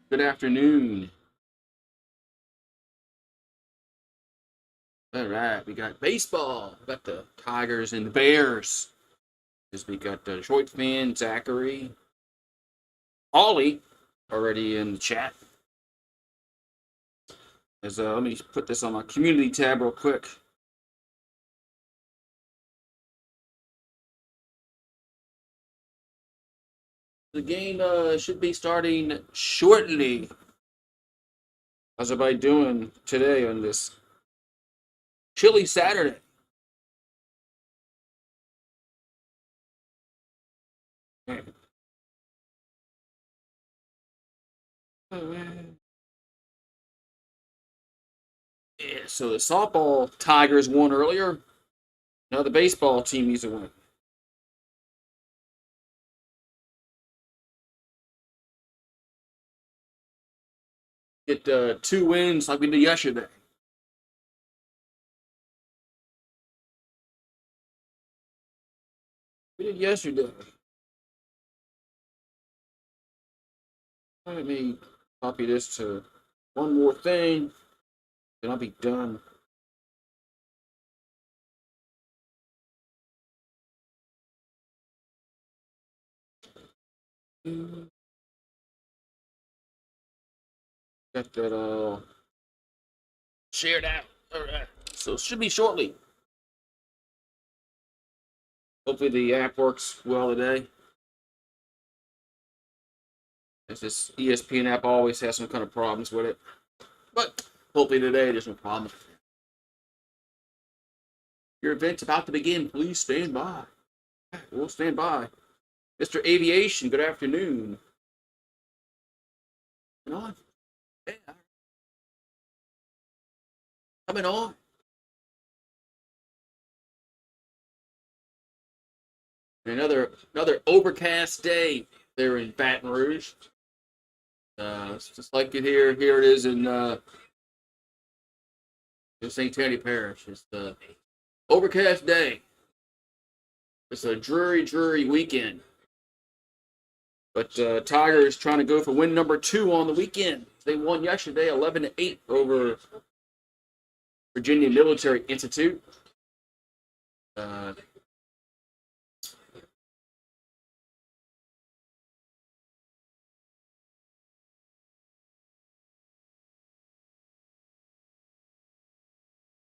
Good afternoon. All right, we got baseball. We got the Tigers and the Bears. We got the Detroit fan, Zachary, Ollie, already in the chat. Let me put this on my community tab real quick. The game should be starting shortly. How's everybody doing today on this chilly Saturday? Yeah, so the softball Tigers won earlier. Now the baseball team needs to win. Get 2 wins like we did yesterday. We did yesterday. Let me copy this to one more thing, then I'll be done. Got that all shared out. All right. So it should be shortly. Hopefully the app works well today. As this ESPN app always has some kind of problems with it. But hopefully today there's no problem. Your event's about to begin. Please stand by. We'll stand by. Mr. Aviation, good afternoon. Coming on. Yeah. Coming on. Another overcast day there in Baton Rouge. It's just like it here. Here it is in St. Teddy Parish. It's the overcast day. It's a dreary weekend. But Tigers trying to go for win number 2 on the weekend. They won yesterday 11-8 over Virginia Military Institute.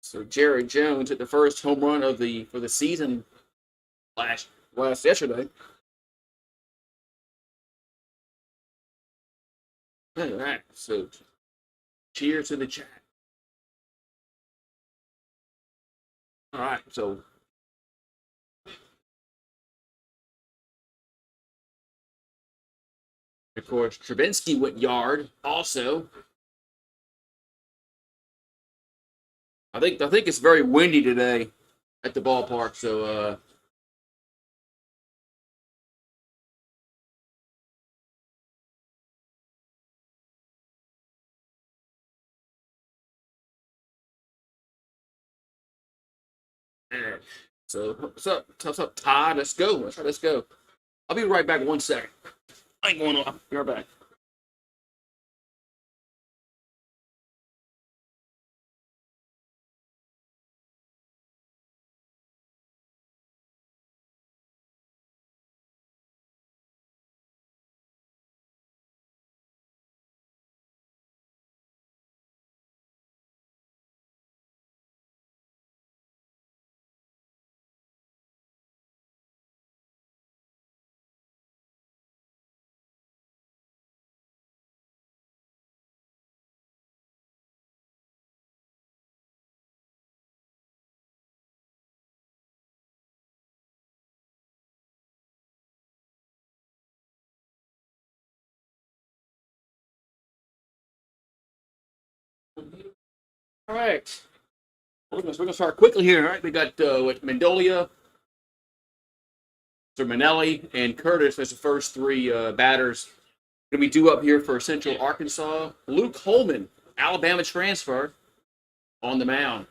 So Jerry Jones hit the first home run for the season last yesterday. All right, so cheers to the chat. All right, so of course Trubinsky went yard also. I think it's very windy today at the ballpark, so what's up? What's up, Todd? Let's go. Let's go. I'll be right back 1 second. I ain't going off. Be right back. All right. We're gonna start quickly here. All right, we got with Mendolia, so Manelli, and Curtis as the first 3 batters. Gonna be due up here for Central Arkansas. Luke Holman, Alabama transfer, on the mound.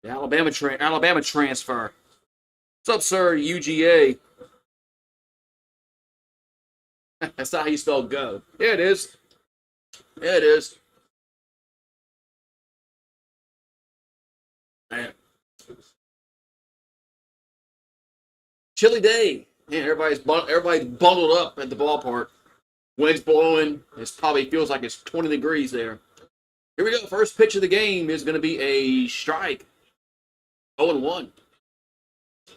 The Alabama transfer. What's up, sir? UGA. That's not how you spell go. Yeah, it is. Yeah, it is. Man. Chilly day. Man, everybody's bundled up at the ballpark. Wind's blowing. It probably feels like it's 20 degrees there. Here we go. First pitch of the game is going to be a strike. 0-1.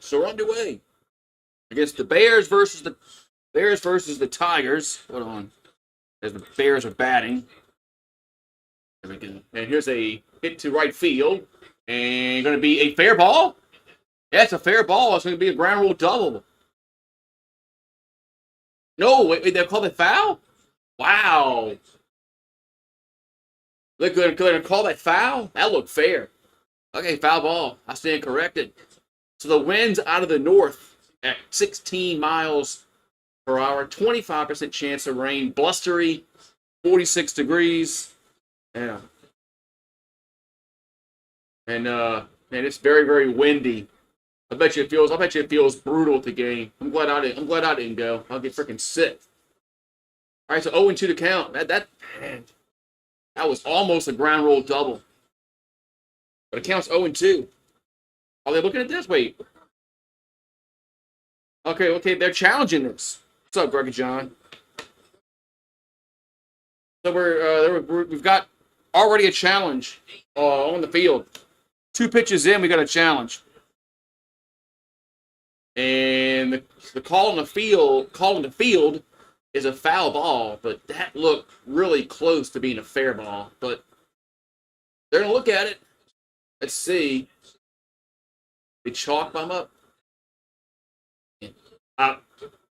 So we're underway against the Bears versus the Tigers. Hold on. As the Bears are batting. There we go. And here's a hit to right field. And going to be a fair ball. Yeah, it's a fair ball. It's going to be a ground rule double. No, wait, they called it foul? Wow. They're going to call that foul? That looked fair. Okay, foul ball. I stand corrected. So the wind's out of the north at 16 miles per hour. 25% chance of rain. Blustery. 46 degrees. Yeah. And it's very, very windy. I bet you it feels brutal at the game. I'm glad I didn't go. I'll get freaking sick. All right, so 0-2 to count. That was almost a ground roll double. But it counts 0-2. Are they looking at this? Wait. Okay, they're challenging this. What's up, Greg and John? So we've got already a challenge on the field. 2 pitches in, we got a challenge. And the call in the field is a foul ball, but that looked really close to being a fair ball. But they're gonna look at it. Let's see. They chalk them up. I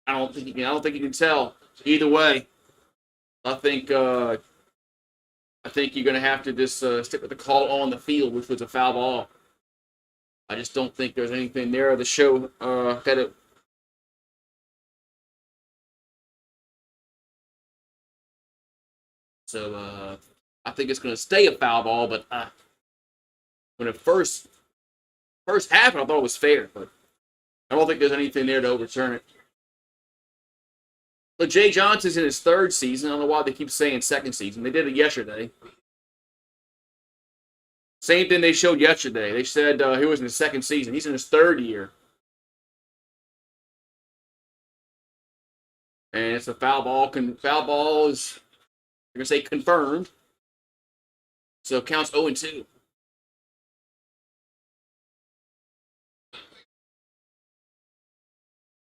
don't think you can tell. Either way, I think you're gonna have to just stick with the call on the field, which was a foul ball. I just don't think there's anything there to show that it. So I think it's going to stay a foul ball, but when it first happened, I thought it was fair, but I don't think there's anything there to overturn it. But Jay Johnson's in his 3rd season. I don't know why they keep saying 2nd season. They did it yesterday. Same thing they showed yesterday. They said he was in his 2nd season. He's in his 3rd year. And it's a foul ball. Foul ball is, you're going to say, confirmed. So it counts 0-2.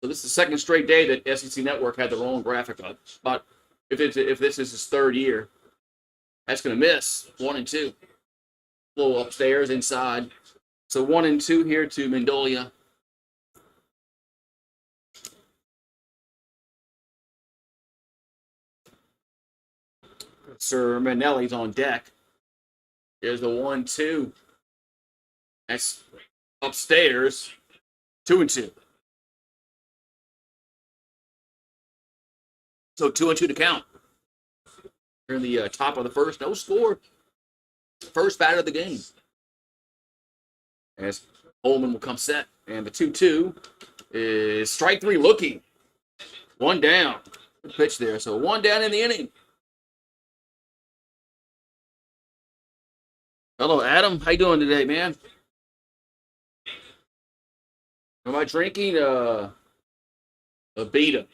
So this is the 2nd straight day that SEC Network had the wrong graphic up. But if this is his 3rd year, that's going to miss 1-2. A little upstairs, inside. So 1-2 here to Mendolia. Sir Manelli's on deck. Here's the 1-2. That's upstairs. 2-2. So 2-2 to count. Here in the top of the first. No score. First batter of the game. As Holman will come set. And the 2-2 is strike 3 looking. 1 down. Good pitch there. So 1 down in the inning. Hello, Adam. How you doing today, man? Am I drinking a Beta?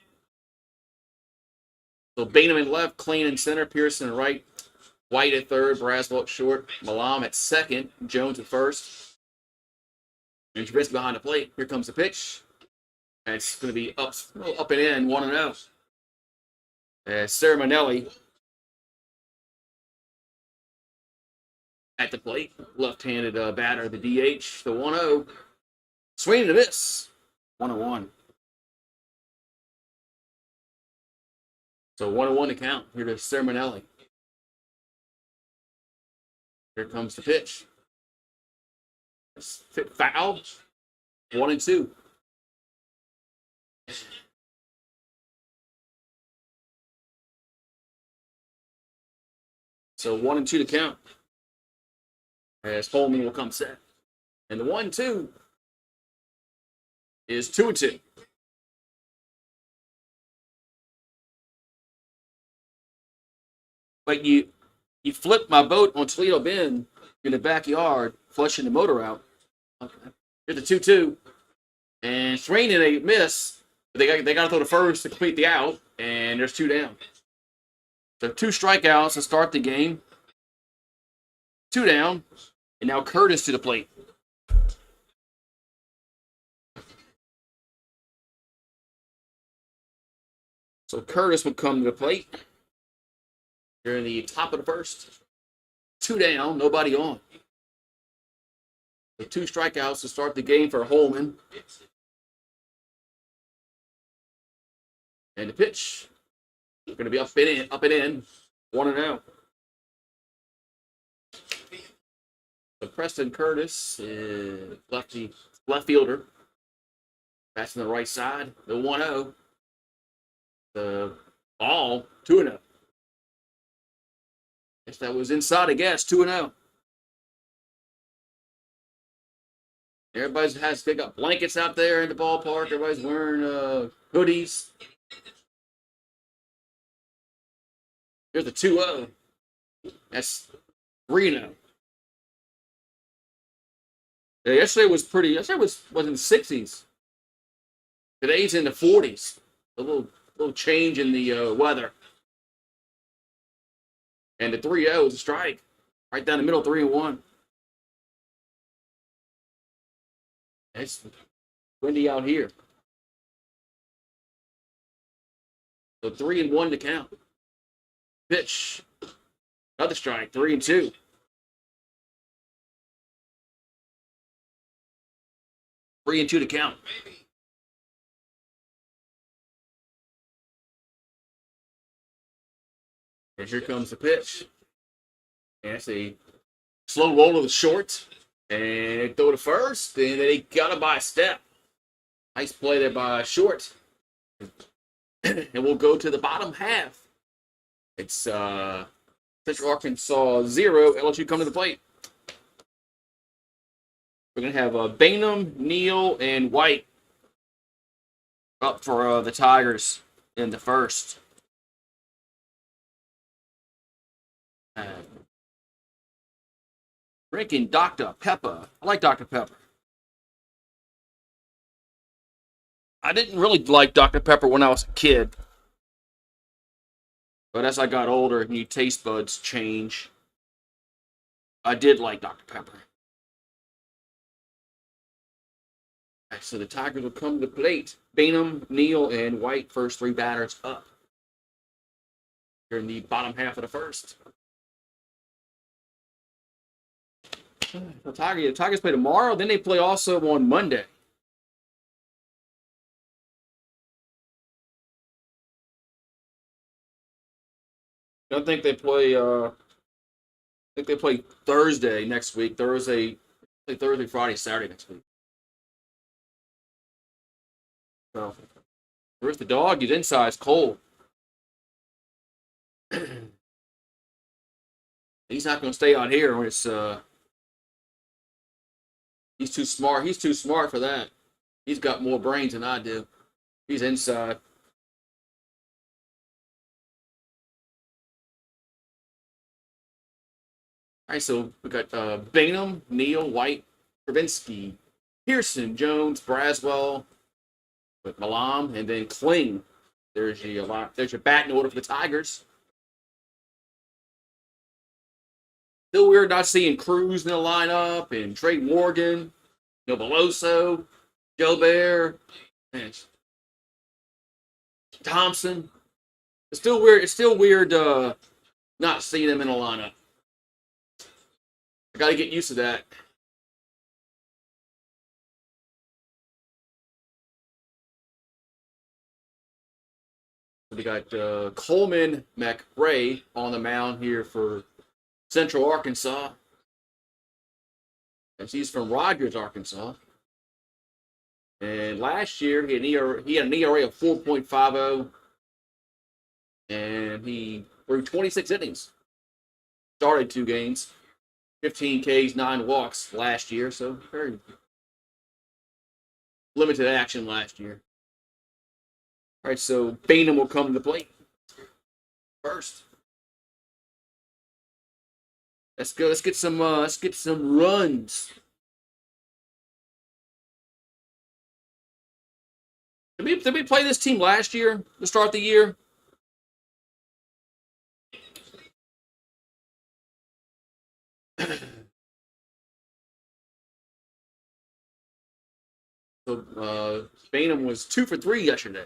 So Bainham in left, Clean in center, Pearson in right, White at 3rd, Braswell at short, Malam at 2nd, Jones at 1st. And Trubisky behind the plate. Here comes the pitch. And it's going to be up and in, 1-0. As Sarah Manelli at the plate. Left-handed batter, the DH, the 1-0. Swing and a miss. 1-1. So 1-1 to count. Here to Sarah Manelli. Here comes the pitch. Foul. 1-2. So 1-2 to count. As Holman will come set. And the 1-2 is 2-2. But you flipped my boat on Toledo Bend in the backyard, flushing the motor out. Okay. Here's the 2-2. And it's raining, they miss. They got to throw the first to complete the out, and there's 2 down. So 2 strikeouts to start the game. 2 down, and now Curtis to the plate. So Curtis would come to the plate. You're in the top of the first. 2 down, nobody on. So 2 strikeouts to start the game for Holman. And the pitch. Going to be up and in. 1-0. So Preston Curtis is left fielder. Passing the right side. The 1-0. The ball 2-0. Guess that was inside, I guess. 2-0. They got blankets out there in the ballpark. Everybody's wearing hoodies. Here's the 2-0. That's 3-0. Yeah, yesterday was in the 60s. Today's in the 40s. A little change in the weather. And the 3-0 is a strike. Right down the middle, 3-1. It's windy out here. So 3-1 to count. Pitch. Another strike. 3-2. Three and two to count. And here comes the pitch. And it's a slow roll of the short. And they throw to first. And they got it by a step. Nice play there by Short. And we'll go to the bottom half. It's Central Arkansas 0. LSU come to the plate. We're going to have Bainham, Neal, and White up for the Tigers in the first. Drinking Dr. Pepper. I like Dr. Pepper. I didn't really like Dr. Pepper when I was a kid. But as I got older and your taste buds change, I did like Dr. Pepper. Right, so the Tigers will come to the plate. Bainham, Neal, and White, first 3 batters up. Here in the bottom half of the first. The Tigers play tomorrow. Then they play also on Monday. I think they play. Thursday next week. Thursday, Friday, Saturday next week. So, where's the dog? He's inside. It's cold. He's not going to stay out here when it's. He's too smart. He's too smart for that. He's got more brains than I do. He's inside. All right, so we got Bainham, Neal, White, Kravinsky, Pearson, Jones, Braswell, with Malam, and then Kling. There's your batting order for the Tigers. Still weird not seeing Cruz in the lineup and Trey Morgan, Beloso, Gilbert, and Thompson. It's still weird. It's still weird not seeing them in the lineup. I got to get used to that. We got Coleman McRae on the mound here for Central Arkansas. And he's from Rogers, Arkansas. And last year, he had an ERA of 4.50. And he threw 26 innings. Started 2 games. 15 Ks, 9 walks last year. So very limited action last year. All right, so Bainham will come to the plate first. Let's go. Let's get some runs. Did we play this team last year to start the year? So Bainham was 2 for 3 yesterday.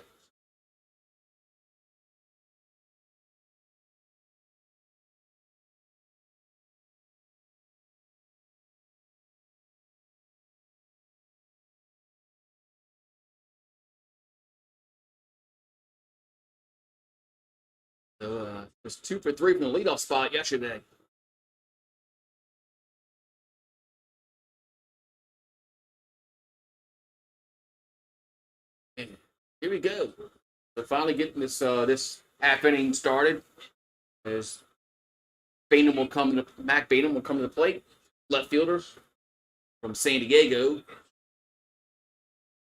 So was 2 for 3 from the leadoff spot yesterday. And here we go. So finally getting this half inning started. As Mac Bainham will come to the plate, left fielder from San Diego.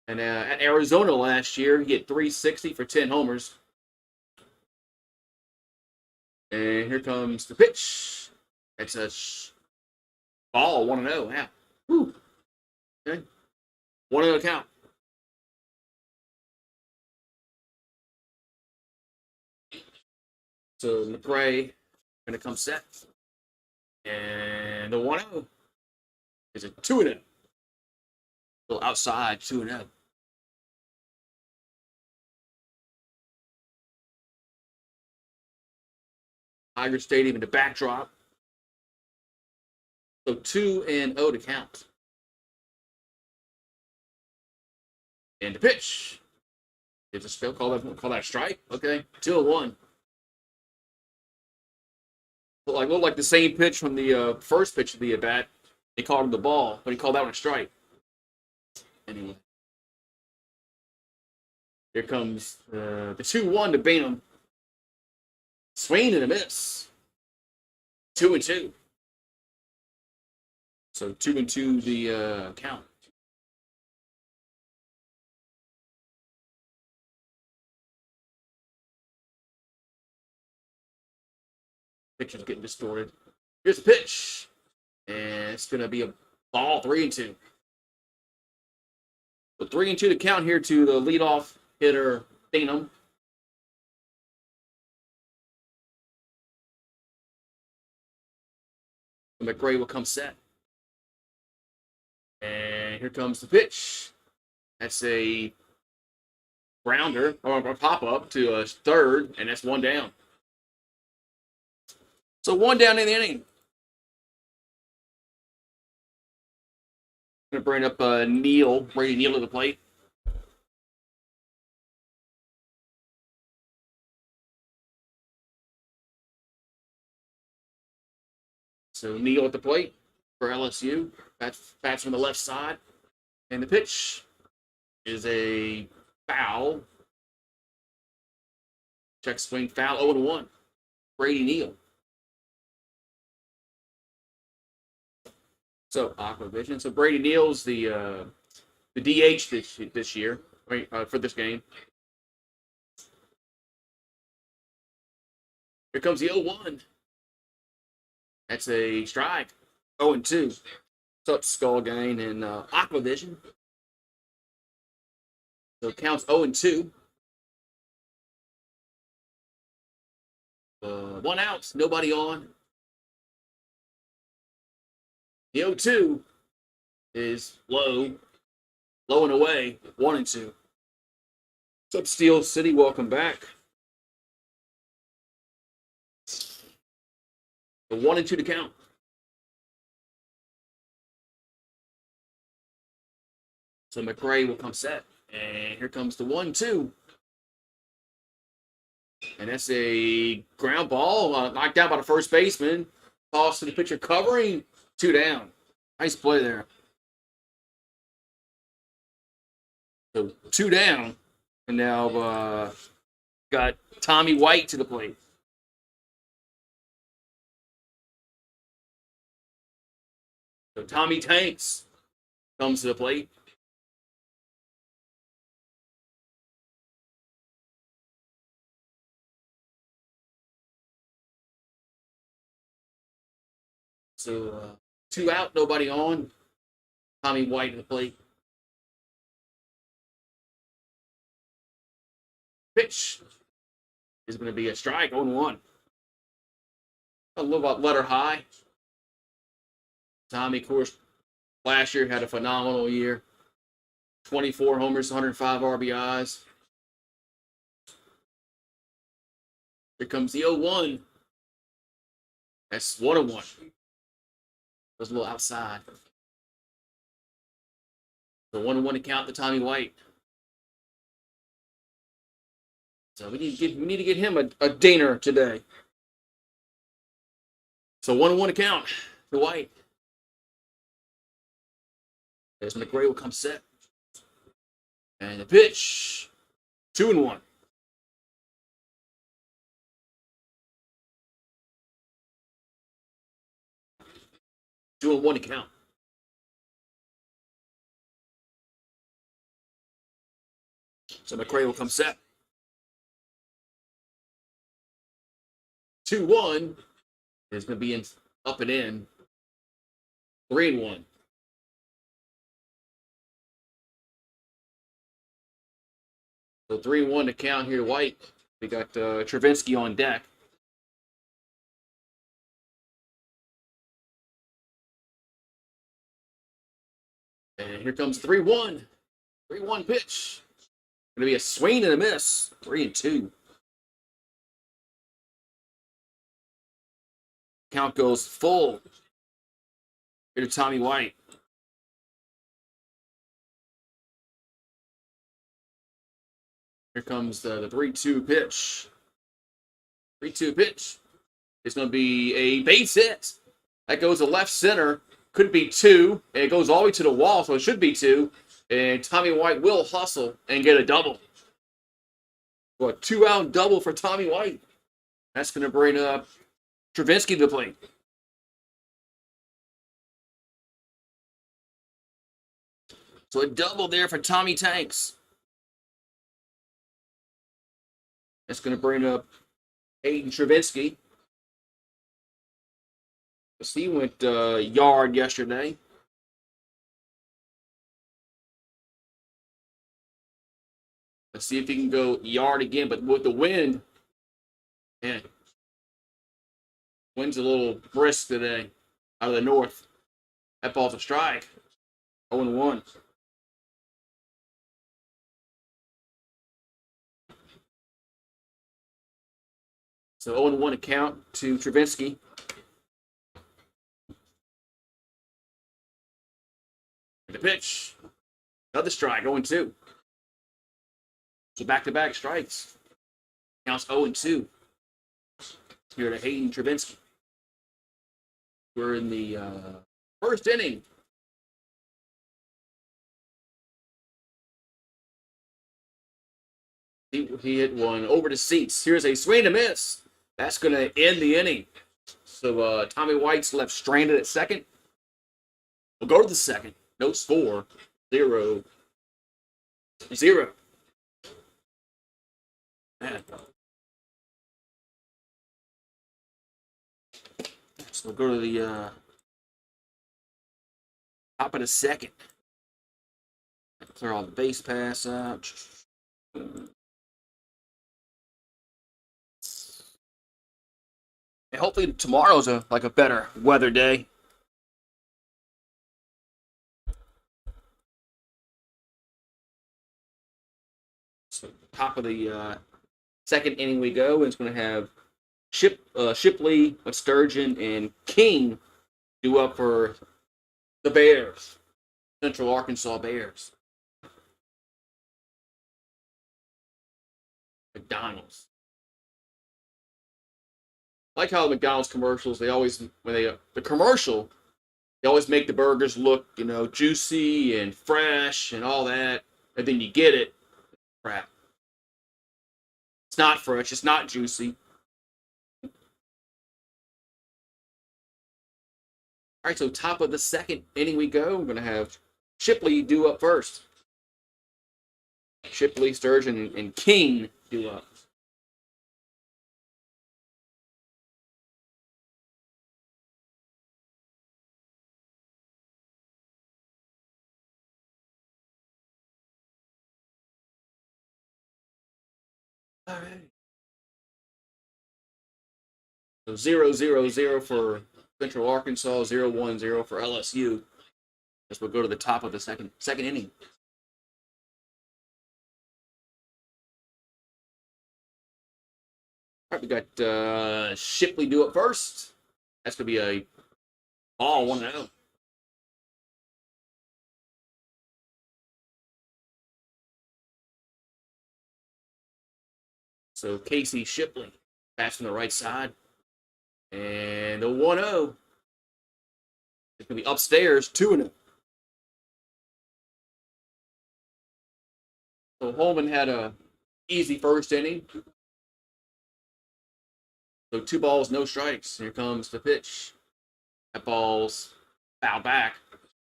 And at Arizona last year, he hit 360 for 10 homers. And here comes the pitch. It's a ball, 1-0. Yeah. Woo. Okay. 1-0 count. So McRae going to come set. And the 1-0 is a 2-0. A little outside, 2-0. Tiger Stadium in the backdrop. So 2-0 to count. And the pitch. It's a still call that a strike. Okay. 2-1. Looked like the same pitch from the first pitch of the at bat. They called him the ball, but he called that one a strike. Anyway. Here comes the 2-1 to Bainham. Swing and a miss. 2-2. So 2-2 the count. Pitcher's getting distorted. Here's the pitch. And it's going to be a ball, 3-2. So 3-2 to count here to the leadoff hitter, Bainham. McRae will come set. And here comes the pitch. That's a grounder, or a pop-up to a third, and that's one down. So one down in the inning. Going to bring up Brady Neal to the plate. So Neal at the plate for LSU. Bats from the left side. And the pitch is a foul. Check swing foul, 0-1. Brady Neal. So Aqua Vision. So Brady Neal's the DH this year for this game. Here comes the 0-1. That's a strike. 0-2. So it's Skull Gang and Aqua Vision. So it counts 0-2. 1 out, nobody on. The 0-2 is low and away, 1-2. What's up, Steel City? Welcome back. The 1-2 to count. So McRae will come set. And here comes the 1-2. And that's a ground ball, knocked down by the first baseman. Toss to the pitcher covering, 2 down. Nice play there. So 2 down. And now got Tommy White to the plate. So Tommy Tanks comes to the plate. So 2 out, nobody on. Tommy White at the plate. Pitch is going to be a strike, 0-1. A little bit letter high. Tommy, of course, last year had a phenomenal year. 24 homers, 105 RBIs. Here comes the 0-1. That's 1-1. Was a little outside. So 1-1 to count the Tommy White. So we need to get him a dinger today. So 1-1 to count the White. As McRae will come set. And the pitch. 2-1. Two and one to count. So McRae will come set. 2-1 is going to be up and in. 3-1. So 3-1 to count here, White. We got Travinsky on deck. And here comes 3-1. 3-1 pitch. Going to be a swing and a miss. 3-2. Count goes full. Here to Tommy White. Here comes the 3-2 pitch. 3-2 pitch. It's going to be a base hit. That goes to left center. Could be 2. And it goes all the way to the wall, so it should be 2. And Tommy White will hustle and get a double. Well, a 2-out double for Tommy White. That's going to bring up Travinsky to the plate. So a double there for Tommy Tanks. That's going to bring up Aiden Travinsky. He went yard yesterday. Let's see if he can go yard again, but with the wind, man, wind's a little brisk today out of the north. That ball's a strike. 0-1. So 0-1 to count to Travinsky. The pitch. Another strike, 0-2. So back-to-back strikes. Counts 0-2. Here to Hayden Travinsky. We're in the first inning. He hit one over the seats. Here's a swing and a miss. That's going to end the inning. So Tommy White's left stranded at second. We'll go to the second. No score. 0-0. Man. So we'll go to the top of the second. Clear all the base pass out. And hopefully tomorrow's a better weather day. So top of the second inning we go, and it's going to have Shipley, Sturgeon, and King do up for the Bears, Central Arkansas Bears. McDonald's. I like how the McDonald's commercials, they always make the burgers look, juicy and fresh and all that, and then you get it, crap. It's not fresh, it's not juicy. All right, so top of the second inning we go. We're going to have Shipley do up first. Shipley, Sturgeon, and King do up. All right. So 0-0-0 for Central Arkansas, 0-1-0 for LSU. As we'll go to the top of the second inning. All right, we got Shipley do it first. That's going to be a ball, 1-0. So Casey Shipley bats from the right side. And the 1-0. It's going to be upstairs, 2-0. So Holman had a easy first inning. So 2 balls, no strikes. Here comes the pitch. That ball's fouled back.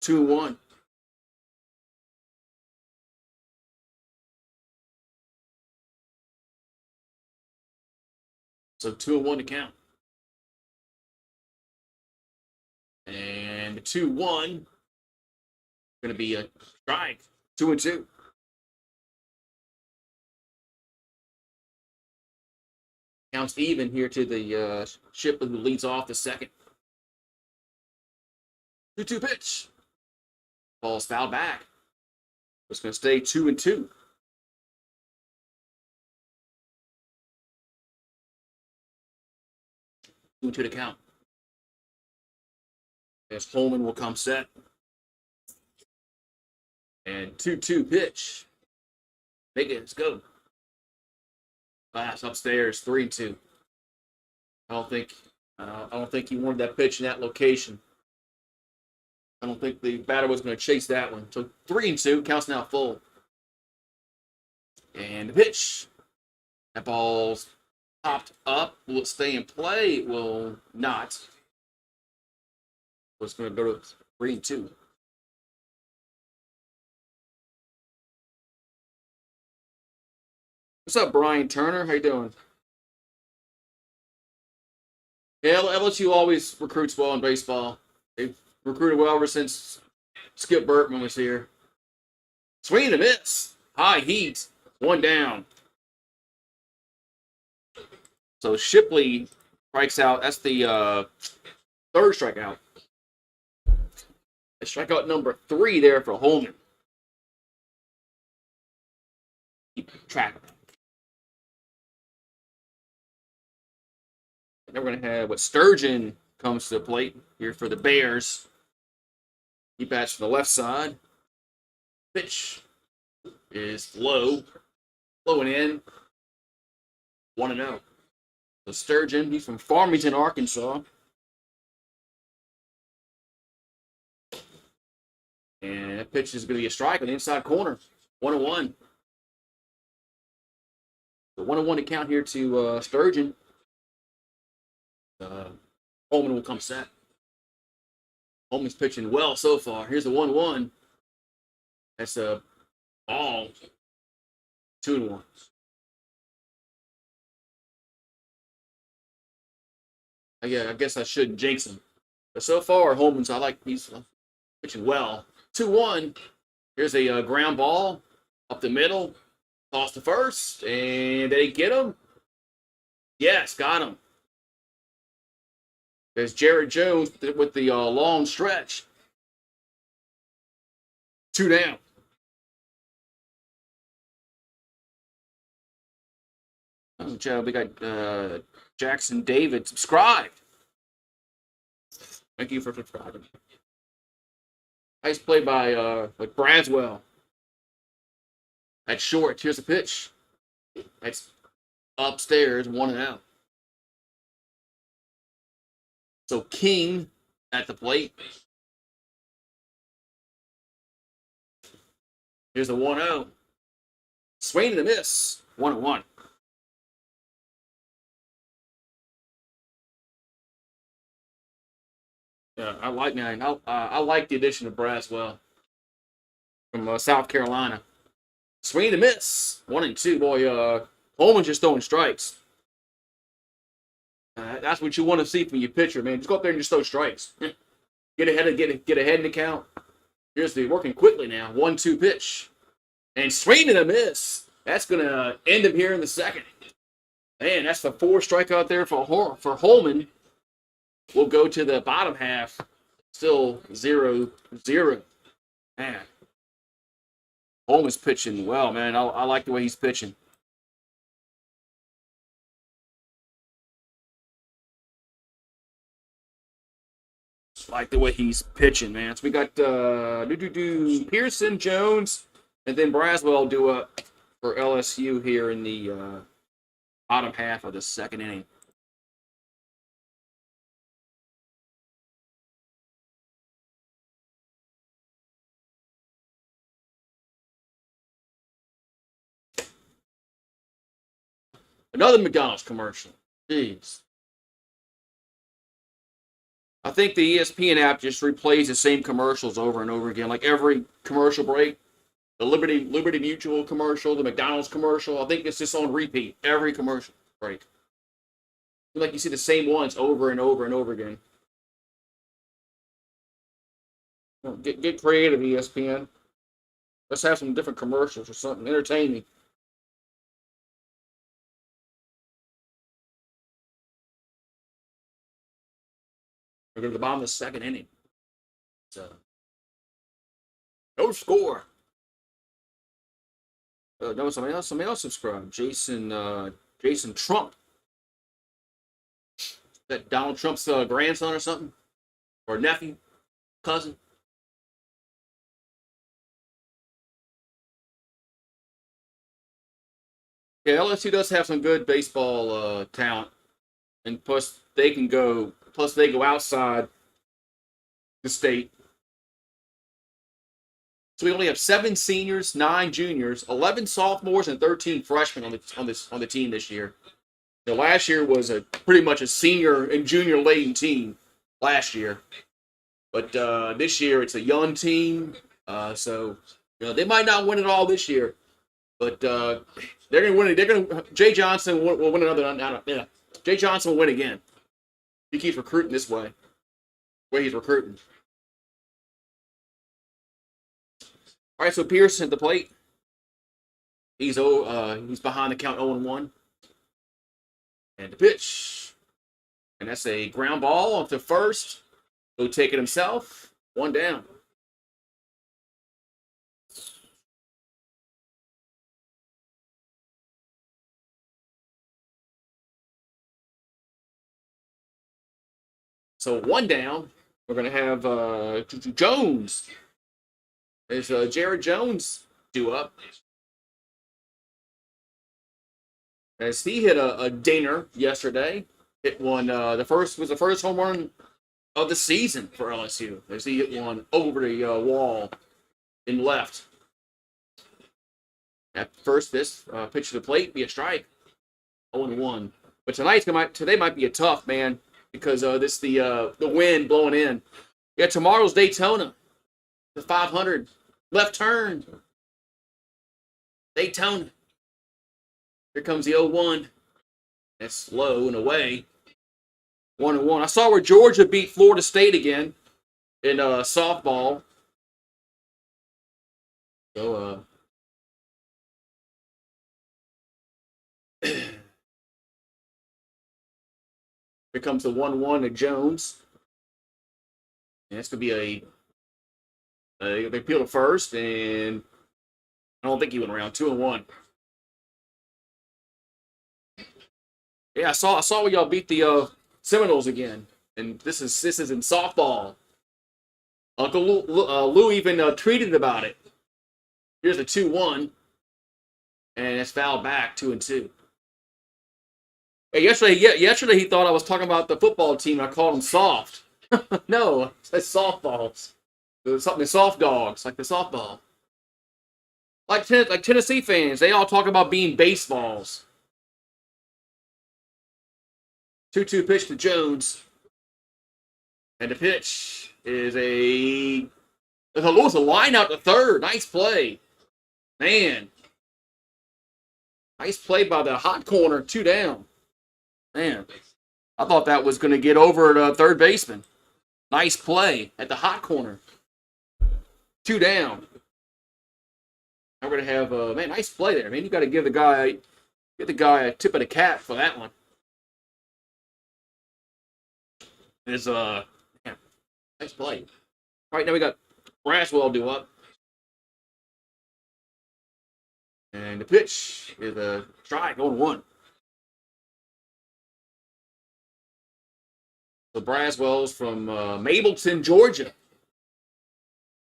2-1. So 2-1 to count. And the 2-1 going to be a strike. 2-2. Counts even here to the Shipley, who leads off the second. 2-2 pitch. Ball's fouled back. It's going to stay 2-2. Two to the count. As Holman will come set. And 2-2 pitch. Make it, let's go. Pass upstairs, 3-2. I don't think he wanted that pitch in that location. I don't think the batter was going to chase that one. So 3-2, counts now full. And the pitch. That ball's popped up. Will it stay in play? It will not. It's going to go to 3-2. What's up, Brian Turner? How you doing? Yeah, LSU always recruits well in baseball. They've recruited well ever since Skip Bertman was here. Swing and a miss. High heat. 1 down. So Shipley strikes out. That's the third strikeout. Strikeout number 3 there for Holman. Keep track of it. And then we're going to have Sturgeon comes to the plate here for the Bears. He bats from the left side. Pitch is low. Flowing in. 1-0. So Sturgeon, he's from Farmington, Arkansas. And that pitch is going to be a strike on the inside corner. 1-1. So 1-1 to count here to Sturgeon. Holman will come set. Holman's pitching well so far. Here's the 1-1. That's a ball. 2-1. Yeah, I guess I shouldn't jinx him. But so far, Holman's, he's pitching well. 2-1. Here's a ground ball up the middle. Toss to first. And did he get him? Yes, got him. There's Jared Jones with the long stretch. 2 down. We got Jackson David subscribed. Thank you for subscribing. Nice play by Braswell. That's short. Here's the pitch. That's upstairs, 1-out. So King at the plate. Here's the 1-0. Swing and a miss. 1-1. Yeah, I like the addition of Braswell from South Carolina. Swing and a miss. 1-2. Boy, Holman's just throwing strikes. That's what you want to see from your pitcher, man. Just go up there and just throw strikes. Get ahead in the count. Here's the working quickly now. 1-2 pitch. And swing and a miss. That's going to end him here in the second. Man, that's the 4 strikeout there for Holman. We'll go to the bottom half. Still 0-0. Man. Holman's pitching well, man. I like the way he's pitching. Like the way he's pitching, man. So we got Pearson, Jones, and then Braswell do up for LSU here in the bottom half of the second inning. Another McDonald's commercial. Jeez. I think the ESPN app just replays the same commercials over and over again. Like every commercial break, the Liberty Mutual commercial, the McDonald's commercial. I think it's just on repeat. Every commercial break. Like you see the same ones over and over and over again. Get creative, ESPN. Let's have some different commercials or something. Entertain me. We're going to the bottom of the second inning. So, no score. No, somebody else subscribed. Jason Trump. That Donald Trump's grandson or something? Or nephew? Cousin? Yeah, LSU does have some good baseball talent. And plus they go outside the state. So we only have 7 seniors, 9 juniors, 11 sophomores, and 13 freshmen on the team this year. Now, last year was pretty much a senior and junior laden team last year, but this year it's a young team. So they might not win it all this year, but they're going to win it. They're going to. Jay Johnson will win another. Yeah, Jay Johnson will win again. He keeps recruiting this way. The way he's recruiting. All right, so Pearson at the plate. He's behind the count 0-1. And the pitch. And that's a ground ball off to first. He'll take it himself. 1 down. So 1 down. We're going to have Jones. There's Jared Jones due up. As he hit a dinger yesterday. Hit one. The first home run of the season for LSU. As he hit one over the wall in left. At first, this pitch to the plate be a strike. 0-1. But today might be a tough, man, because the wind blowing in. Yeah, tomorrow's Daytona. The 500 left turn. Daytona. Here comes the 0-1. That's slow and away. 1-1. I saw where Georgia beat Florida State again in softball. So here comes the 1-1 to Jones. And that's gonna be they peel to first, and I don't think he went around. 2-1. Yeah, I saw where y'all beat the Seminoles again, and this is in softball. Uncle Lou even tweeted about it. Here's a 2-1, and it's fouled back 2-2. Hey, yesterday he thought I was talking about the football team. I called them soft. No, it's softballs. Something soft dogs, like the softball. Like Tennessee fans, they all talk about being baseballs. 2-2 pitch to Jones. And the pitch is a line out to third. Nice play. Man. Nice play by the hot corner. 2 down. Man. I thought that was going to get over the third baseman. Nice play at the hot corner. 2 down. Now we're going to have, nice play there. Man, you got to give the guy Get the guy a tip of the cap for that one. Is yeah, nice play. All right, now we got Braswell due up. And the pitch is a strike, 0-1. So Braswell's from Mableton, Georgia.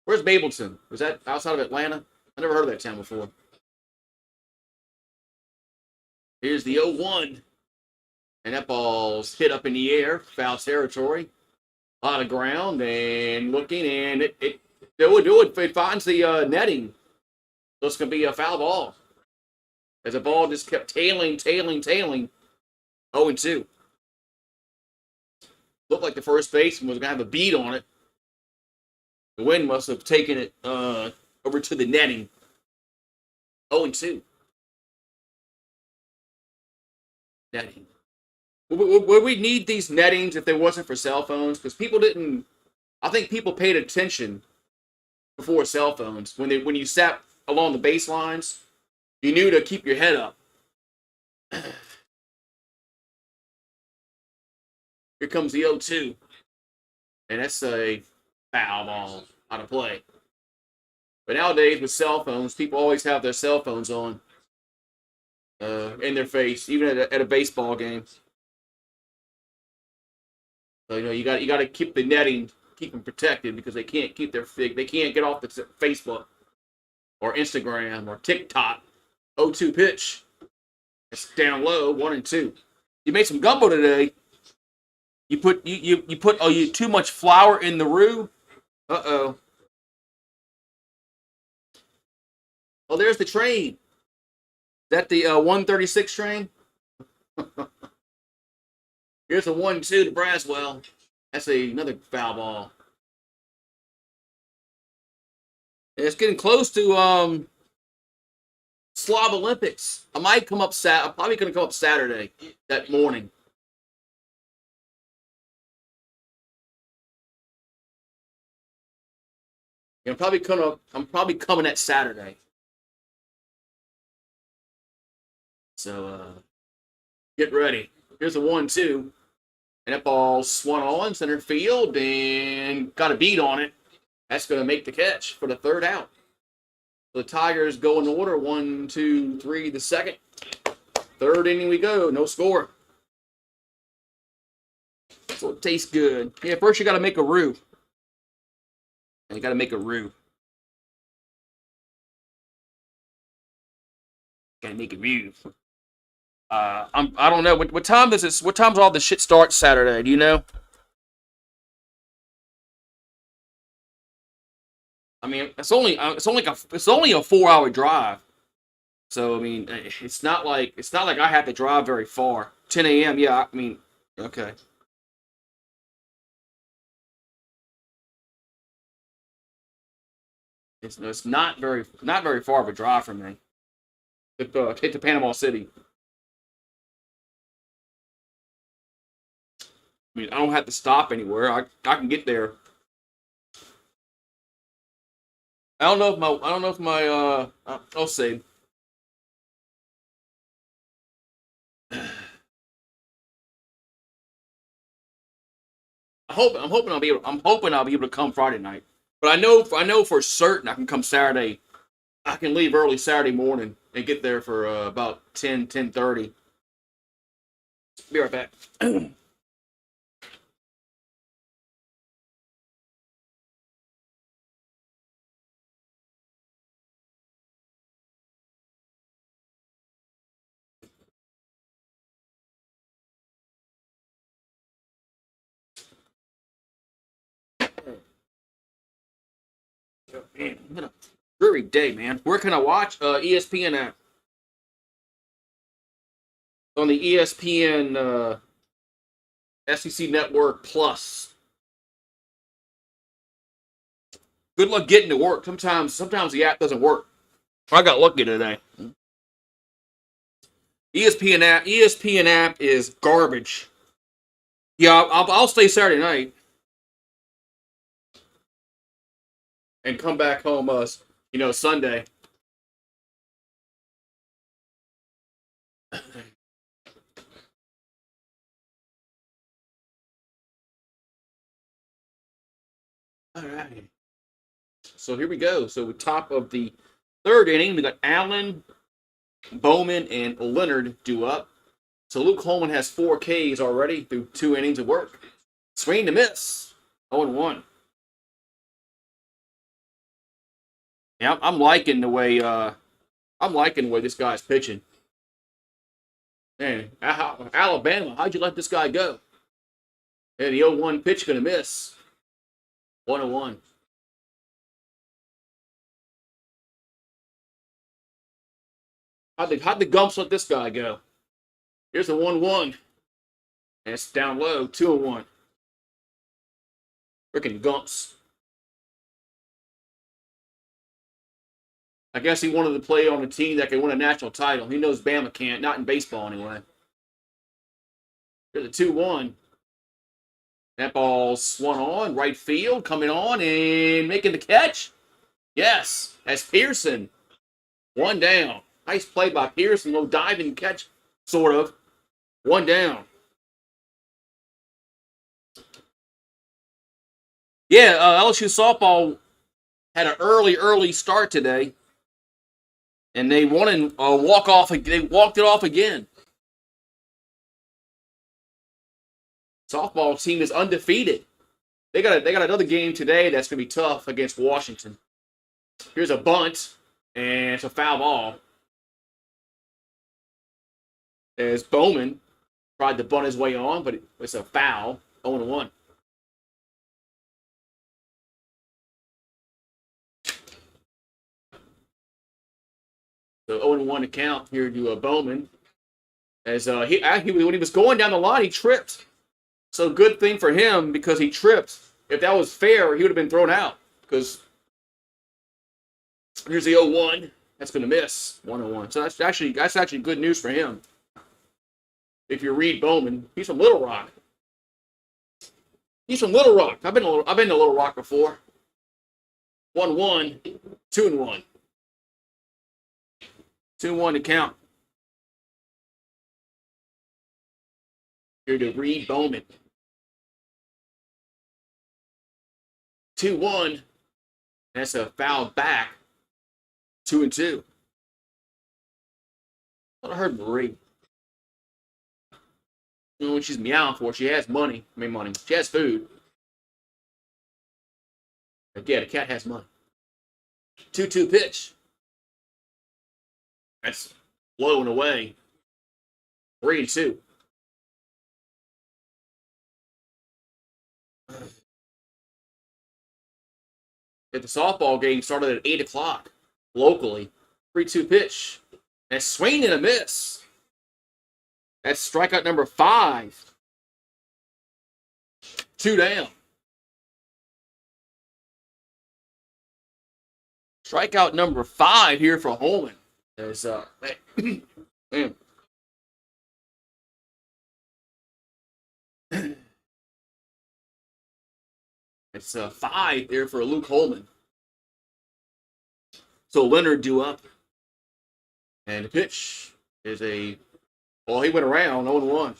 Where's Mableton? Was that outside of Atlanta? I never heard of that town before. Here's the 0-1. And that ball's hit up in the air, foul territory. A lot of ground and looking, and it finds the netting. So it's going to be a foul ball. As the ball just kept tailing. 0-2. Looked like the first baseman was going to have a beat on it. The wind must have taken it over to the netting. 0-2. Netting. Would we need these nettings if there wasn't for cell phones? Because I think people paid attention before cell phones. When you sat along the baselines, you knew to keep your head up. Here comes the 0-2. And that's a foul ball out of play. But nowadays with cell phones, people always have their cell phones on in their face, even at a baseball game. So you got to keep the netting, keep them protected because they can't get off the Facebook or Instagram or TikTok. 0-2 pitch. It's down low, 1-2. You made some gumbo today. You put too much flour in the roux. Uh-oh. Oh, there's the train. Is that the 136 train? Here's a 1-2 to Braswell. That's another foul ball. And it's getting close to Slav Olympics. I'm probably going to come up Saturday that morning. I'm probably coming at Saturday. So get ready. Here's a 1-2. And that ball swung on center field and got a beat on it. That's going to make the catch for the third out. So the Tigers go in order. 1, 2, 3, the second. Third inning we go. No score. So it tastes good. Yeah, first you got to make a roux. And you got to make a roux. Got to make a roux. I don't know. What time does this? What time's all the shit start Saturday? Do you know? I mean, it's only a 4-hour drive. So I mean, it's not like I have to drive very far. 10 a.m. Yeah, I mean, okay. It's not very far of a drive from me. Hit to Panama City. I mean, I don't have to stop anywhere. I can get there. I don't know if my I'll see. I'm hoping I'll be able to come Friday night. But I know for certain I can come Saturday. I can leave early Saturday morning and get there for about 10:30. Be right back. Man, what a dreary day, man. Where can I watch? ESPN app. On the ESPN SEC Network Plus. Good luck getting to work. Sometimes the app doesn't work. I got lucky today. ESPN app is garbage. Yeah, I'll stay Saturday night and come back home Sunday. All right. So here we go. So top of the third inning, we got Allen, Bowman, and Leonard due up. So Luke Holman has 4 Ks already through 2 innings of work. Swing to miss. 0-1. Yeah, I'm liking the way this guy's pitching. Man, Alabama, how'd you let this guy go? And the 0-1 pitch gonna miss. 1-1. How'd the Gumps let this guy go? Here's a 1-1. And it's down low, 2-1. Freaking Gumps. I guess he wanted to play on a team that can win a national title. He knows Bama can't, not in baseball anyway. Here's a 2-1. That ball's swung on, right field, coming on and making the catch. Yes, that's Pearson. 1 down. Nice play by Pearson, little diving catch, sort of. 1 down. Yeah, LSU softball had an early start today, and they won a walk off. They walked it off again. Softball team is undefeated. They got another game today that's gonna be tough against Washington. Here's a bunt, and it's a foul ball. As Bowman tried to bunt his way on, but it's a foul. 0-1. So 0-1 to count here to Bowman. As when he was going down the line, he tripped. So good thing for him because he tripped. If that was fair, he would have been thrown out. Because here's the 0-1. That's going to miss. 1-1. So that's actually good news for him. If you read Bowman, he's from Little Rock. He's from Little Rock. I've been to Little Rock before. 1-1, 2-1. 2-1 to count. Here to Reed Bowman. 2-1. That's a foul back. 2-2. I heard Marie. You know what she's meowing for? She has money. Money. She has food. But yeah, the cat has money. 2-2 pitch. That's blowing away. 3-2. If the softball game started at 8 o'clock locally, 3-2 pitch. That's swing and a miss. That's strikeout number 5. 2 down. Strikeout number 5 here for Holman. There's man. It's 5 there for Luke Holman. So Leonard due up. And the pitch is he went around 0-1.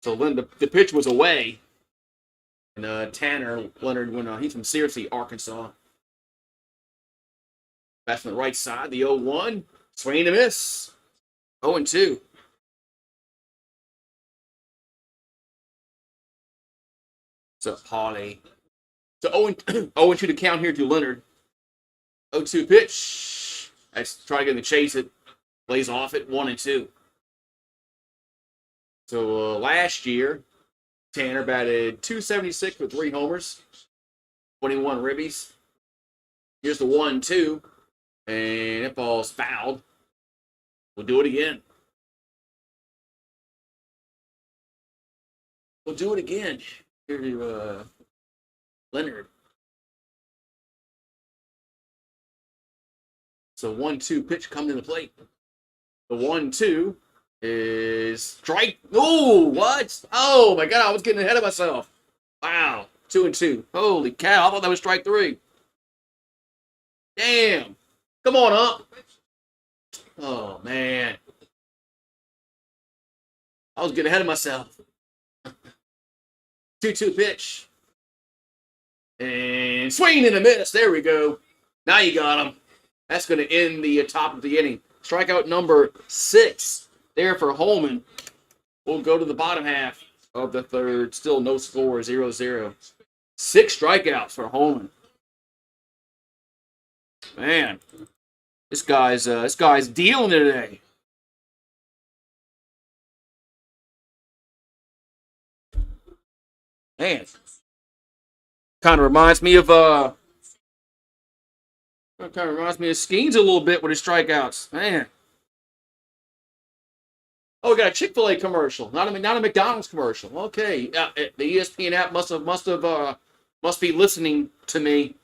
So the pitch was away. And Tanner Leonard went. He's from Searcy, Arkansas. That's from the right side. The 0-1. Swing and a miss. 0-2. So Holly. So 0-2 to count here to Leonard. 0-2 pitch. That's trying to get him to chase it. Plays off it. 1-2. So last year, Tanner batted .276 with 3 homers, 21 ribbies. Here's the 1-2, and that ball's fouled. We'll do it again. We'll do it again. Here to Leonard. So 1-2 pitch coming to the plate. The 1-2 is strike. Oh, what? Oh my God! I was getting ahead of myself. Wow, 2-2. Holy cow! I thought that was strike 3. Damn! Come on up. Oh, man. I was getting ahead of myself. 2-2 pitch. And swing and a miss. There we go. Now you got him. That's going to end the top of the inning. Strikeout number 6 there for Holman. We'll go to the bottom half of the third. Still no score, 0-0. 6 strikeouts for Holman. Man, this guy's dealing today. Man, kind of reminds me of Skeens a little bit with his strikeouts. Man. Oh, we got a Chick-fil-A commercial, not a McDonald's commercial. Okay, the ESPN app must be listening to me.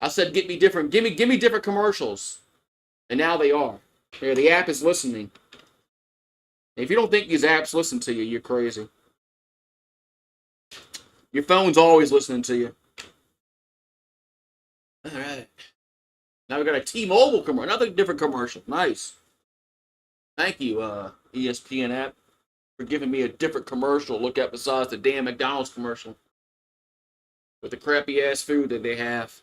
I said, give me different commercials, and now they are. Yeah, the app is listening. If you don't think these apps listen to you, you're crazy. Your phone's always listening to you. All right. Now we got a T-Mobile commercial, another different commercial. Nice. Thank you, ESPN app, for giving me a different commercial to look at besides the damn McDonald's commercial with the crappy ass food that they have.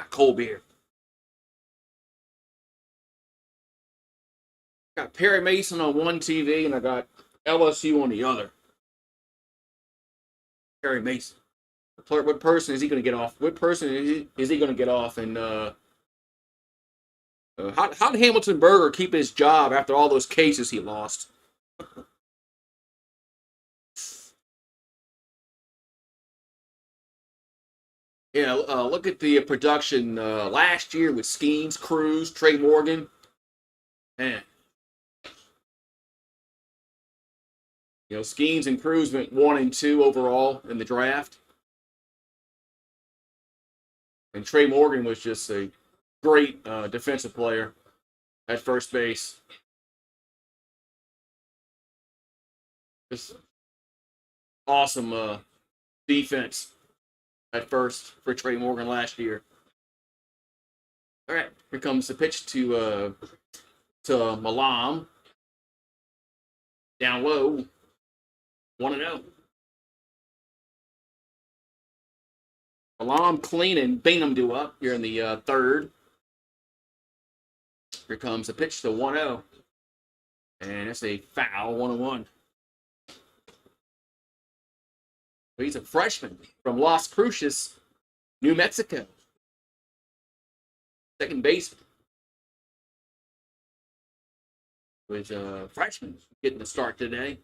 Cold beer. Got Perry Mason on one TV and I got LSU on the other. Perry Mason. What person is he going to get off? What person is he going to get off? And how did Hamilton Berger keep his job after all those cases he lost? Yeah, look at the production last year with Skeens, Cruz, Trey Morgan. Man. You know, Skeens and Cruz went 1 and 2 overall in the draft. And Trey Morgan was just a great defensive player at first base. Just awesome defense at first for Trey Morgan last year. All right, here comes the pitch to Malam. Down low, 1-0. Malam, Clean, and Bingham do up here in the third. Here comes the pitch to 1-0. And it's a foul, 1-1. He's a freshman from Las Cruces, New Mexico. Second baseman. With a freshman getting the start today.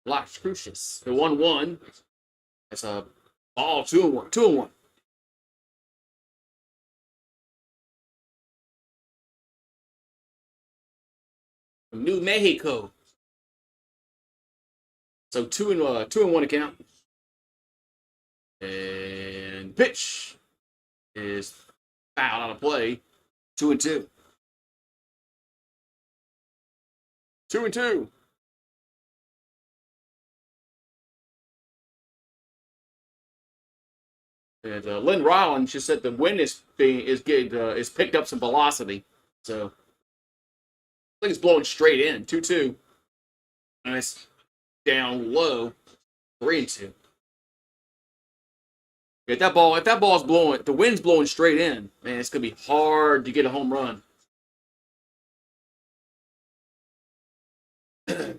Las Cruces. The 1-1. That's a ball, 2-1. 2-1. From New Mexico. So 2-1 account. And pitch is foul out of play. 2-2. 2-2. And Lynn Rollins just said the wind is picked up some velocity. So I think it's blowing straight in. 2-2. Nice. Down low. 3-2. If that ball's blowing, the wind's blowing straight in, man, it's gonna be hard to get a home run.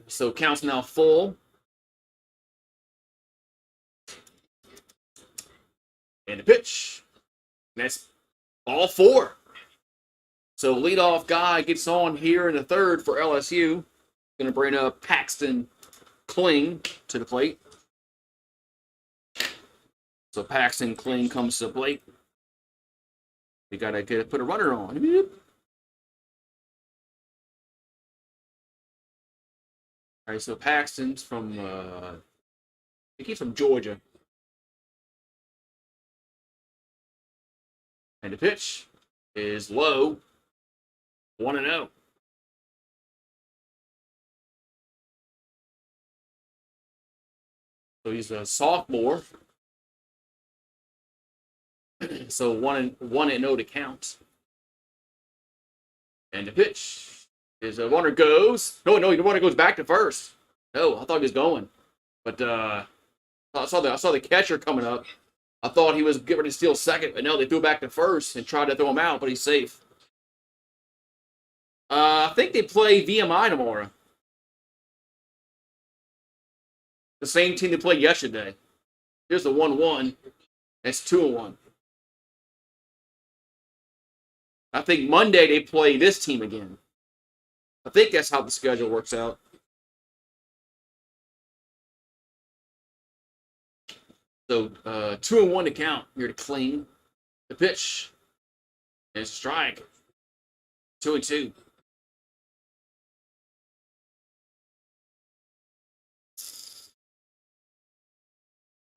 So count's now full. And the pitch. And that's ball 4. So leadoff guy gets on here in the third for LSU. Gonna bring up Paxton Kling to the plate. So Paxton Kling comes to the plate. We gotta put a runner on. All right, so Paxton's from he's from Georgia. And the pitch is low. 1-0. So he's a sophomore. So 1-0 to count. And the pitch is a runner goes. No, the runner goes back to first. No, I thought he was going. But I saw the catcher coming up. I thought he was getting ready to steal second, but no, they threw back to first and tried to throw him out, but he's safe. I think they play VMI tomorrow. The same team they played yesterday. Here's the 1-1. That's 2-1. I think Monday they play this team again. I think that's how the schedule works out. So 2-1 to count. Here to clean the pitch. And strike. 2-2.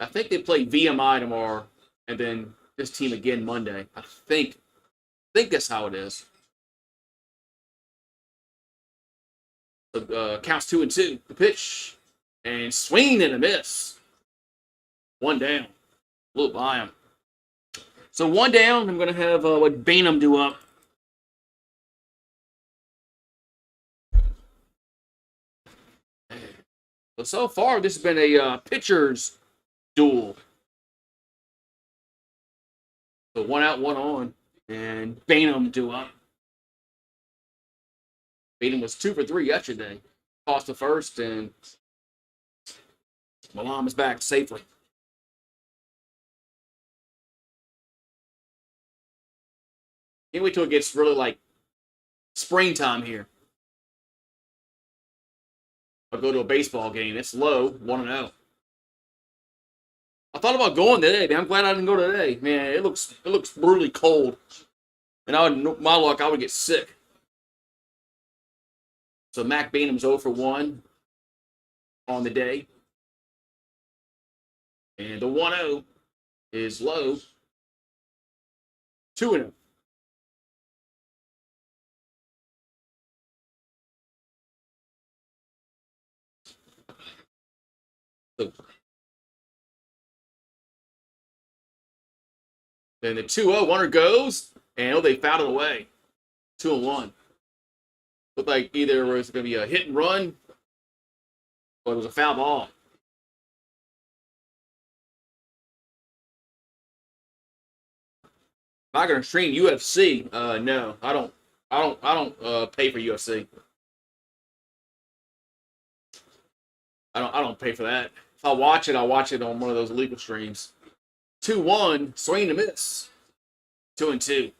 I think they play VMI tomorrow, and then this team again Monday. I think that's how it is. So, counts 2-2. The pitch and swing and a miss. One down. A little by him. So 1 down. I'm gonna have what Bainham do up. So far, this has been a pitcher's duel. So 1 out, 1 on, and Bainham do up. Bainham was 2 for 3 yesterday. Tossed the first, and Malam is back safely. Can't wait till it gets really like springtime here. I'll go to a baseball game. It's low, 1-0. I thought about going today, man. I'm glad I didn't go today. Man, it looks brutally cold. And my luck, I would get sick. So Mac Bainham's 0 for 1 on the day. And the 1-0 is low. 2-0. So then the 2-0 runner goes, and they fouled it away. 2-1. Looked like either it was going to be a hit and run, or it was a foul ball. Am I going to stream UFC? No, I don't. I don't pay for UFC. I don't pay for that. If I watch it, I'll watch it on one of those illegal streams. 2-1, swing and miss. 2-2.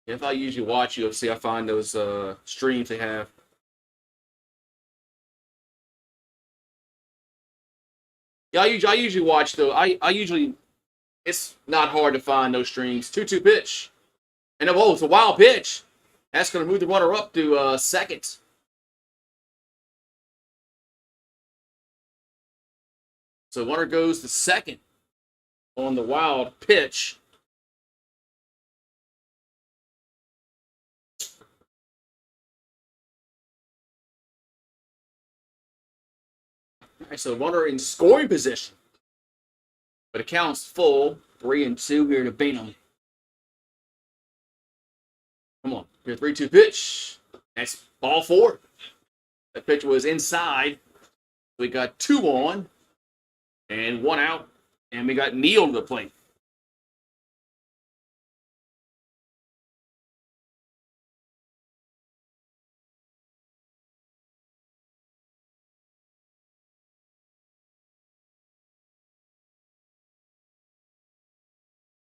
If I usually watch UFC, I find those streams they have. Yeah, I usually watch though. I usually, it's not hard to find those streams. 2-2 pitch, and it's a wild pitch. That's going to move the runner up to second. So runner goes to second on the wild pitch. All right, so runner in scoring position. But it counts full. 3-2 here to Bainham. Come on. Here, 3-2 pitch. That's ball 4. That pitch was inside. We got 2 on. And 1 out, and we got Neal to the plate.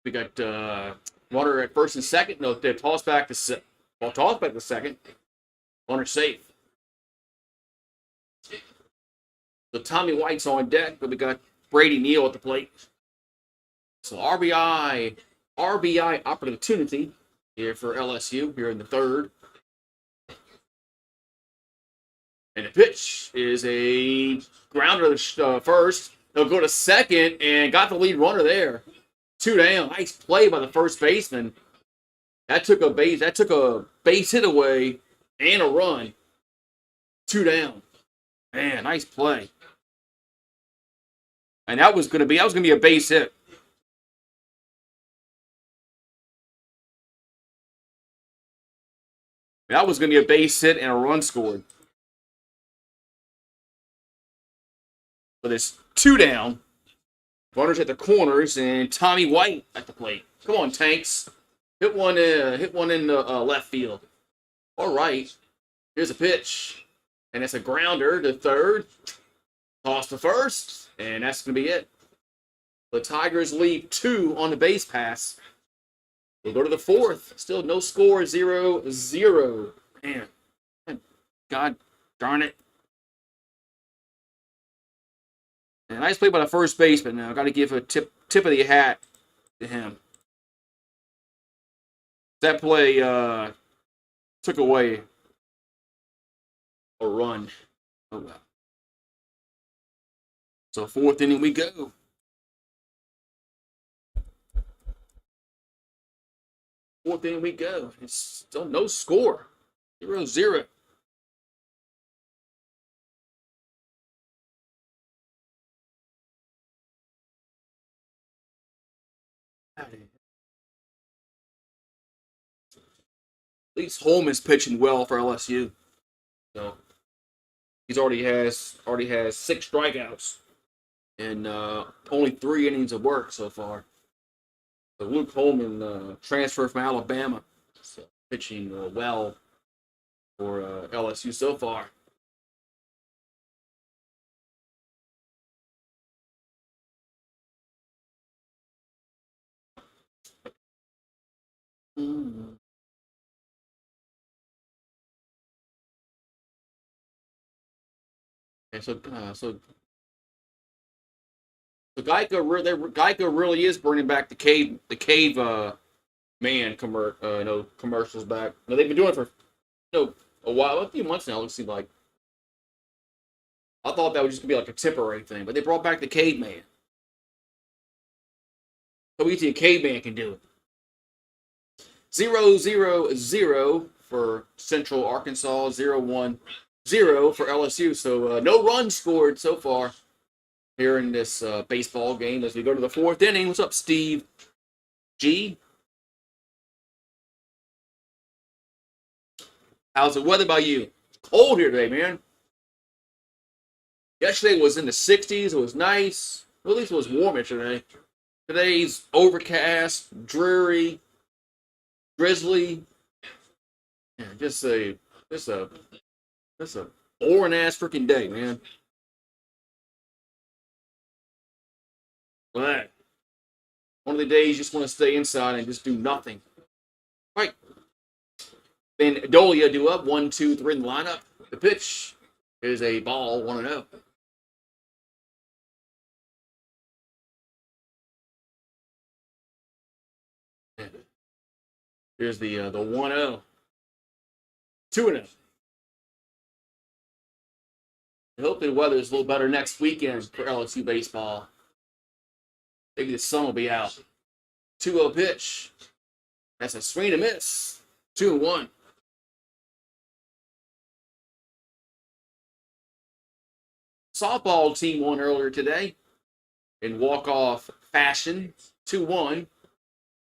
We got runner at first and second. No, they toss back to second. Runner safe. So Tommy White's on deck, but we got Brady Neal at the plate. So RBI opportunity here for LSU here in the third. And the pitch is a grounder to first. They'll go to second and got the lead runner there. 2 down. Nice play by the first baseman. That took a base hit away and a run. 2 down. Man, nice play. And that was gonna be a base hit. That was going to be a base hit and a run scored. But it's 2 down. Runners at the corners and Tommy White at the plate. Come on, Tanks. Hit one in the left field. All right. Here's a pitch. And it's a grounder to third. Toss to first. And that's going to be it. The Tigers leave 2 on the base pass. We'll go to the 4th. Still no score, 0-0. Man. God darn it. And nice play by the first baseman. Now, got to give a tip of the hat to him. That play took away a run. Oh well. So 4th inning we go. Fourth inning we go. It's still no score. 0-0. At least Holm is pitching well for LSU. So he's already has 6 strikeouts and only 3 innings of work so far. So Luke Holman transferred from Alabama, so pitching well for LSU so far. Mm. And so Geico really is bringing back the cave man commercials back. Now, they've been doing it for a while, a few months now. It seems like. I thought that was just gonna be like a temporary thing, but they brought back the caveman. So easy a caveman can do it. 0-0-0 for Central Arkansas. 0-1-0 for LSU. So no runs scored so far here in this baseball game as we go to the 4th inning. What's up, Steve G? How's the weather by you? It's cold here today, man. Yesterday was in the 60s. It was nice. Well, at least it was warmish today. Today's overcast, dreary, drizzly. Yeah, just a boring ass freaking day, man. But one of the days you just want to stay inside and just do nothing. Right. Then Dolia do up 1-2-3 in the lineup. The pitch is a ball, 1-0. Here's the 1-0. 2-0. I hope the weather is a little better next weekend for LSU baseball. Maybe the sun will be out. 2-0 pitch. That's a swing and a miss. 2-1. Softball team won earlier today in walk-off fashion. 2-1.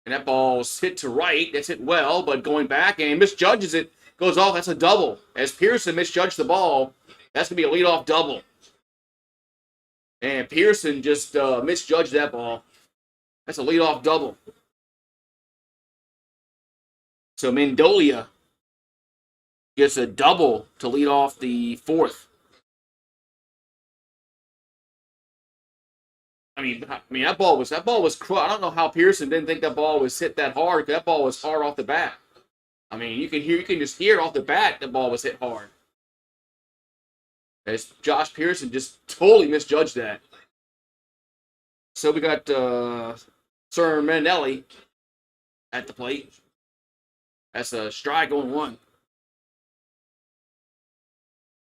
And that ball's hit to right. That's hit well, but going back and misjudges it. Goes off. That's a double. As Pearson misjudged the ball, that's going to be a leadoff double. And Pearson just misjudged that ball. That's a leadoff double. So Mendolia gets a double to lead off the 4th. I mean, that ball was I don't know how Pearson didn't think that ball was hit that hard. That ball was hard off the bat. I mean, you can just hear it off the bat. The ball was hit hard. As Josh Pearson just totally misjudged that. So we got Sir Manelli at the plate. That's a strike on 1.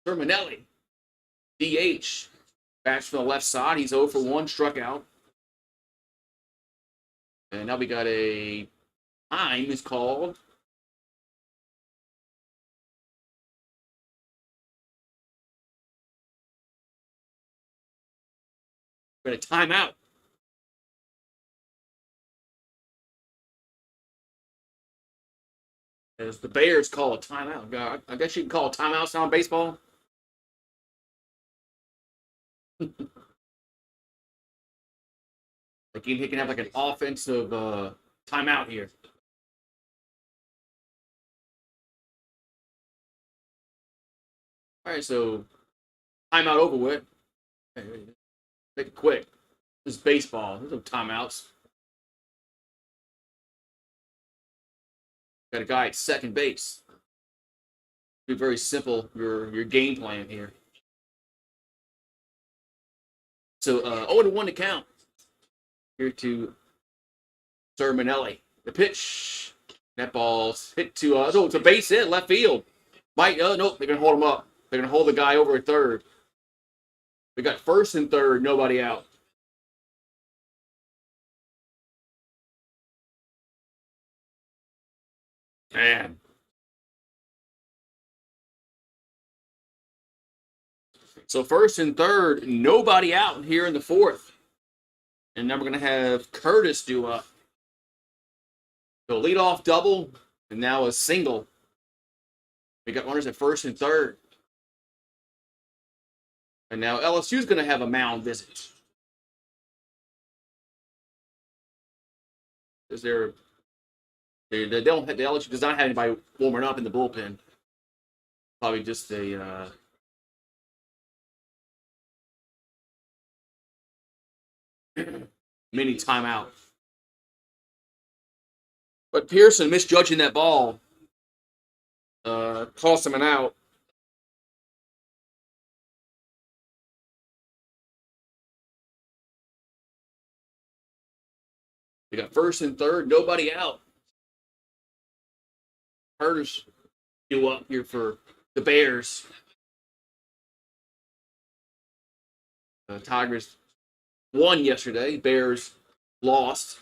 Sir Manelli, DH. Bats from the left side. He's 0 for 1, struck out. And now we got a time is called. We got a timeout. as the Bears call a timeout. God, I guess you can call a timeout sound baseball. Like he can have like an offensive timeout here. All right, so timeout over with. Make it quick. This is baseball. There's no timeouts. Got a guy at second base. Be very simple. Your game plan here. So 0-1 to count. Here to Sermonelli. The pitch. That ball's hit to it's a base hit, left field. Nope, they're gonna hold him up. They're gonna hold the guy over at third. We got first and third, nobody out. Man. So first and third, nobody out here in the fourth. And then we're going to have Curtis do up. So leadoff double, and now a single. We got runners at first and third. And now LSU's going to have a mound visit. Because they don't have, the LSU does not have anybody warming up in the bullpen. Probably just a mini timeout. But Pearson misjudging that ball cost him an out. We got first and third, nobody out. Curtis due up here for the Bears. Tigers won yesterday. Bears lost.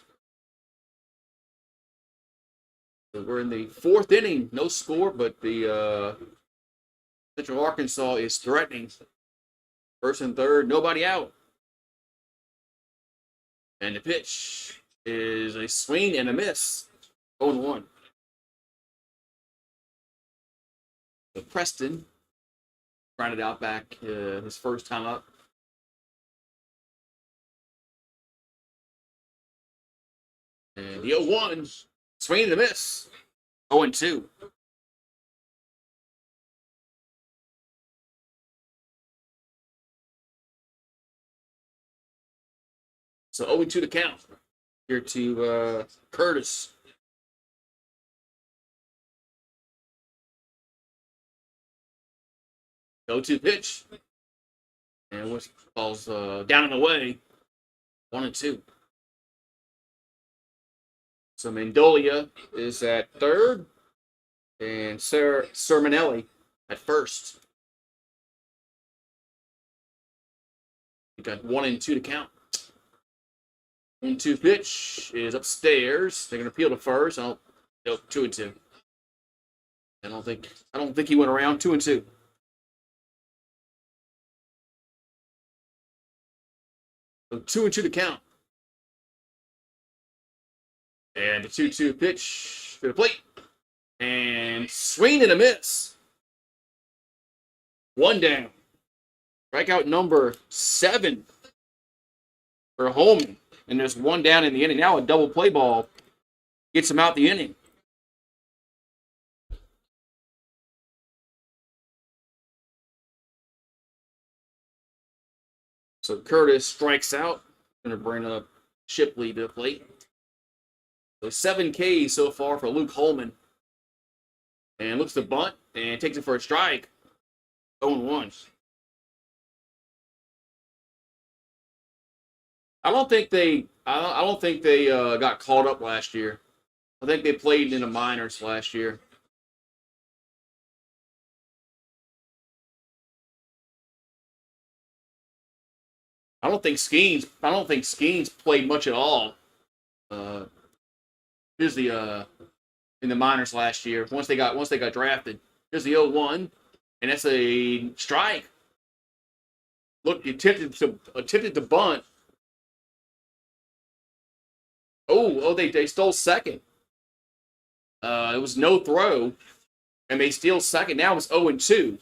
So we're in the fourth inning. No score, but the Central Arkansas is threatening. First and third, nobody out. And the pitch is a swing and a miss. 0-1. So Preston grounded out back his first time up. And the 0-1, swing and a miss. 0-2. So 0-2 to count. Here to Curtis. 0-2 pitch. And what balls down and away. 1-2. So Mendolia is at third. And Sermonelli at first. We got 1-2 to count. 1-2 pitch is upstairs. They're gonna peel to first. Nope, 2-2. I don't think he went around. 2-2. So 2-2 to count. And the 2-2 pitch to the plate. And swing and a miss. One down. Strikeout number 7 for Holman. And there's one down in the inning. Now a double play ball gets him out the inning. So Curtis strikes out. Going to bring up Shipley to the plate. So 7 Ks so far for Luke Holman. And looks to bunt and takes it for a strike. 0-1. I don't think they got called up last year. I think they played in the minors last year. I don't think Skeens played much at all. Here's the in the minors last year. Once they got drafted. Here's the 0-1, and that's a strike. Look, he attempted to bunt. Oh, they stole second. It was no throw, and they steal second. Now it's 0-2.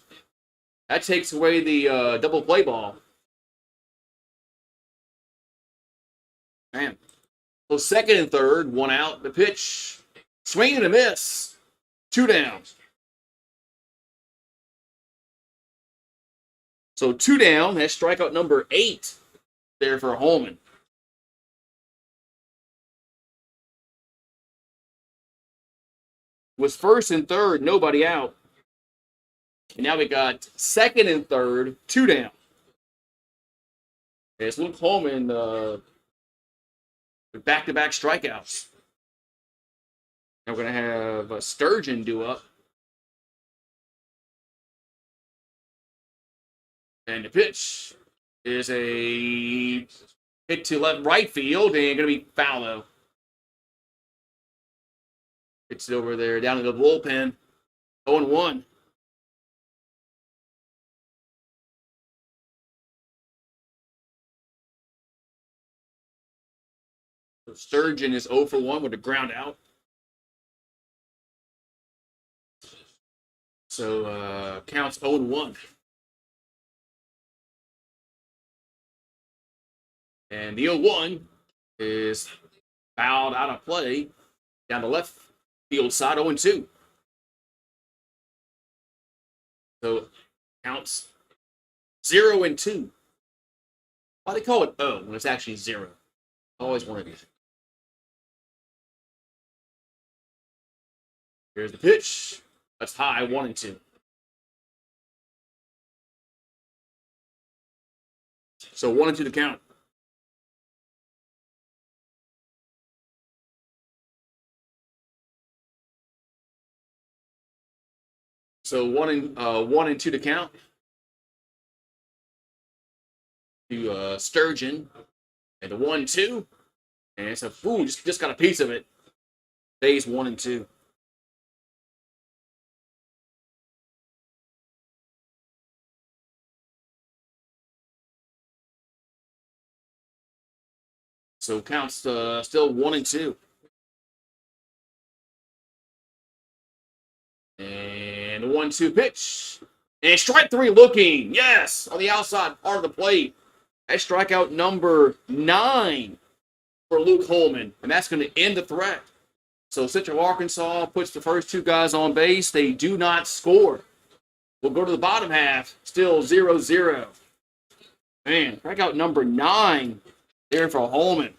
That takes away the double play ball. Man. So second and third, one out. The pitch, swing and a miss. 2 downs. So 2 down. That's strikeout number 8 there for Holman. Was first and third, nobody out. And now we got second and third, 2 down. It's Luke Holman with back-to-back strikeouts. Now we're going to have Sturgeon due up. And the pitch is a hit to left right field and going to be foul, though. It's over there down in the bullpen. 0-1. So Sturgeon is 0 for 1 with a ground out. So counts 0-1. And the 0-1 is fouled out of play down the left field side, 0-2. So counts 0-2. Why do they call it 0 when it's actually 0? Always wanted to. Here's the pitch. That's high, 1-2. So 1-2 to count. So 1-2 to count to Sturgeon, and the 1-2, and it's a just got a piece of it. Stays 1-2. So counts still 1-2. And the 1-2 pitch. And strike 3 looking. Yes, on the outside part of the plate. That's strikeout number 9 for Luke Holman. And that's going to end the threat. So Central Arkansas puts the first 2 guys on base. They do not score. We'll go to the bottom half. Still 0-0. Man, strikeout number 9 there for Holman.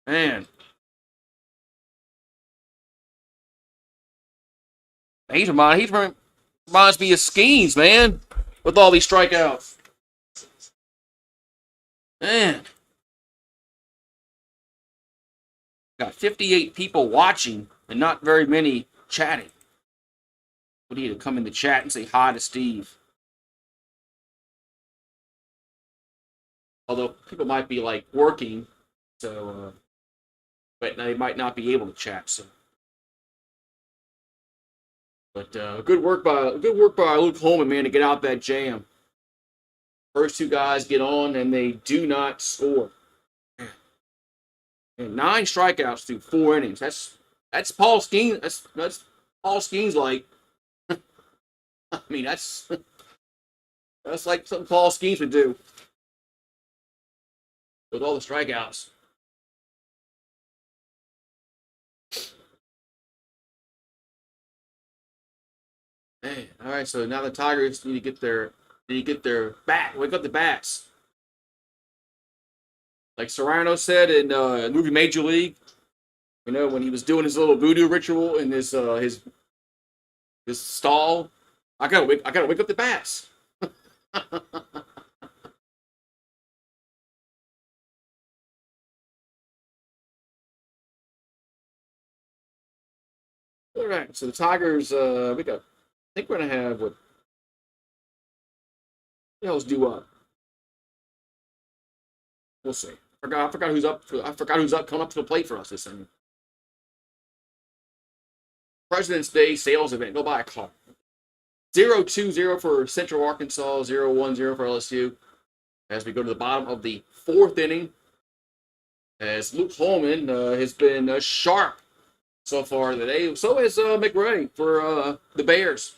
Man. He reminds me of Skeens, man, with all these strikeouts. Man. Got 58 people watching and not very many chatting. We need to come in the chat and say hi to Steve. Although people might be like working, so but they might not be able to chat. So, but good work by Luke Holman, man, to get out that jam. First 2 guys get on and they do not score. And 9 strikeouts through 4 innings. That's Paul Skeens. That's Paul Skeens like. I mean, that's like something Paul Skeens would do with all the strikeouts. Man, all right. So now the Tigers need to get their bat. Wake up the bats. Like Serrano said in the movie Major League, you know, when he was doing his little voodoo ritual in his stall. I gotta wake up the bats. All right, so the Tigers, I think we're gonna have what the hell's due up. We'll see. I forgot who's up. Coming up to the plate for us this inning. President's Day sales event. Go buy a car. 0-2-0 for Central Arkansas. 0-1-0 for LSU. As we go to the bottom of the 4th inning, as Luke Holman has been sharp so far today. So is McRae for the Bears.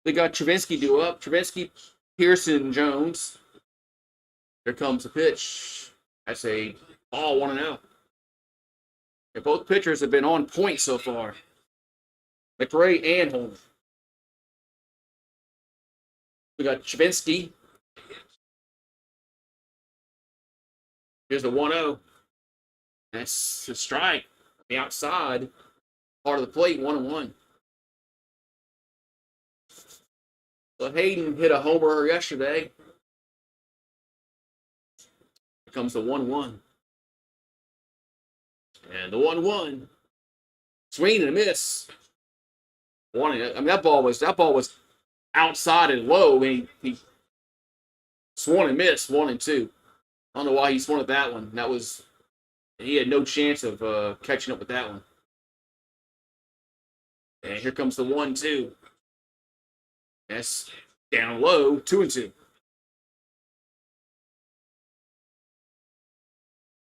They got Travinsky due up. Travinsky, Pearson, Jones. Here comes the pitch. That's a ball 1-0. And both pitchers have been on point so far. McRae and Holmes. We got Travinsky. Here's the 1-0. That's a strike. The outside part of the plate, 1-1. So Hayden hit a homer yesterday. Here comes the 1-1. And the 1-1. Swing and a miss. That ball was outside and low. He swung and missed 1-2. I don't know why he swung at that one. He had no chance of catching up with that one. And here comes the 1-2. That's down low, 2-2.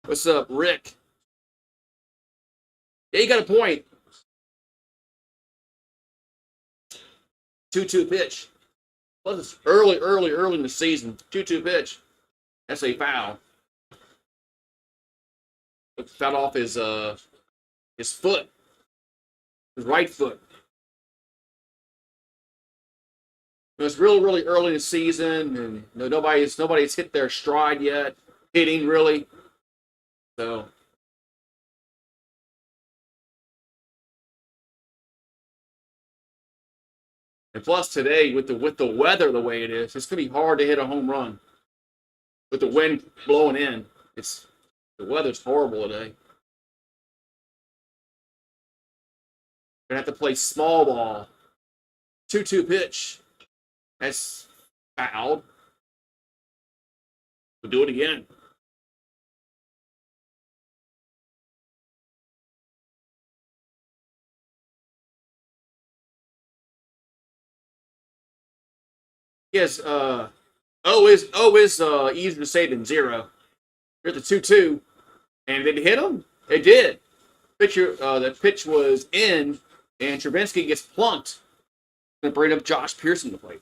What's up, Rick? Yeah, you got a point. 2-2 pitch. Well, it's early in the season. 2-2 pitch. That's a foul. It fell off his foot. His right foot. It's really early in the season, and nobody's hit their stride yet. Hitting really. So. And plus today, with the weather the way it is, it's gonna be hard to hit a home run. With the wind blowing in, the weather's horrible today. Gonna have to play small ball. 2-2 pitch. That's fouled. We'll do it again. Yes, O is easier to say than 0. Here's the 2-2. And did it hit him? It did. The pitch was in, and Travinsky gets plunked. Going to bring up Josh Pearson to play.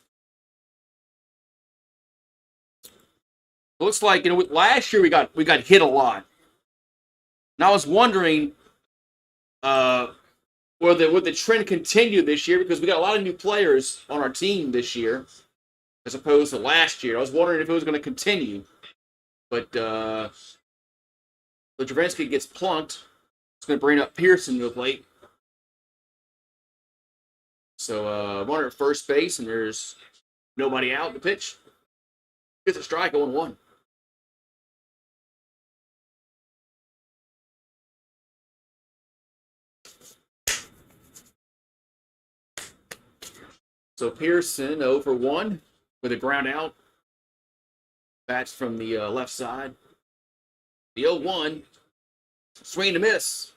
Looks like last year we got hit a lot. And I was wondering, would the trend continue this year, because we got a lot of new players on our team this year, as opposed to last year. I was wondering if it was going to continue, but Travinsky gets plunked. It's going to bring up Pearson to the plate. So runner at first base, and there's nobody out. The pitch gets a strike, 0-1. So Pearson 0-1 with a ground out. Bats from the left side. The 0-1. Swing and a miss.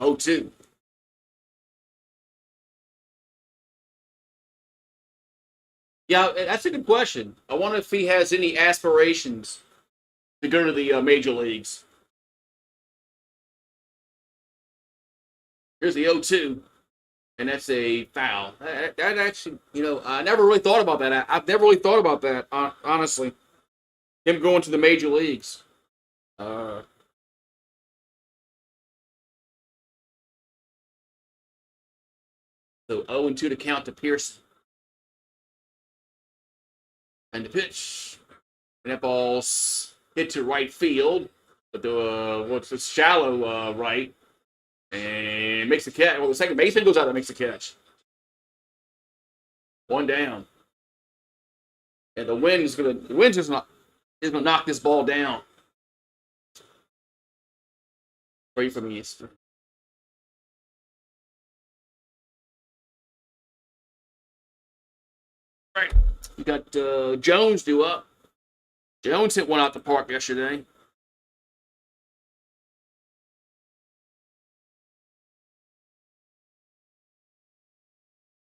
0-2. Yeah, that's a good question. I wonder if he has any aspirations to go to the major leagues. Here's the 0-2, and that's a foul. That actually, I never really thought about that. I've never really thought about that, honestly. Him going to the major leagues. So 0-2 to count to Pearson. And the pitch. And that ball's hit to right field. But it's shallow right. And makes the catch. Well, the second baseman goes out and makes the catch. 1 down. And the wind's gonna knock this ball down. Straight from the east. All right. We got Jones due up. Jones hit one out the park yesterday.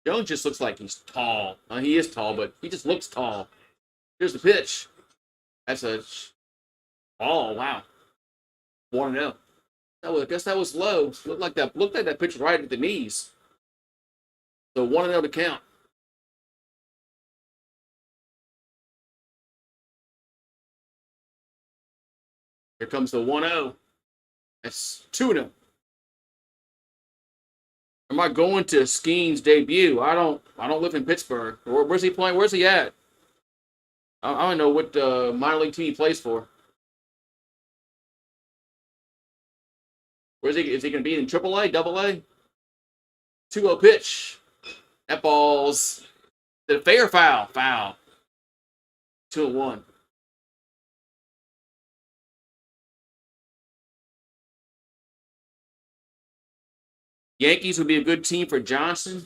Jones just looks like he's tall. He is tall, but he just looks tall. Here's the pitch. That's a... Oh, wow. 1-0. I guess that was low. Looked like that pitch right at the knees. So 1-0 to count. Here comes the 1-0. That's 2-0. Am I going to Skeen's debut? I don't live in Pittsburgh. Where's he playing? Where's he at? I don't know what minor league team he plays for. Where's he? Is he going to be in AAA, AA? 2-0 pitch. That ball's the fair foul. Foul. 2-1. Yankees would be a good team for Johnson.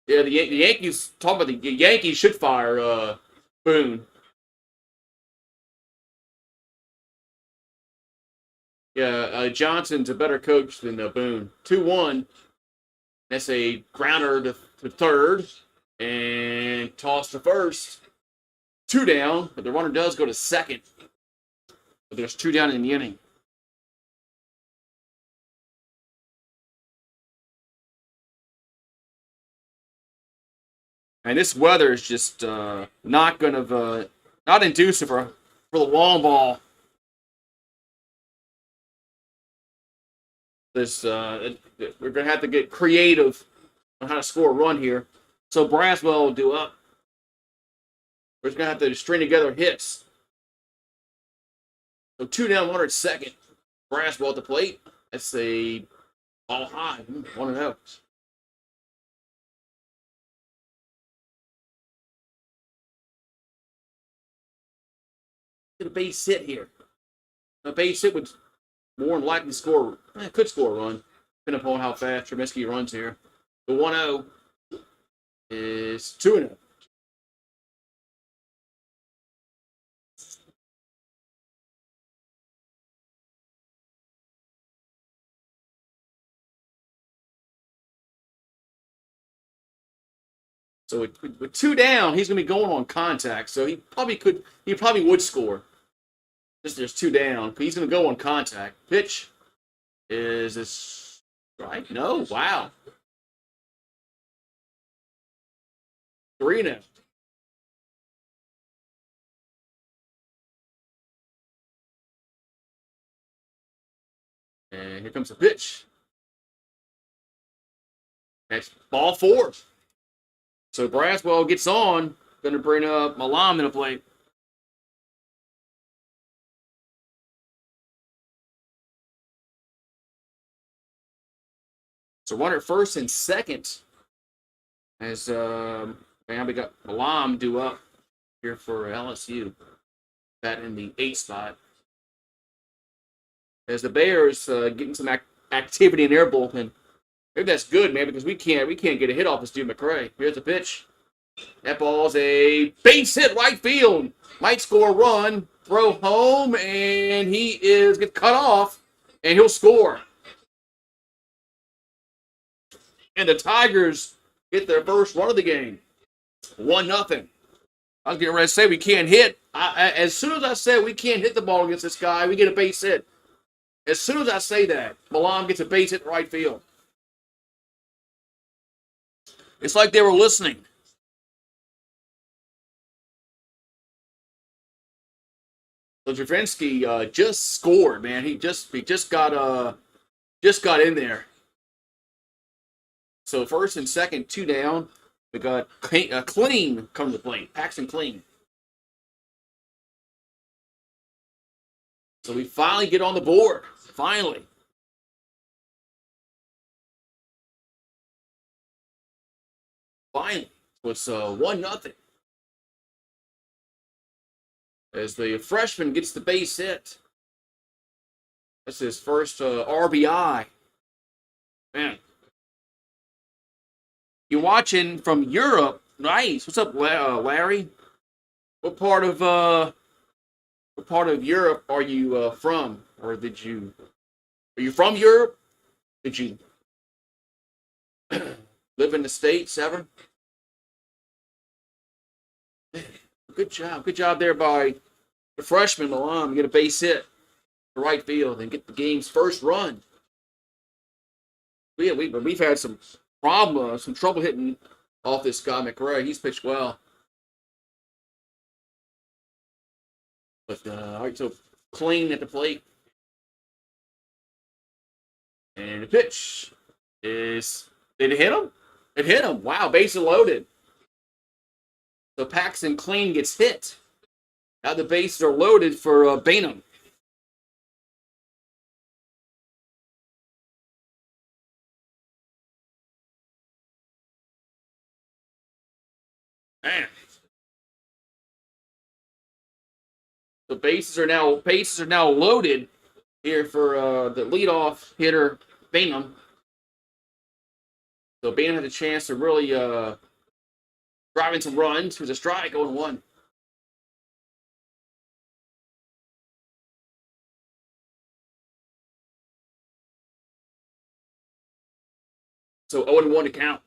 Yeah, the Yankees. Talk about the Yankees should fire Boone. Yeah, Johnson's a better coach than Boone. 2-1. That's a grounder to third and toss to first. 2 down, but the runner does go to second. But there's 2 down in the inning. And this weather is just not going to not inducive for the long ball. We're going to have to get creative on how to score a run here. So Braswell will do up. We're just going to have to string together hits. So 2 down, 100 second. Braswell at the plate. That's a ball high. 1-0. Get a base hit here. A base hit would more than likely score. Could score a run, depending upon how fast Trubisky runs here. The 1-0 is 2-0. So with 2 down, he's going to be going on contact. So he probably would score. There's 2 down. He's going to go on contact. Pitch is this right? No, wow. 3-0. And here comes the pitch. That's ball 4. So Braswell gets on. Going to bring up Malam in the plate. So runner at first and second. As we got Malam due up here for LSU. That in the 8th spot. As the Bears getting some activity in their bullpen. Maybe that's good, man, because we can't get a hit off this dude McRae. Here's the pitch. That ball's a base hit right field. Might score a run, throw home, and he gets cut off, and he'll score. And the Tigers get their first run of the game. 1-0. I was getting ready to say we can't hit. As soon as I said we can't hit the ball against this guy, we get a base hit. As soon as I say that, Malam gets a base hit right field. It's like they were listening. So Javinsky just scored, man. He just got in there. So first and second, 2 down. We got Clean come to the plate. Paxton Clean. So we finally get on the board. Finally. So it's 1-0. As the freshman gets the base hit. That's his first RBI. Man. You're watching from Europe. Nice. What's up, Larry? What part of Europe are you from? Or are you from Europe? Did you live in the States ever? Good job. Good job there by the freshman, Malam. Get a base hit to right field and get the game's first run. We've had some trouble hitting off this guy McRae. He's pitched well, but all right, so clean at the plate, and the pitch is did it hit him? It hit him. Wow, bases loaded. So Paxton Clean gets hit. Now the bases are loaded for Bainham. Man. The bases are now loaded here for the leadoff hitter Bainham. So Bainham had a chance to really drive in some runs. There's a strike, 0-1. So 0-1 to count.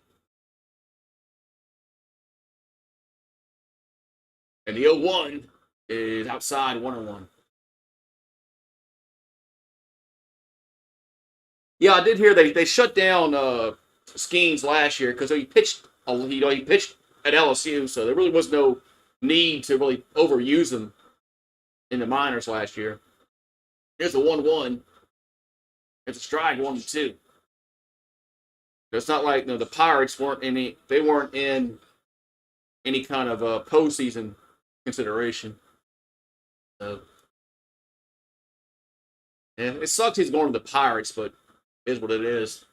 And the 0-1 is outside 1-1. Yeah, I did hear they shut down Skeens last year because he pitched at LSU, so there really was no need to really overuse him in the minors last year. Here's the 1-1. It's a strike, 1-2. It's not like the Pirates weren't in any kind of postseason consideration. So yeah, it sucks he's going to the Pirates, but it is what it is.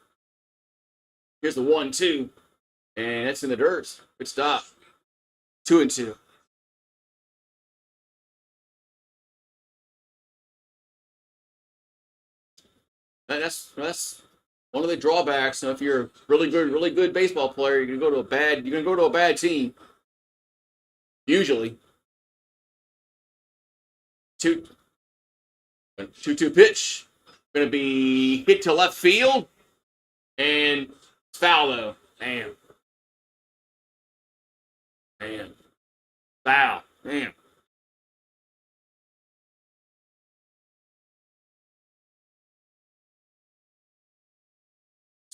Here's the 1-2, and it's in the dirt. Good stop. 2-2. That's one of the drawbacks. If you're a really good baseball player, you're gonna go to a bad team. Usually. 2-2 pitch. Gonna be hit to left field. And it's foul though. Damn. Foul. Damn.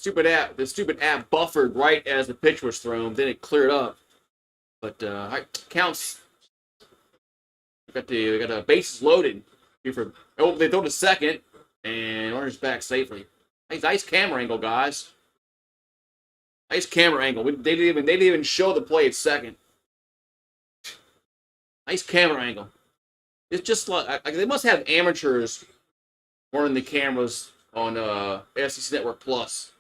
The stupid app buffered right as the pitch was thrown. Then it cleared up. But counts. We got the bases loaded. They throw to second, and runners back safely. Nice camera angle, guys. Nice camera angle. They didn't even show the play at second. Nice camera angle. It's just like they must have amateurs running the cameras on SEC Network Plus.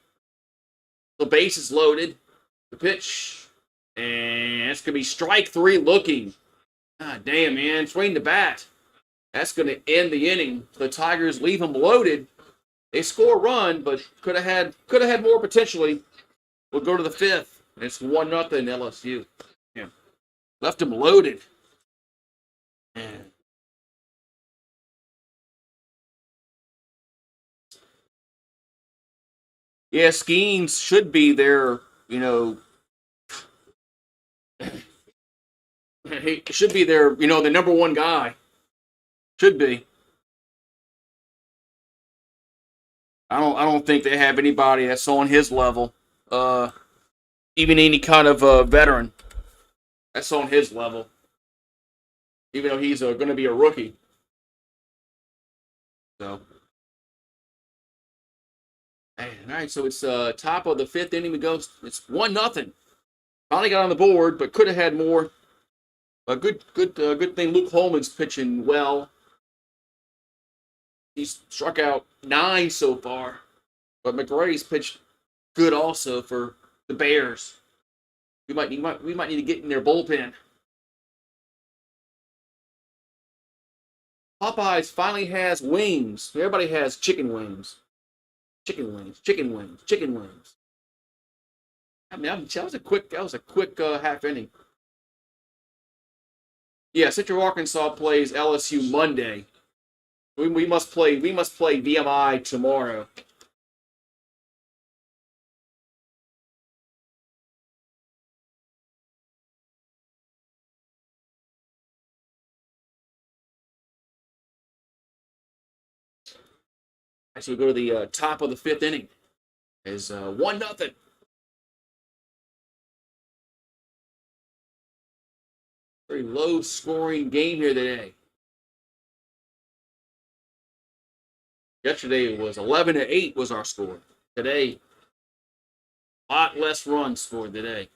The base is loaded. The pitch. And it's going to be strike 3 looking. God damn, man. Swing the bat. That's going to end the inning. The Tigers leave them loaded. They score a run, but could have had more potentially. We'll go to the 5th. It's 1-0 LSU. Yeah. Left them loaded. Man. Yeah, Skeens should be their, he should be their, the number one guy. Should be. I don't think they have anybody that's on his level. Even any kind of veteran that's on his level. Even though he's going to be a rookie. So. All right, so it's top of the 5th inning. It's 1-0. Finally got on the board, but could have had more. A good thing. Luke Holman's pitching well. He's struck out 9 so far, but McRae's pitched good also for the Bears. We might need to get in their bullpen. Popeyes finally has wings. Everybody has chicken wings. Chicken wings. I mean, that was a quick half inning. Yeah, Central Arkansas plays LSU Monday. We must play VMI tomorrow. Actually, we go to the top of the 5th inning. Is 1-0. Very low-scoring game here today. Yesterday it was 11-8 was our score. Today, a lot less runs scored today.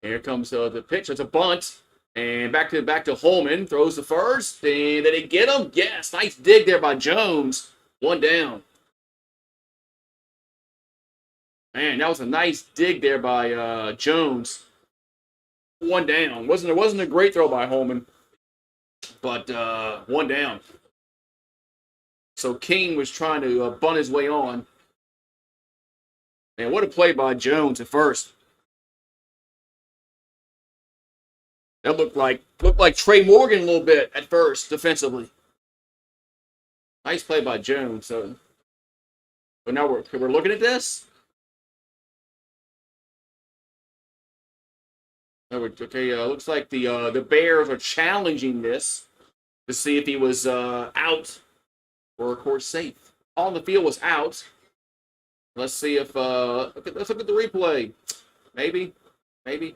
Here comes the pitch. It's a bunt. And back to Holman. Throws the first. And did he get him? Yes. Nice dig there by Jones. 1 down. Man, that was a nice dig there by Jones. 1 down. It wasn't a great throw by Holman, but 1 down. So King was trying to bunt his way on. Man, what a play by Jones at first. That looked like Trey Morgan a little bit at first defensively. Nice play by Jones. But now we're looking at this. Okay, looks like the Bears are challenging this to see if he was out or, of course, safe. On the field was out. Let's see if let's look at the replay. Maybe replay.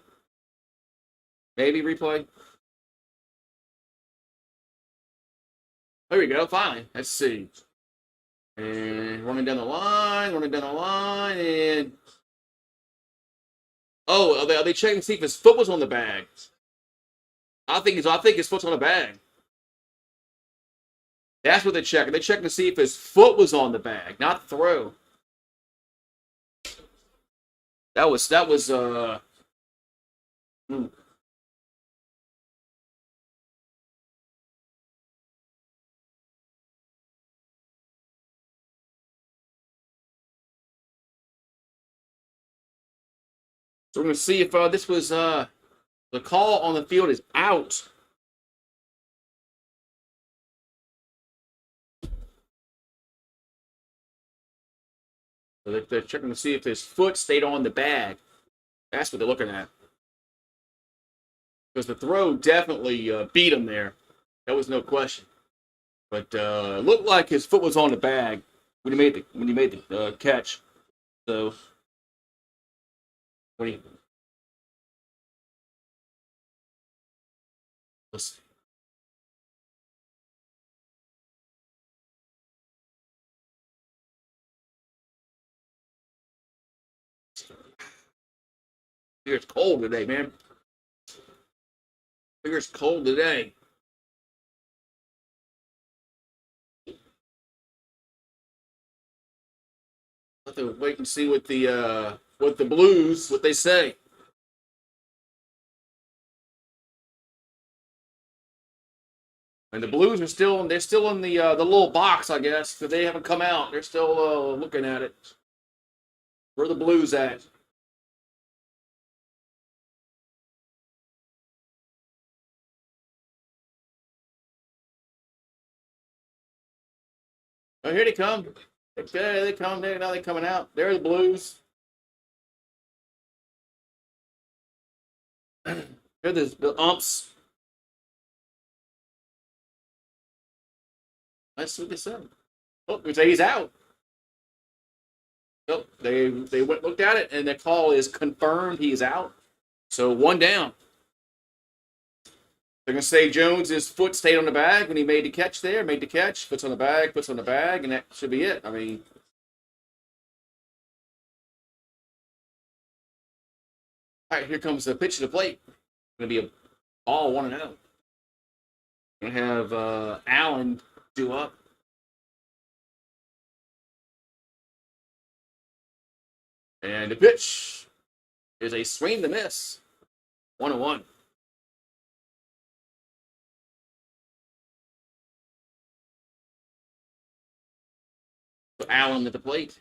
There we go. Finally, let's see. And running down the line, and oh, are they checking to see if his foot was on the bag? I think his foot's on the bag. That's what they're checking. They're checking to see if his foot was on the bag, not the throw. That was So we're going to see if this was the call on the field is out. So they're checking to see if his foot stayed on the bag. That's what they're looking at. Because the throw definitely beat him there. That was no question. But it looked like his foot was on the bag when he made the catch. So let's see. It's cold today, man. It's cold today. Have to wait and see what the Blues what they say. And the Blues are still in the little box, I guess, because they haven't come out. They're still looking at it. Where are the Blues at? Oh, here they come. Okay, they come there. Now they're coming out. They're the Blues. Here the umps. That's what they said. Oh, they say he's out. Nope. They looked at it, and the call is confirmed. He's out. So 1 down. They're going to say Jones' foot stayed on the bag when he made the catch there. Made the catch, puts on the bag, and that should be it. I mean, all right, here comes the pitch to the plate. Going to be a ball 1-0. Going to have Allen due up. And the pitch is a swing to miss. 1-1. So Allen at the plate.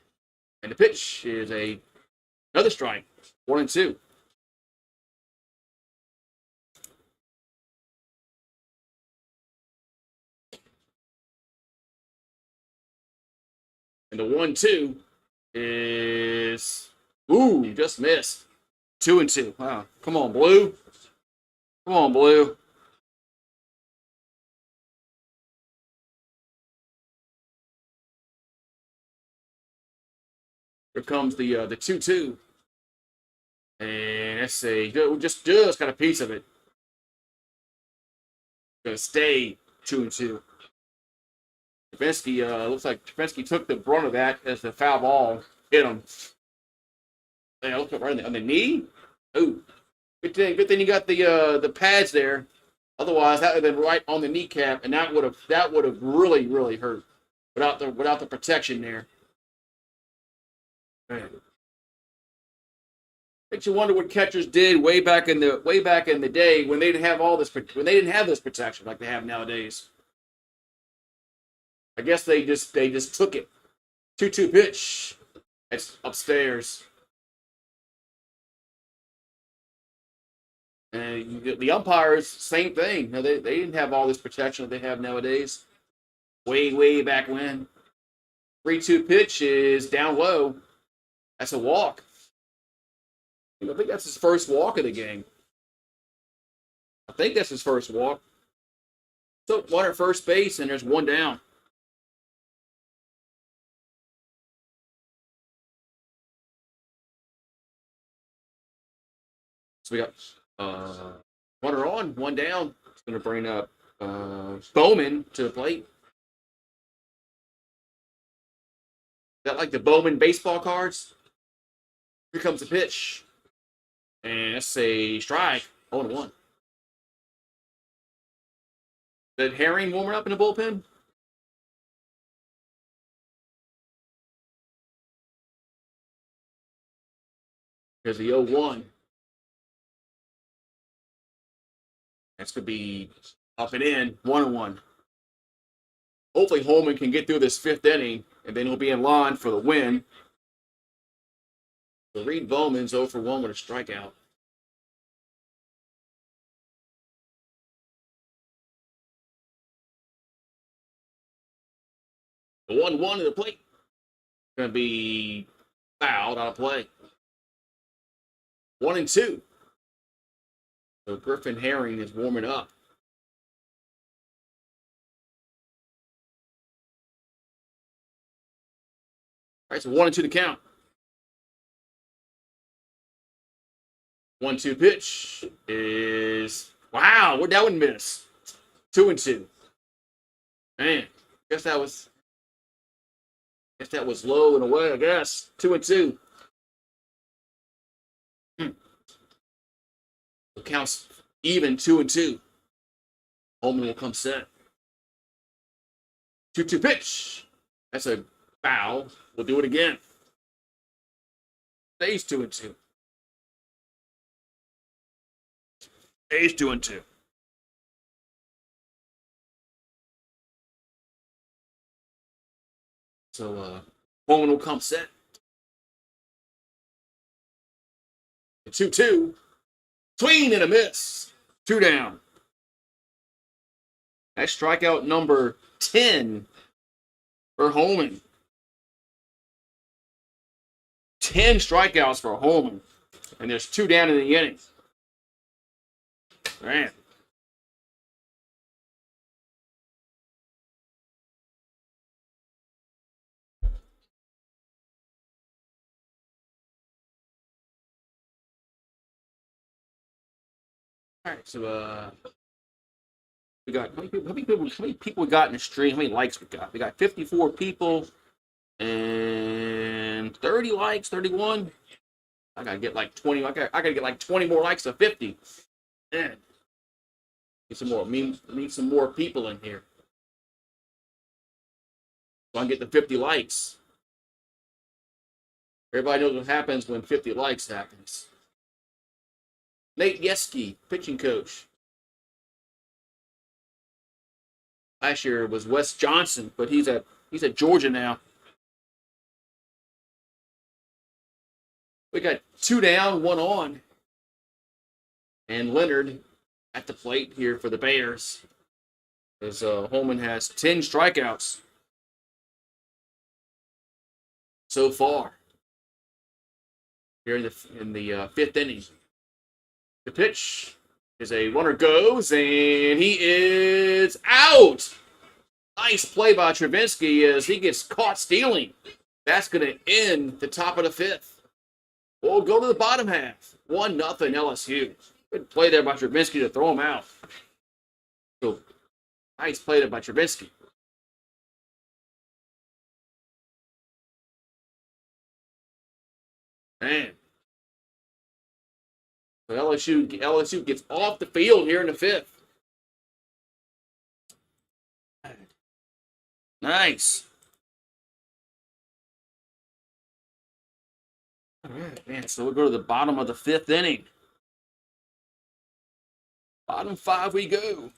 And the pitch is another strike. 1-2. And the 1-2 is just missed. 2-2. Wow. Come on, Blue. Come on, Blue. Here comes the 2-2. And let's see. Just got a piece of it. Gonna stay 2-2. Travinsky, looks like Travinsky took the brunt of that as the foul ball hit him. Yeah, look right on the knee. Ooh. Good thing you got the pads there. Otherwise, that would have been right on the kneecap, and that would have really hurt without the protection there. Man. Makes you wonder what catchers did way back in the day when they didn't have this protection like they have nowadays. I guess they just took it. 2-2 pitch. It's upstairs. And the umpires, same thing. No, they didn't have all this protection that they have nowadays. Way back when. 3-2 pitch is down low. That's a walk. I think that's his first walk of the game. I think that's his first walk. So one at first base, and there's one down. So we got runner on, one down. It's going to bring up Bowman to the plate. Is that like the Bowman baseball cards? Here comes the pitch. And that's a strike. 0-1. That Herring warming up in the bullpen? Here's the 0-1. That's going to be up and in. 1-1. Hopefully Holman can get through this fifth inning, and then he'll be in line for the win. So Reed Bowman's 0-for-1 with a strikeout. The 1-1 to the plate. Going to be fouled out of play. 1-2. So Griffin Herring is warming up. All right, so 1-2 to count. 1-2 pitch is wow. Where'd that one miss? 2-2. Man, guess that was low in a way. I guess 2-2. It counts even 2-2. Holman will come set. 2-2 pitch. That's a foul. We'll do it again. Stays 2-2. Stays 2-2. So Holman will come set. The 2-2. Swing and a miss. 2 down. That's strikeout number 10 for Holman. 10 strikeouts for Holman. And there's 2 down in the inning. Man. All right, so we got how many people we got in the stream? How many likes we got? We got 54 people and 30 likes, 31. I gotta get like 20. I gotta get like 20 more likes to 50. Man. Need some more. Need some more people in here. So I can get the 50 likes. Everybody knows what happens when 50 likes happens. Nate Yeski, pitching coach. Last year it was Wes Johnson, but he's at Georgia now. We got 2 down, 1 on. And Leonard at the plate here for the Bears. As Holman has 10 strikeouts so far here in the fifth inning. The pitch is a runner goes, and he is out. Nice play by Travinsky as he gets caught stealing. That's going to end the top of the fifth. We'll go to the bottom half. 1-0 LSU. Good play there by Trubinsky to throw him out. So, nice play there by Trubinsky. Man. So LSU gets off the field here in the fifth. Nice. All right, man. So we'll go to the bottom of the fifth inning. Bottom five we go.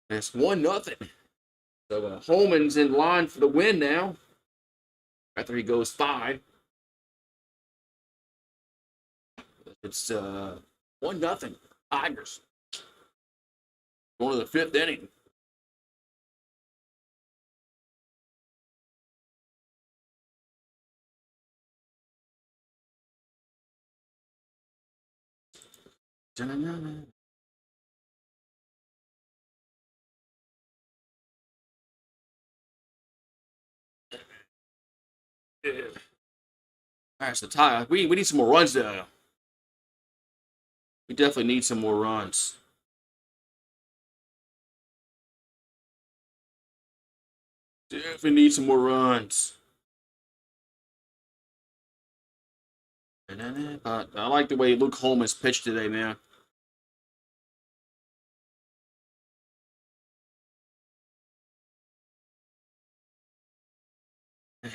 It's 1-0. So Holman's in line for the win now. After he goes 5. It's 1-0. Tigers. Going to the fifth inning. All right, so Ty, we need some more runs though. We definitely need some more runs. Definitely need some more runs. I like the way Luke Holman's pitched today, man. I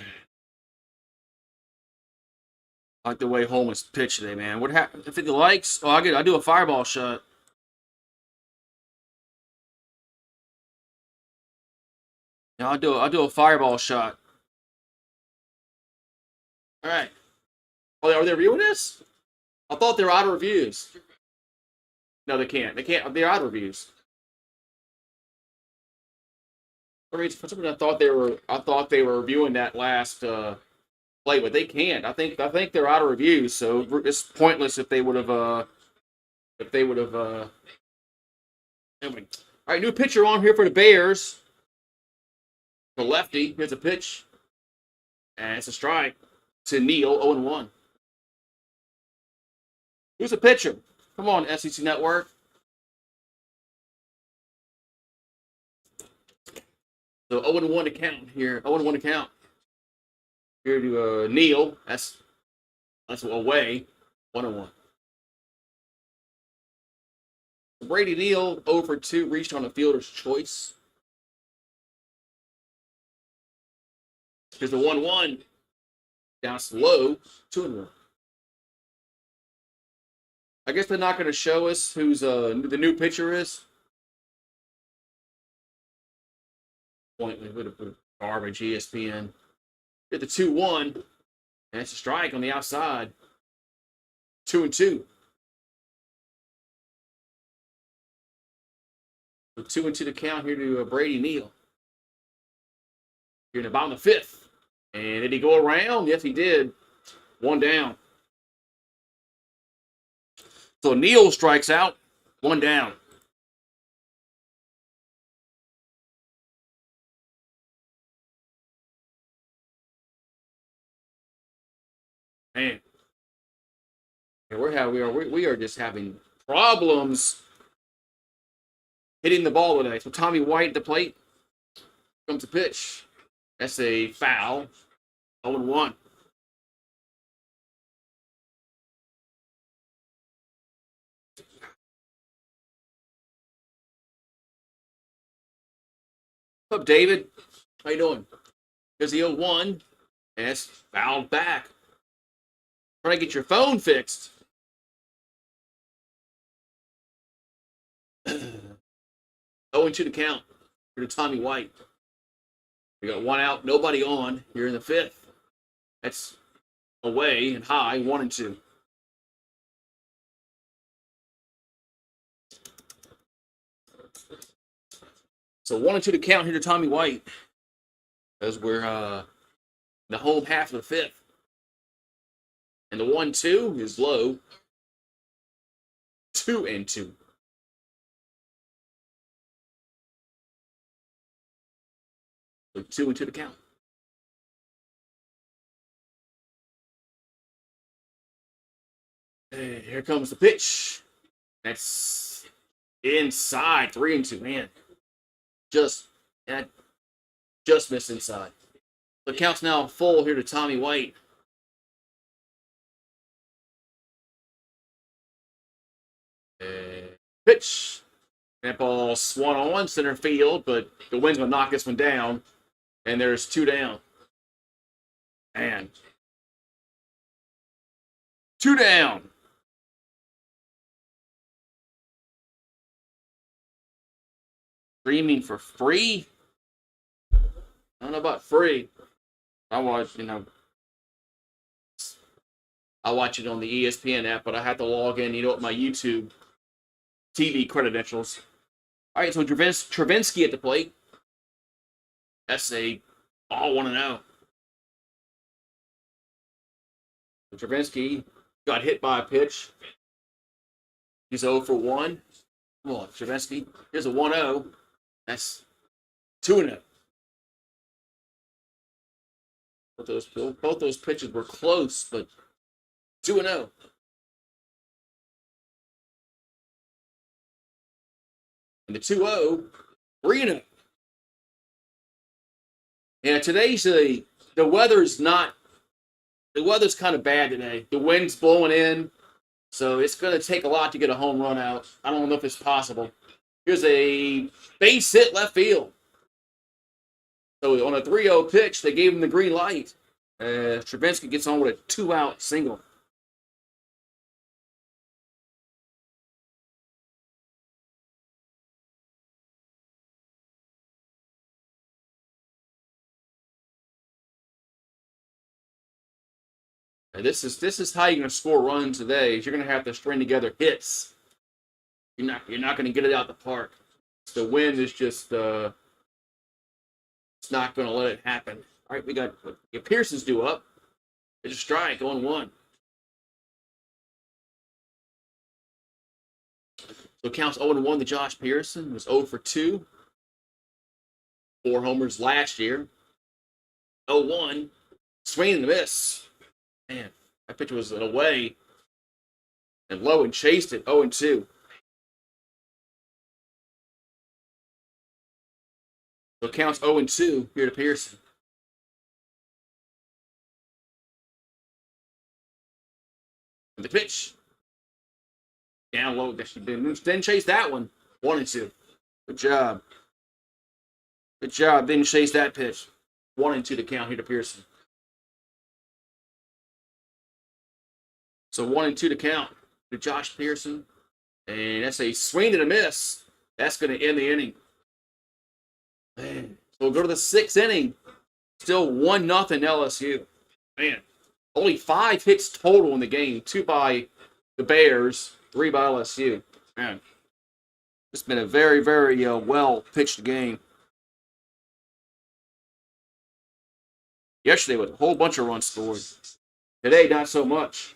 like the way Holman's pitched today, man. What happened? 50 likes? Oh, I do a fireball shot. Yeah, I'll do a fireball shot. All right. Oh, are they reviewing this? I thought they were out of reviews. No, they can't. They can't. They're out of reviews. For some reason, I thought they were reviewing that last play, but they can't. I think they're out of reviews, so it's pointless if they would have Anyway. All right, new pitcher on here for the Bears. The lefty. Here's a pitch, and it's a strike to Neal. 0-1. Who's a pitcher? Come on, SEC Network. So 0-1 to count here. 0-1 to count. Here to Neal. That's away. 1-1. Brady Neal, 0-2, reached on a fielder's choice. Here's the 1-1. Down slow. 2-1. I guess they're not going to show us who's the new pitcher is. Pointless. Would have put garbage. ESPN. Get the 2-1. And it's a strike on the outside. 2-2. So 2-2 to count here to Brady Neal. Here in the bottom of the fifth. And did he go around? Yes, he did. 1 down. So Neal strikes out. 1 down. Man. We are just having problems hitting the ball today. So Tommy White at the plate. Comes a pitch. That's a foul. 0-1. What's up, David? How you doing? There's the 0-1. And it's fouled back. Try to get your phone fixed. 0-2 to count. Here to Tommy White. We got 1 out, nobody on here in the fifth. That's away and high, 1-2. So 1-2 to count here to Tommy White. As we're the home half of the fifth. And the 1-2 is low. 2-2. So 2-2 to count. And here comes the pitch. That's inside. 3-2. Man, just missed inside. The count's now full here to Tommy White. And pitch. That ball swung on center field, but the wind's going to knock this one down. And there's 2 down. And 2 down. Streaming for free? I don't know about free. I watch it on the ESPN app, but I have to log in, with my YouTube TV credentials. All right, so Travinsky at the plate. That's a all 1-0. Travinsky got hit by a pitch. He's 0 for 1. Come on, Travinsky. Here's a 1-0. That's 2-0. Both those pitches were close, but 2-0. And the 2-0, 3-0. Yeah, today's the weather's kind of bad today. The wind's blowing in, so it's going to take a lot to get a home run out. I don't know if it's possible. Here's a base hit left field. So on a 3-0 pitch, they gave him the green light. Stravinsky gets on with a 2-out single. And this is how you're going to score runs today. You're going to have to string together hits. You're not going to get it out the park. The wind is just it's not going to let it happen. All right, we got Pearson's due up. It's a strike, 0-1. So it counts 0-1 to Josh Pearson. It was 0 for 2. 4 homers last year. 0-1. Swing and a miss. Man, that pitch was away. And Lowen chased it, 0-2. So it counts 0-2 here to Pearson. And the pitch. Down low. Didn't chase that one. 1-2. Good job. Good job. Didn't chase that pitch. 1-2 to count here to Pearson. So 1-2 to count to Josh Pearson. And that's a swing and a miss. That's going to end the inning. Man. So we'll go to the 6th inning. Still 1-0 LSU. Man. Only 5 hits total in the game. 2 by the Bears. 3 by LSU. Man. It's been a very, very well-pitched game. Yesterday was a whole bunch of runs scored. Today, not so much.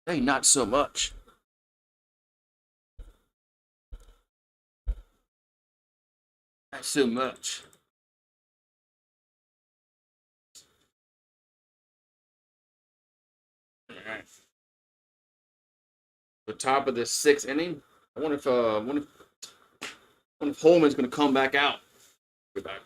Today, not so much. Not so much. All right. The top of the 6th inning. I wonder if Holman's going to come back out. Go back.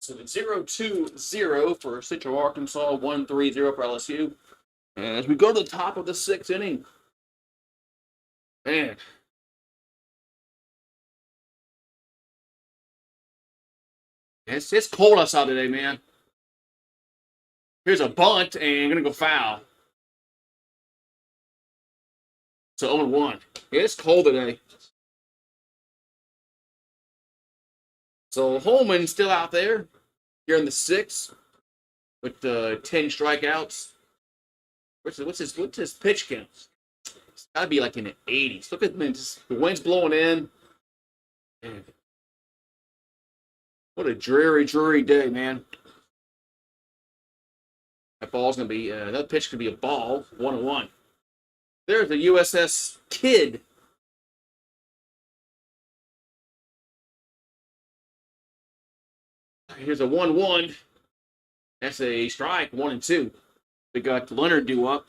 So it's 0-2-0 for Central Arkansas, 1-3-0 for LSU. And as we go to the top of the 6th inning, man, it's cold outside today, man. Here's a bunt, and gonna go foul. So 0-1. Yeah, it's cold today. So Holman's still out there here in the 6th with 10 strikeouts. What's his pitch count? It's gotta be like in the 80s. Look at this. The wind's blowing in. Man. What a dreary day, man. That ball's gonna be that pitch could be a ball. 1-1. There's the USS Kid. Here's a 1-1. That's a strike. 1-2. We got Leonard due up.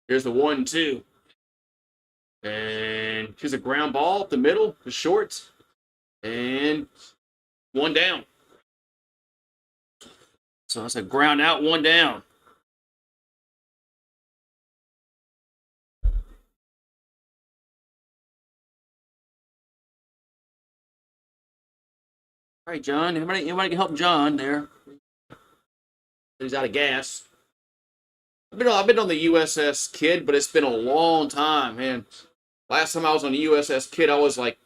Here's the 1-2. And here's a ground ball up the middle, the short. And 1 down. So that's a ground out, 1 down. All right, John. Anybody can help John there. He's out of gas. I've been on the USS Kid, but it's been a long time, man. Last time I was on the USS Kid, I was like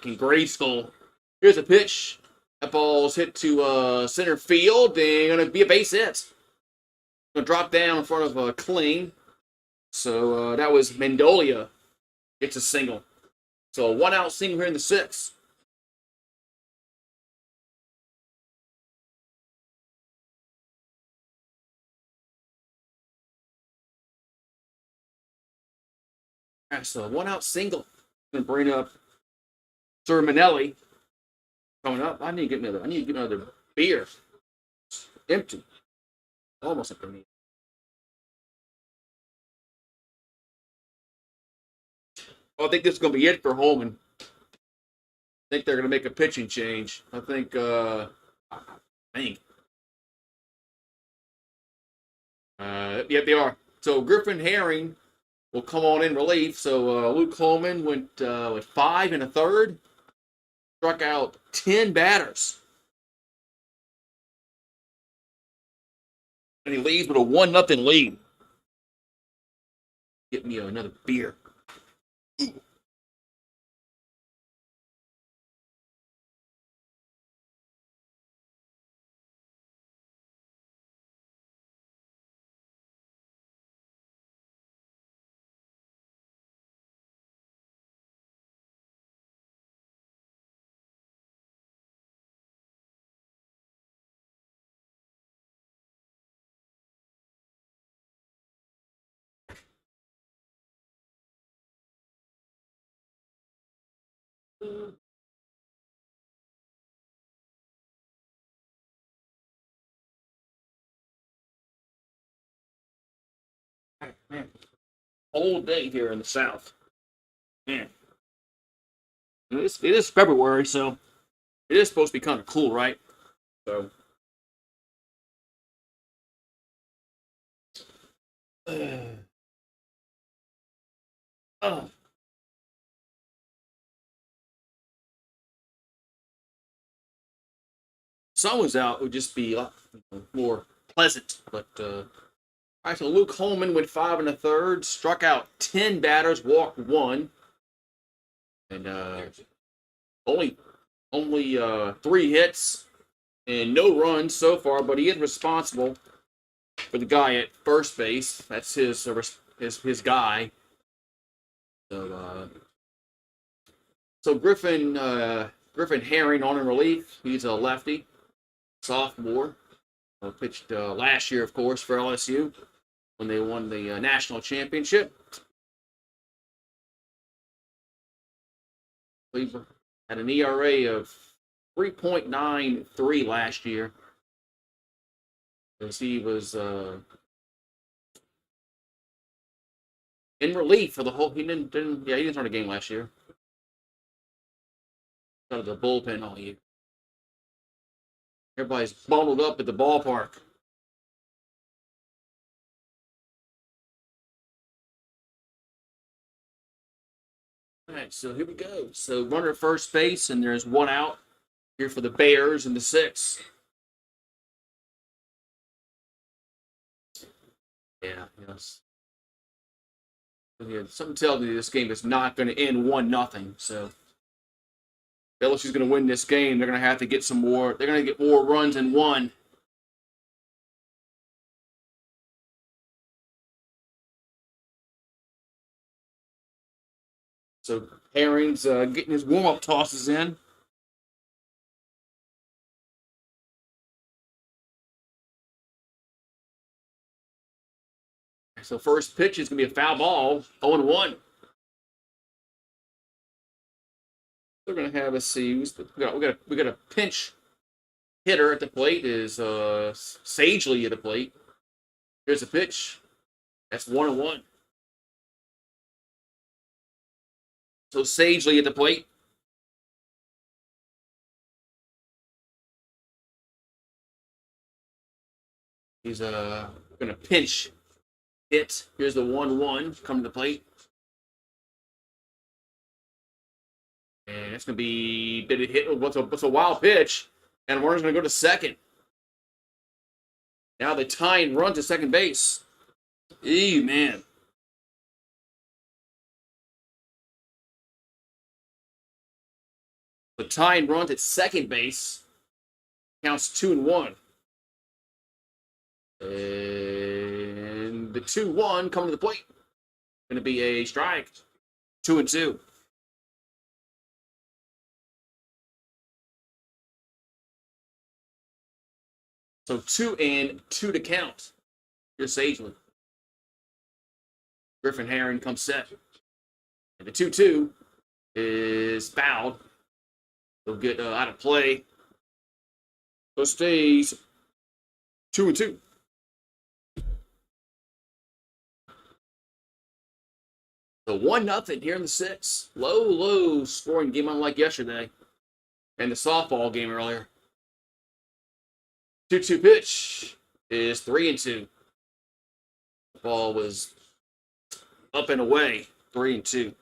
in grade school. Here's a pitch. That ball's hit to center field and gonna be a base hit. Gonna drop down in front of Kling. So that was Mendolia gets a single. So a 1-out single here in the 6th. All right, so a 1-out single. Gonna bring up Sir Manelli coming up. I need to get another beer. It's empty. Almost empty. I think this is going to be it for Holman. I think they're going to make a pitching change. I think. Yep, they are. So Griffin Herring will come on in relief. So Luke Holman went with 5 1/3, struck out 10 batters, and he leads with a 1-0 lead. Get me another beer. Man, whole day here in the South. Man, it is February, so it is supposed to be kind of cool, right? So. Oh. Sun was out, it would just be more pleasant. But all right, so Luke Holman went 5 1/3, struck out 10 batters, walked 1, and only 3 hits and no runs so far. But he is responsible for the guy at first base. That's his guy. So Griffin Herring on in relief. He's a lefty, sophomore. Pitched last year, of course, for LSU when they won the national championship. We had an ERA of 3.93 last year. As he was in relief for the whole. He didn't start a game last year. Out of the bullpen all year. Everybody's bundled up at the ballpark. All right, so here we go. So runner at first base, and there's one out here for the Bears in the 6th. Yeah, yes. Yeah, something tells me this game is not going to end 1-0. So LSU's going to win this game. They're going to have to get some more. They're going to get more runs than one. So Herring's getting his warm-up tosses in. So first pitch is going to be a foul ball, 0-1. They're going to have us see. We got a pinch hitter at the plate. Is Sagely at the plate. Here's a pitch. That's 1-1. So Sagely at the plate. He's going to pinch hit. Here's the 1-1 coming to the plate. And it's going to be did it hit? What's a wild pitch? And Warner's going to go to second. Now the tying run to second base. Eee, man. The tying run at second base counts 2-1. And the 2-1 coming to the plate. Going to be a strike. 2-2. So 2-2 to count. Here's Sagely. Griffin Herring comes set. And the 2-2 is fouled. They'll get out of play. So stays 2-2. So 1-0 here in the 6th. Low scoring game unlike yesterday. And the softball game earlier. 2-2 pitch is 3-2. The ball was up and away, 3-2.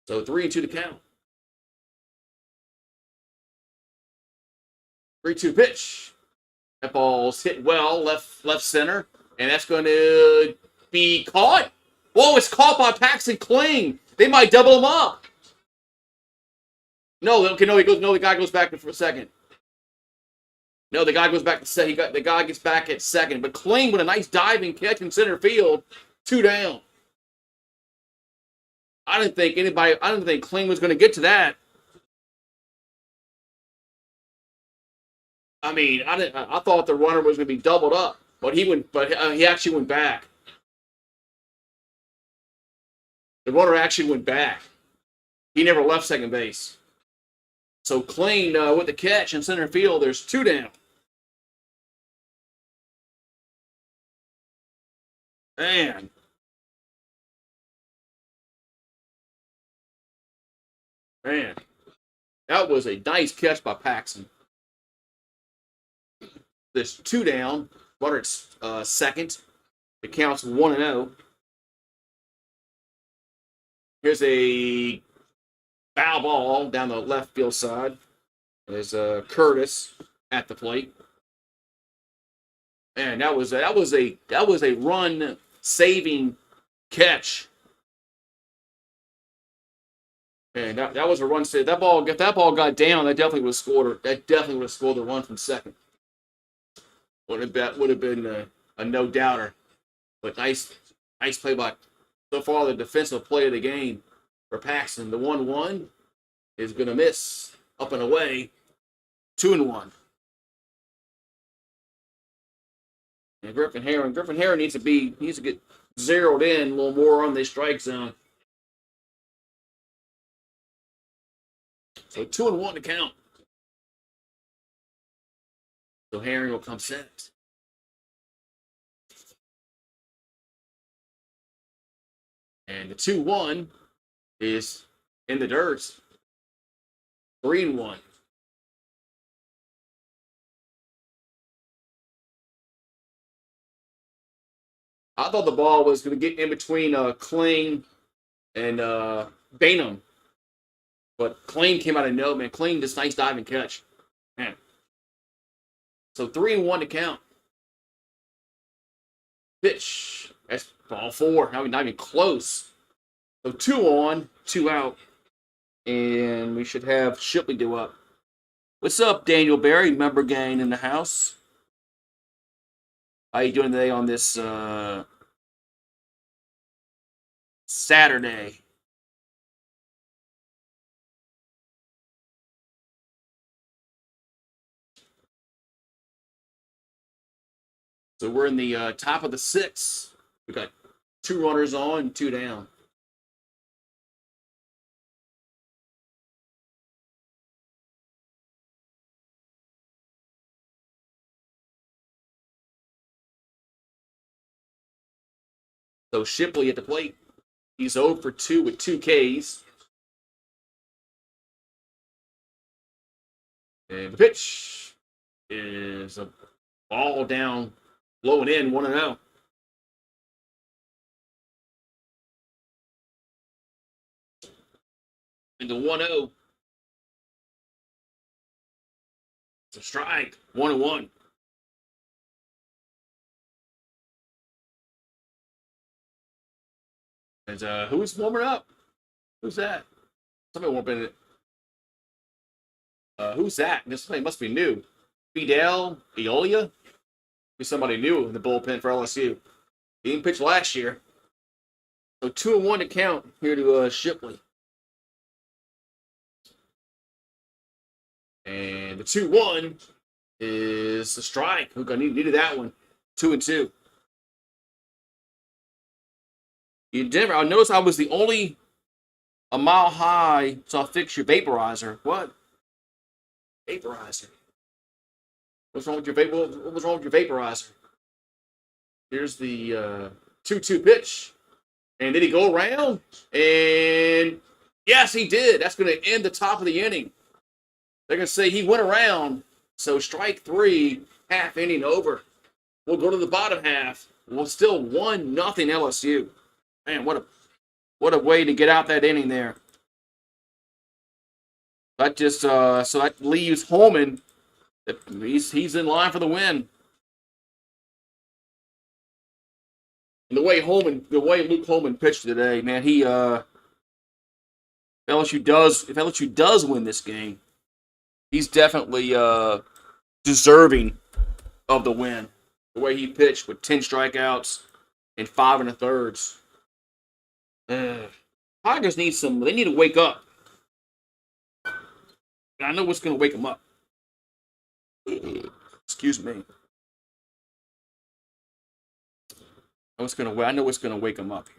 So 3-2 to count. 3-2 pitch. That ball's hit well, left center, and that's going to be caught. Whoa, it's caught by Paxton Kling. They might double him up. No, okay, no, the guy goes back for a second. No, the guy goes back to second. The guy gets back at second. But Kling with a nice diving catch in center field, 2 down. I didn't think Kling was going to get to that. I mean, I thought the runner was going to be doubled up, but he actually went back. The runner actually went back. He never left second base. So Kling with the catch in center field, there's 2 down. Man. That was a nice catch by Paxton. There's 2 down. Runner at second. It counts 1-0. Here's a foul ball down the left field side. There's Curtis at the plate. Man, that was a run saving catch. And that was a run save. If that ball got down, that definitely would have scored. That definitely would have scored the run from second. Would have been a no doubter. But nice play by so far the defensive play of the game for Paxton. The 1-1 is going to miss up and away. 2-1. And Griffin Herring needs to get zeroed in a little more on the strike zone. So 2-1 to count. So Herring will come set. And the 2-1 is in the dirt. 3-1. I thought the ball was going to get in between Kling and Bainham. But Kling came out of nowhere, man. Kling, this nice diving catch. Man. So 3-1 to count. Pitch. That's ball 4. Not even close. So 2 on, 2 out. And we should have Shipley do up. What's up, Daniel Barry? Member gang in the house. How you doing today on this Saturday? So we're in the top of the 6th. We got 2 runners on, 2 down. So Shipley at the plate. He's 0 for 2 with 2 Ks. And the pitch is a ball down, low and in, 1-0. Into 1-0. It's a strike. 1-1. And who's warming up? Who's that? Somebody warming it. Who's that? This must be new. Fidel Eolia? Be somebody new in the bullpen for LSU. He didn't pitch last year. So 2-1 to count here to Shipley. And the 2-1 is the strike. Who needed that one? 2-2. In Denver, I noticed I was the only a mile high, so I'll fix your vaporizer. What? Vaporizer. What's wrong with your what was wrong with your vaporizer? Here's the 2-2 pitch. And did he go around? And yes, he did. That's going to end the top of the inning. They're going to say he went around. So strike 3, half inning over. We'll go to the bottom half. We'll still 1-0 LSU. Man, what a way to get out that inning there. That just so that leaves Holman. He's in line for the win. And the way Luke Holman pitched today, man, if LSU does win this game, he's definitely deserving of the win. The way he pitched with 10 strikeouts and 5 1/3. Tigers need they need to wake up. I know what's going to wake them up. Excuse me. I know what's going to wake them up here.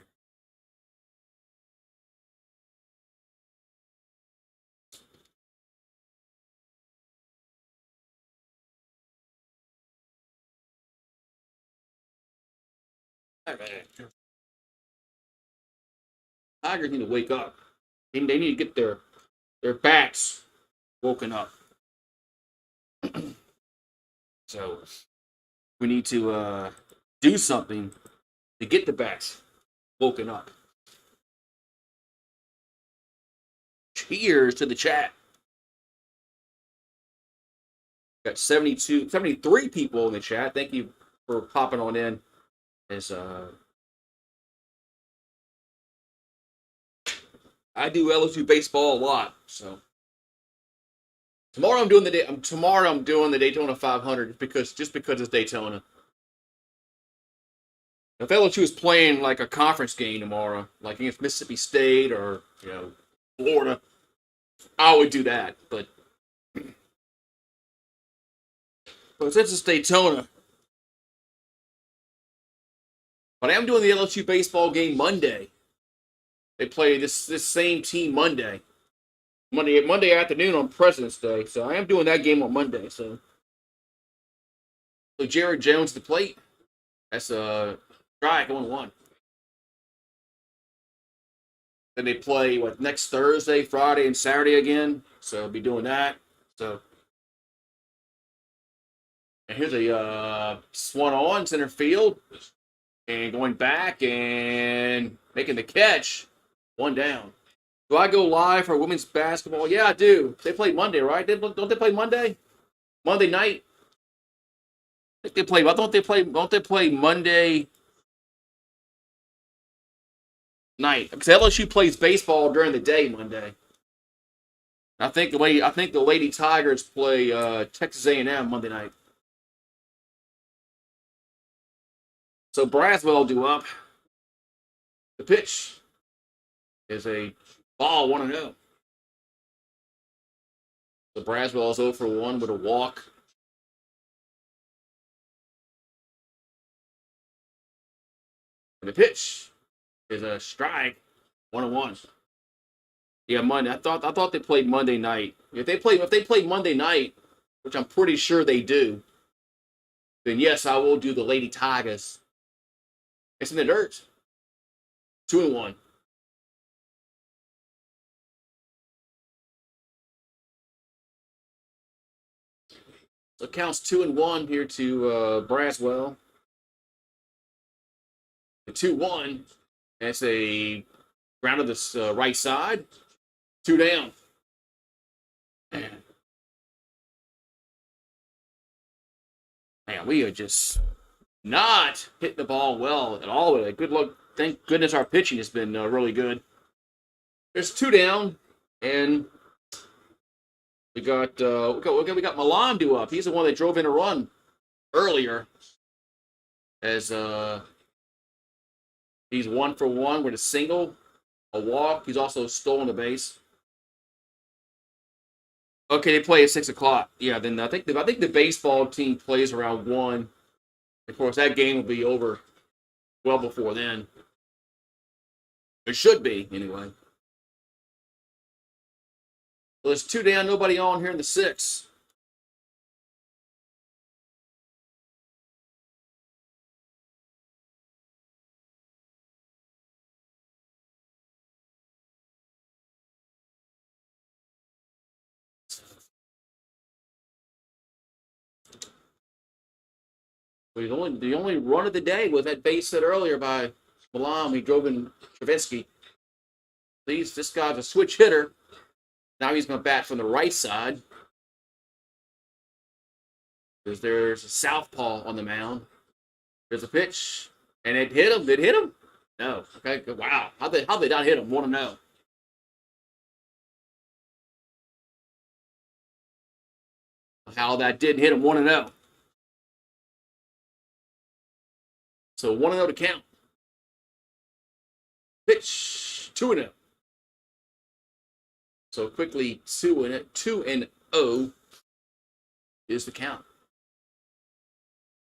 Tigers need to wake up. They need to get their backs woken up. So we need to do something to get the backs woken up. Cheers to the chat. Got 73 people in the chat. Thank you for popping on in. I do LSU baseball a lot, so tomorrow I'm doing the Daytona 500 because it's Daytona. If LSU is playing like a conference game tomorrow, like against Mississippi State or Florida, I would do that. But since it's Daytona, but I am doing the LSU baseball game Monday. They play this same team Monday afternoon on President's Day. So I am doing that game on Monday. So So Jared Jones to the plate. That's a strike, 1-1. Then they play next Thursday, Friday, and Saturday again. So I'll be doing that. So and here's a one on center field and going back and making the catch. 1 down. Do I go live for women's basketball? Yeah, I do. They play Monday, right? Don't they play Monday? Monday night? I think they play. I don't they play. Don't they play Monday night? Because LSU plays baseball during the day Monday. I think the Lady Tigers play Texas A&M Monday night. So Braswell due up. The pitch is a ball 1-0. So Braswell is 0 for 1 with a walk. And the pitch is a strike, 1-1. Yeah, Monday. I thought they played Monday night. If they play Monday night, which I'm pretty sure they do, then yes, I will do the Lady Tigers. It's in the dirt. 2-1. So it counts 2-1 here to Braswell. The 2-1. That's a ground to the right side. 2 down. Man, we are just not hitting the ball well at all. Good luck. Thank goodness our pitching has been really good. There's 2 down, and we got Milan due up. He's the one that drove in a run earlier. As he's 1 for 1 with a single, a walk. He's also stolen a base. Okay, they play at 6:00. Yeah, then I think the baseball team plays around 1. Of course, that game will be over well before then. It should be anyway. Well, there's 2 down, nobody on here in the 6th. But the only run of the day was that base hit earlier by Milan. He drove in Travisky. This guy's a switch hitter. Now he's going to bat from the right side. There's a southpaw on the mound. There's a pitch, and it hit him. Did it hit him? No. Okay. Wow. How'd they not hit him? Want to know. How that didn't hit him? Want to know. So 1-0 to count. Pitch 2-0. So quickly 2-0 is the count.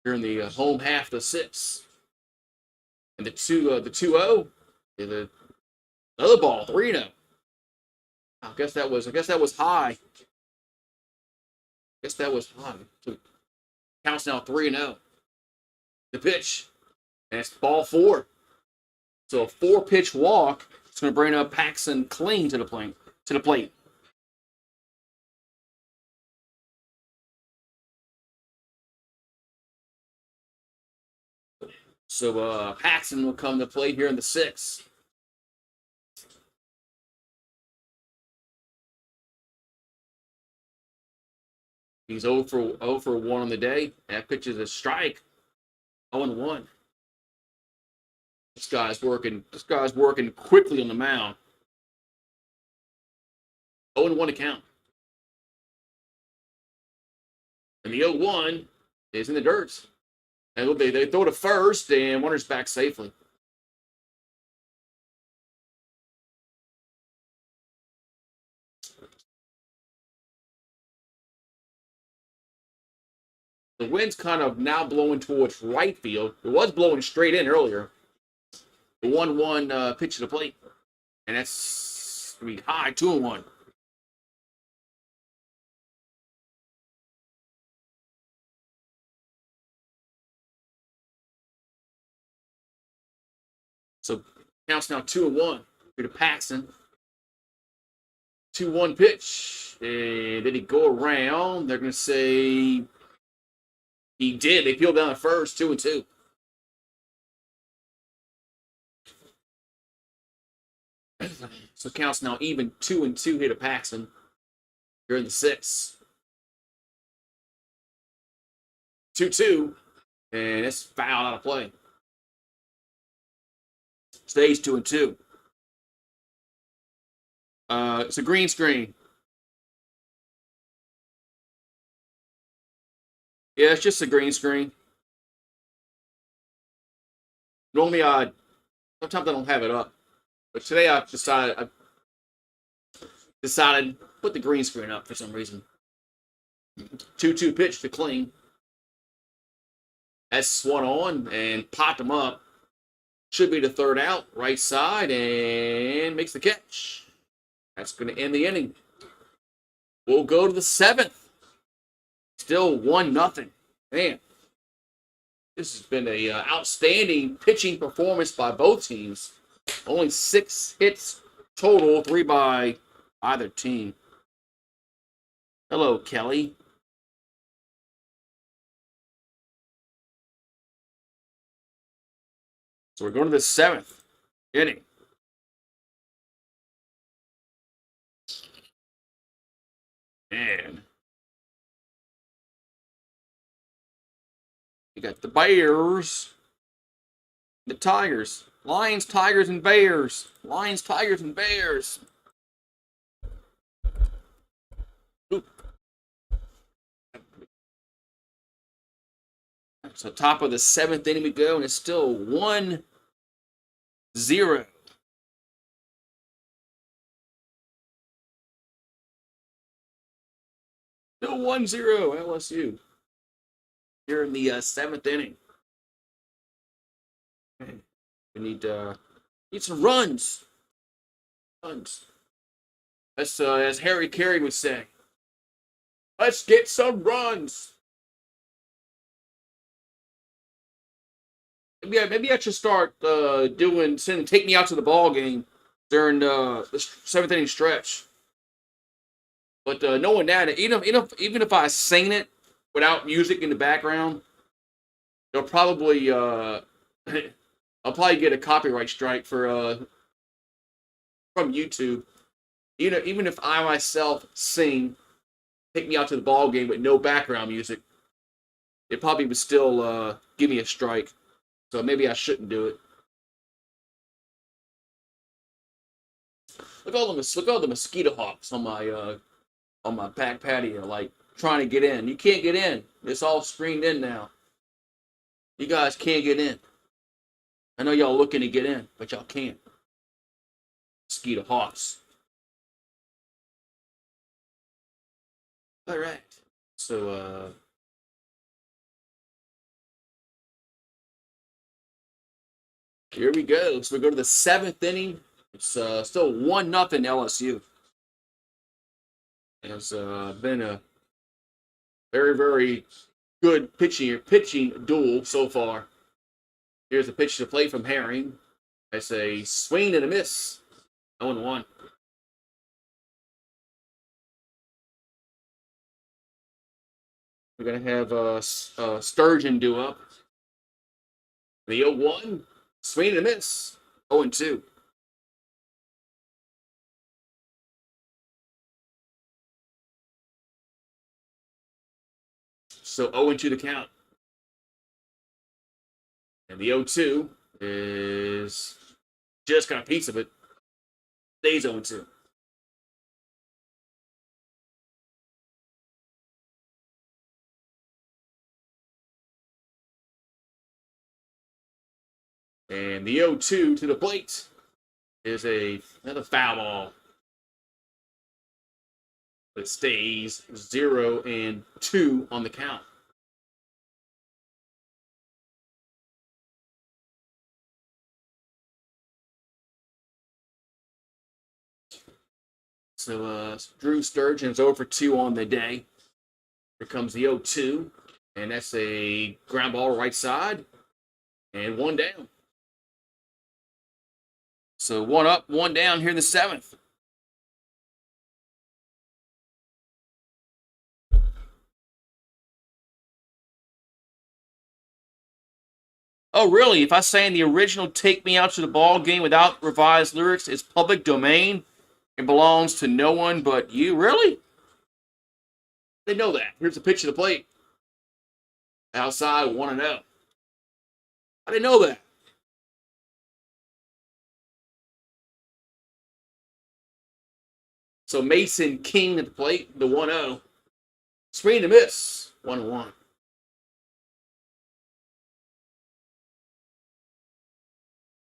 Here in the home half of the 6th. And the 2-0 is another ball, 3-0. I guess that was high. So counts now 3-0. The pitch. And it's ball 4. So a 4-pitch walk. It's going to bring up Paxton Kling to the plate. So Paxton will come to play here in the 6th. He's 0 for 1 on the day. That pitch is a strike. 0-1. This guy's working quickly on the mound. 0-1 to count. And the 0-1 is in the dirt. And they throw to first, and Warner's back safely. The wind's kind of now blowing towards right field. It was blowing straight in earlier. The 1-1 pitch to the plate. And that's going to be high, 2-1. So counts now 2-1. Peter Paxton. 2-1 pitch. And did he go around? They're going to say he did. They peeled down at first, 2-2. So counts now even 2-2 here to Paxton. Here in the 6th. 2-2. And it's fouled out of play. Stays 2-2. It's a green screen. Yeah, it's just a green screen. Normally, sometimes I don't have it up, but today I decided to put the green screen up for some reason. 2-2 pitch to Kling. That's swung on and popped him up. Should be the third out, right side, and makes the catch. That's going to end the inning. We'll go to the 7th. Still 1-0. Man, this has been a outstanding pitching performance by both teams. Only 6 hits total, 3 by either team. Hello, Kelly. So we're going to the 7th inning. Man. You got the Bears, the Tigers. Lions, Tigers, and Bears. Lions, Tigers, and Bears. Oop. So top of the 7th inning we go, and it's still 1-0. Still 1-0 LSU. Here in the 7th inning. We need some runs. That's as Harry Carey would say. Let's get some runs. Maybe I should start sending Take Me Out to the Ball game during the 7th inning stretch. But knowing that, even if I sing it without music in the background, they'll probably I'll probably get a copyright strike from YouTube. Even if I myself sing "Take Me Out to the Ball Game" with no background music, it probably would still give me a strike. So maybe I shouldn't do it. Look at all the mosquito hawks on my back patio, like trying to get in. You can't get in. It's all screened in now. You guys can't get in. I know y'all looking to get in, but y'all can't. Mosquito hawks. All right. So here we go. So we go to the 7th inning. It's still 1-0 LSU. It's been a very, very good pitching duel so far. Here's a pitch to play from Herring. That's a swing and a miss. 0-1. We're going to have Sturgeon do up. The 0-1. Swing and a miss. 0-2. So 0-2 to count. And the 0-2 is just got a piece of it. Stays 0-2. And the 0-2 to the plate is another foul ball. It stays 0-2 on the count. So Drew Sturgeon's 0-2 on the day. Here comes the 0-2, and that's a ground ball right side, and 1 down. So 1 up, 1 down here in the 7th. Oh, really? If I sang the original Take Me Out to the Ball Game without revised lyrics, it's public domain. It belongs to no one but you. Really? They know that. Here's a pitch of the plate. Outside, 1-0. I didn't know that. So Mason King at the plate, the 1-0. Swing and a miss, 1-1.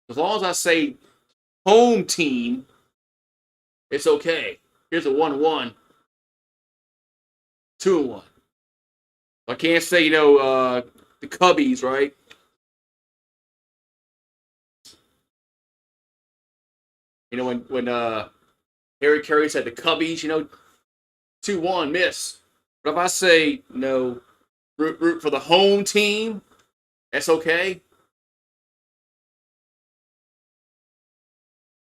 As long as I say home team, it's okay. Here's a 1-1. 2-1. I can't say, the Cubbies, right? When Harry Carey said the Cubbies, 2-1, miss. But if I say, root for the home team, that's okay.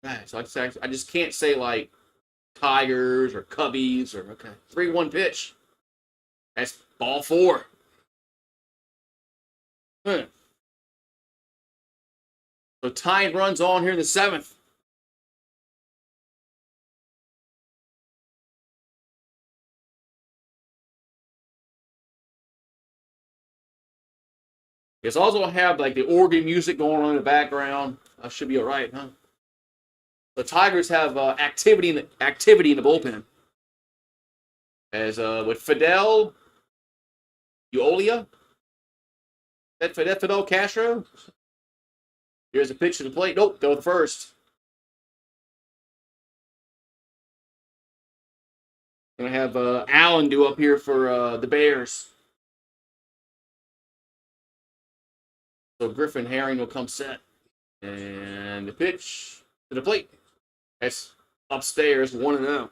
Right, so I just can't say, like, Tigers or Cubbies or, okay. 3-1 pitch. That's ball 4. So tying runs on here in the 7th. It's also have like the organ music going on in the background. I should be all right, huh? The Tigers have activity in the bullpen. As with Fidel Uolia, that Fidel Castro. Here's a pitch to the plate. Nope, go to the first. Gonna have Allen do up here for the Bears. So Griffin Herring will come set. And the pitch to the plate. That's upstairs, 1-0.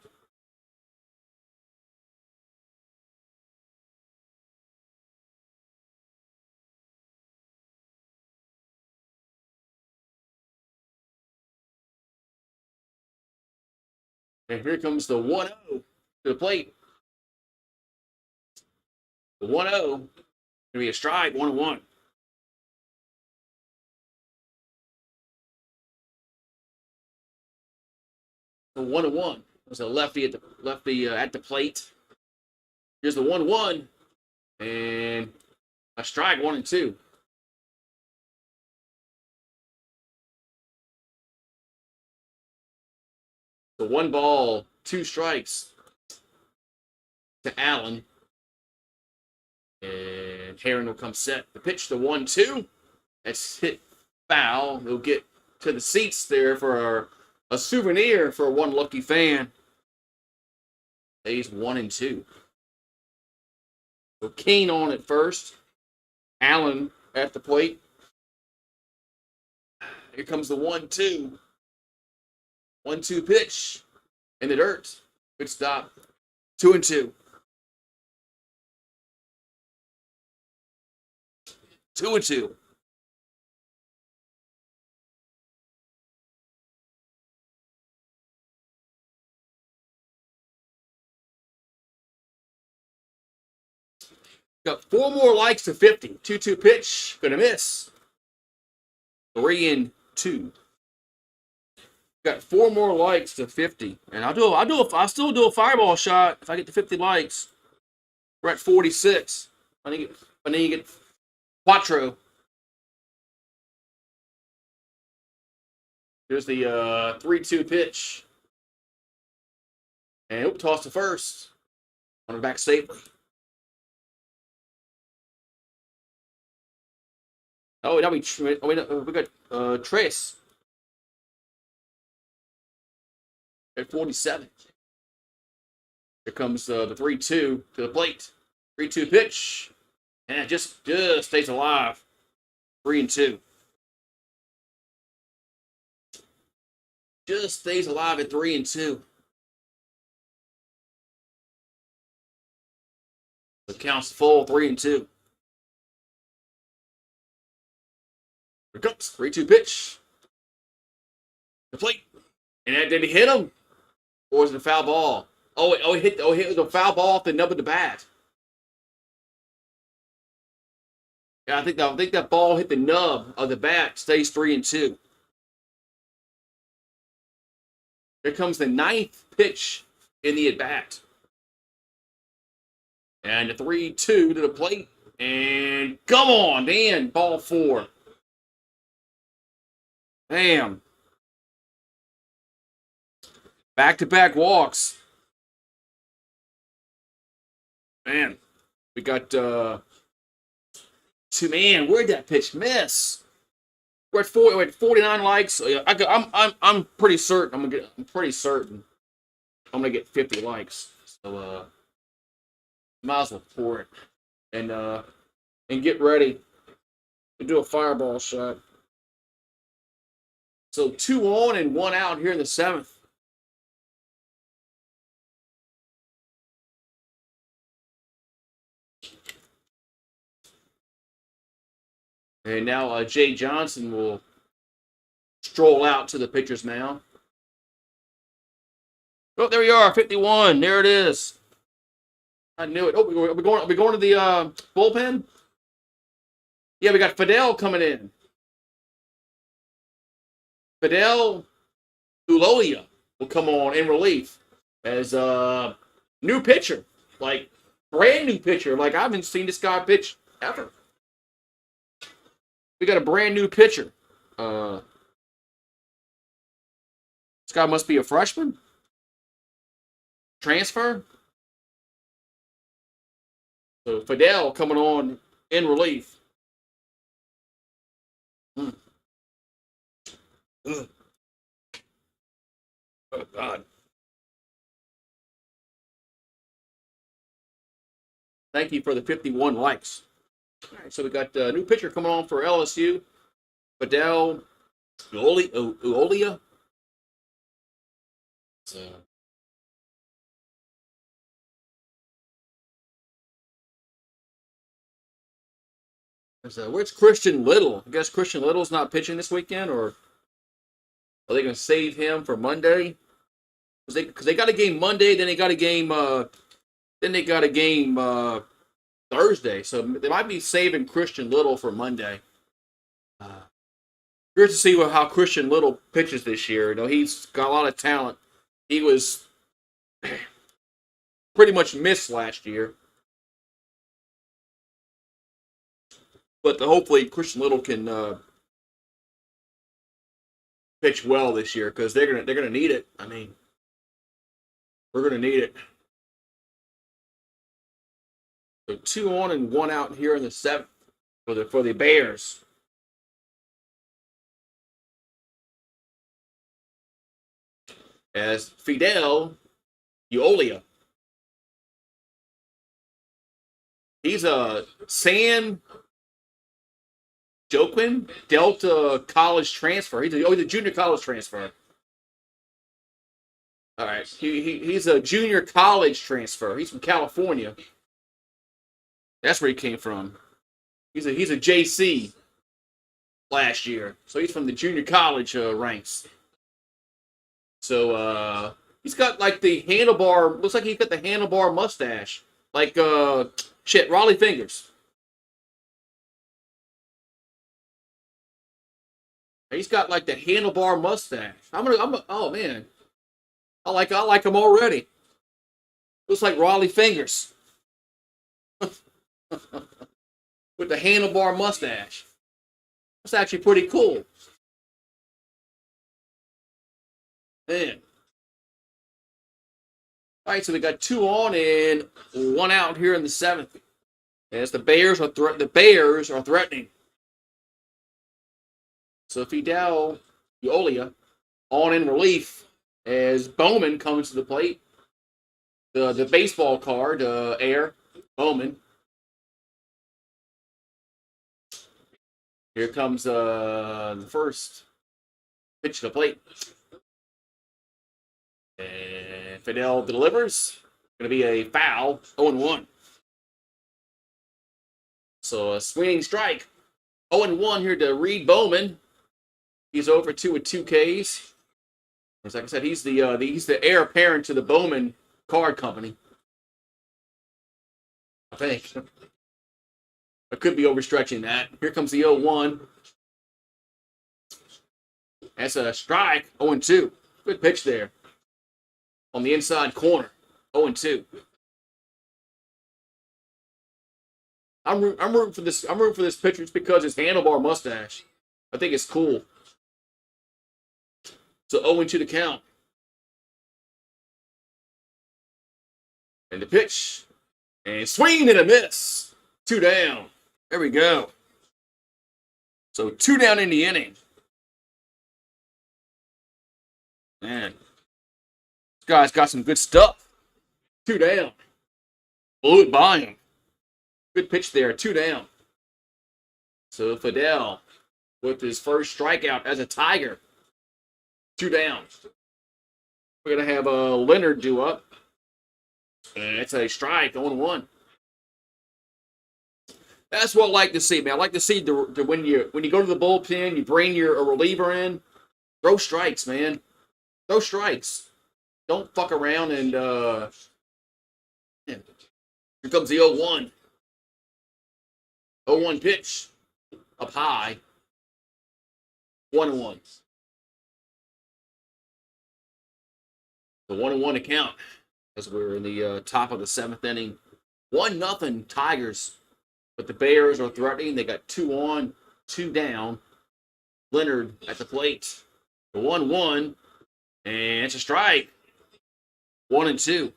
And here comes the 1-0 to the plate. The 1-0. Going to be a strike, 1-1. The 1-1. There's a lefty at the plate. Here's the 1-1. And a strike, 1-2. So 1 ball, 2 strikes to Allen. And Herring will come set. The pitch to 1-2. That's hit foul. They'll get to the seats there for a souvenir for one lucky fan. A's 1-2. So Kane on at first. Allen at the plate. Here comes the 1-2. 1-2 pitch in the dirt. Good stop. 2-2. 2-2. Got 4 more likes to 50. 2-2 pitch. Gonna miss. 3-2. Got 4 more likes to 50. And I'll still do a fireball shot if I get to 50 likes. We're at 46. I need to get Quattro. Here's the 3-2 pitch. And toss to first. On the back safely. Oh, now we got Trace at 47. Here comes the 3-2 to the plate. 3-2 pitch. And it just stays alive. 3-2. Just stays alive at 3-2. The count's full, 3-2. Here comes 3-2 pitch. The plate. And did he hit him? Or was it a foul ball? He hit the foul ball off the nub of the bat. Yeah, I think that ball hit the nub of the bat, stays 3-2. Here comes the 9th pitch in the at-bat. And the 3-2 to the plate. And come on, Dan, ball 4. Damn. Back-to-back walks. Man, we got man, where'd that pitch miss? We're at 49 likes. I'm pretty certain I'm gonna get 50 likes. So might as well pour it and get ready to do a fireball shot. So 2 on and 1 out here in the 7th. And now Jay Johnson will stroll out to the pitcher's mound. Oh, there we are, 51. There it is. I knew it. Oh, are we going to the bullpen? Yeah, we got Fidel coming in. Fidel Uloia will come on in relief as a new pitcher, like brand new pitcher. Like I haven't seen this guy pitch ever. We got a brand new pitcher. This guy must be a freshman. Transfer. So Fidel coming on in relief. Oh God. Thank you for the 51 likes. All right, so we got a new pitcher coming on for LSU. Fidel Uolia. Where's Christian Little? I guess Christian Little's not pitching this weekend, or are they going to save him for Monday? Because they got a game Monday, then they got a game Thursday, so they might be saving Christian Little for Monday. Curious to see how Christian Little pitches this year. You know, he's got a lot of talent. He was pretty much missed last year, but hopefully Christian Little can pitch well this year because they're gonna need it. I mean, we're gonna need it. So 2 on and 1 out here in the 7th for the Bears. As Fidel Uolia. He's a San Joaquin Delta college transfer. He's a junior college transfer. All right, he's a junior college transfer. He's from California. That's where he came from. He's a JC last year, so he's from the junior college ranks. So he's got like the handlebar. Looks like he's got the handlebar mustache, like Raleigh Fingers. He's got like the handlebar mustache. Oh man, I like him already. Looks like Raleigh Fingers. With the handlebar mustache. That's actually pretty cool. Man. All right, so we got 2 on and 1 out here in the 7th. As the Bears are threatening. So Fidel Uolia on in relief as Bowman comes to the plate. The baseball card, Air Bowman. Here comes the first pitch to the plate. And Fidel delivers. Going to be a foul, 0-1. So a swinging strike. 0-1 here to Reed Bowman. He's over 2 with 2 Ks. As like I said, he's the heir apparent to the Bowman Card Company. I think. I could be overstretching that. Here comes the 0-1. That's a strike. 0-2. Good pitch there. On the inside corner. 0-2. I'm rooting for this. I'm rooting for this pitcher just because his handlebar mustache. I think it's cool. So 0-2 to count. And the pitch. And swing and a miss. 2 down. There we go. So 2 down in the inning. Man. This guy's got some good stuff. 2 down. Blew it by him. Good pitch there. 2 down. So Fidel with his first strikeout as a Tiger. 2 down. We're going to have Leonard do up. And it's a strike, 0-1. That's what I like to see, man. I like to see when you go to the bullpen, you bring a reliever in, throw strikes, man. Throw strikes. Don't fuck around and here comes the 0-1. 0-1 pitch. Up high. 1-1. The 1-1 account as we're in the top of the 7th inning. 1-0 Tigers. But the Bears are threatening. They got 2 on, 2 down. Leonard at the plate. The 1-1. And it's a strike. 1-2.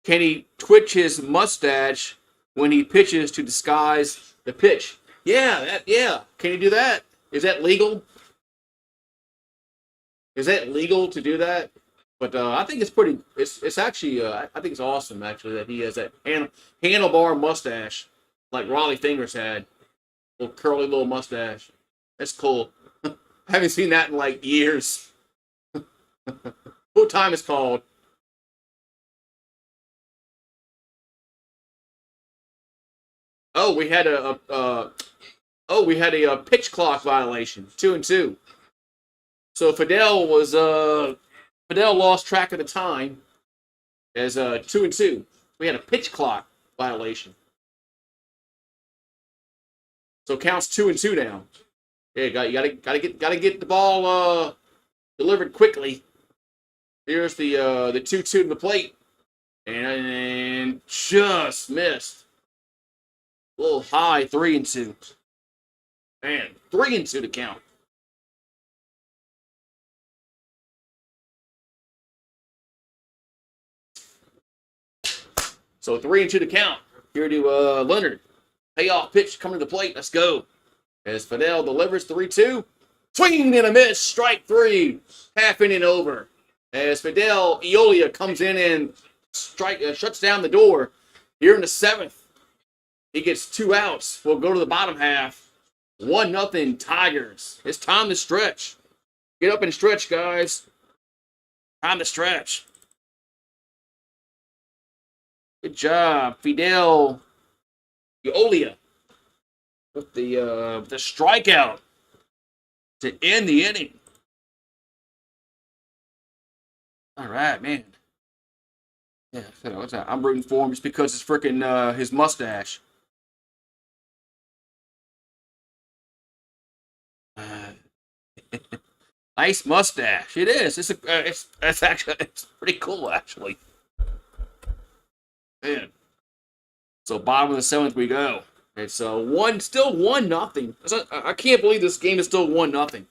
Can he twitch his mustache when he pitches to disguise the pitch? Yeah. Can he do that? Is that legal? Is that legal to do that? But I think it's pretty. It's actually. I think it's awesome actually that he has that handlebar mustache like Raleigh Fingers had, little curly little mustache. That's cool. I haven't seen that in like years. What time is called? Oh, we had a pitch clock violation. 2-2. So Fidel lost track of the time as 2-2. We had a pitch clock violation. So counts 2-2 now. Yeah, you gotta get the ball delivered quickly. Here's the 2-2 to the plate, and just missed. A little high, 3-2. Man, 3-2 to count. So 3-2 to count. Here to Leonard. Payoff pitch coming to the plate. Let's go. As Fidel delivers 3-2. Swing and a miss. Strike 3. Half inning over. As Fidel Eolia comes in and shuts down the door. Here in the 7th. He gets 2 outs. We'll go to the bottom half. 1-0 Tigers. It's time to stretch. Get up and stretch, guys. Time to stretch. Good job, Fidel Eolia, with the strikeout to end the inning. All right, man. Yeah, I'm rooting for him just because it's freaking his mustache. Nice mustache. It is. It's actually pretty cool, actually. Man. So bottom of the 7th we go. It's still 1-0. I can't believe this game is still 1-0.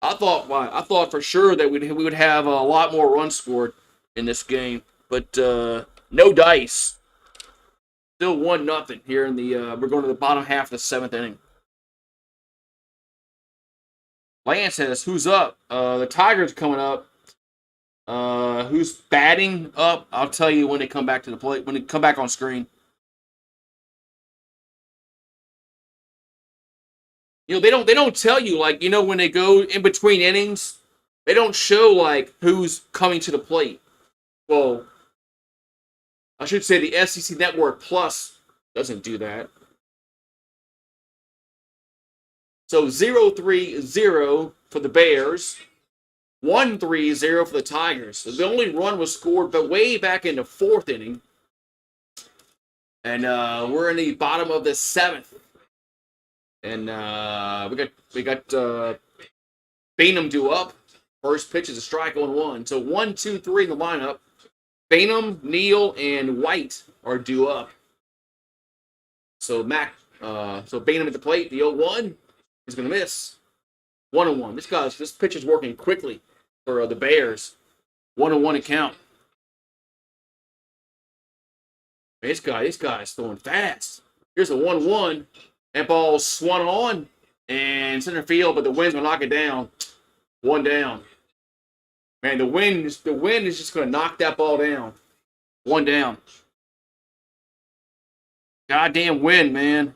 I thought for sure that we would have a lot more runs scored in this game, but no dice. Still 1-0 here in the. We're going to the bottom half of the 7th inning. Lance says, "Who's up? The Tigers coming up. Who's batting up? I'll tell you when they come back to the plate. When they come back on screen." You know, they don't tell you, like, you know, when they go in between innings, they don't show like who's coming to the plate. Well, I should say the SEC Network Plus doesn't do that. So 0-3-0 for the Bears. 1-3-0 for the Tigers. So the only run was scored, but way back in the 4th inning. And we're in the bottom of the 7th. And we got Bainham due up. First pitch is a strike on 1. So 1, 2, 3 in the lineup. Bainham, Neal, and White are due up. So Bainham at the plate. The 0-1 is going to miss. 1-1. This pitch is working quickly for the Bears. 1-1 to count. This guy's throwing fast. Here's a 1-1. That ball swung on and center field, but the wind's gonna knock it down. 1 down. Man, the wind is just gonna knock that ball down. 1 down. Goddamn wind, man.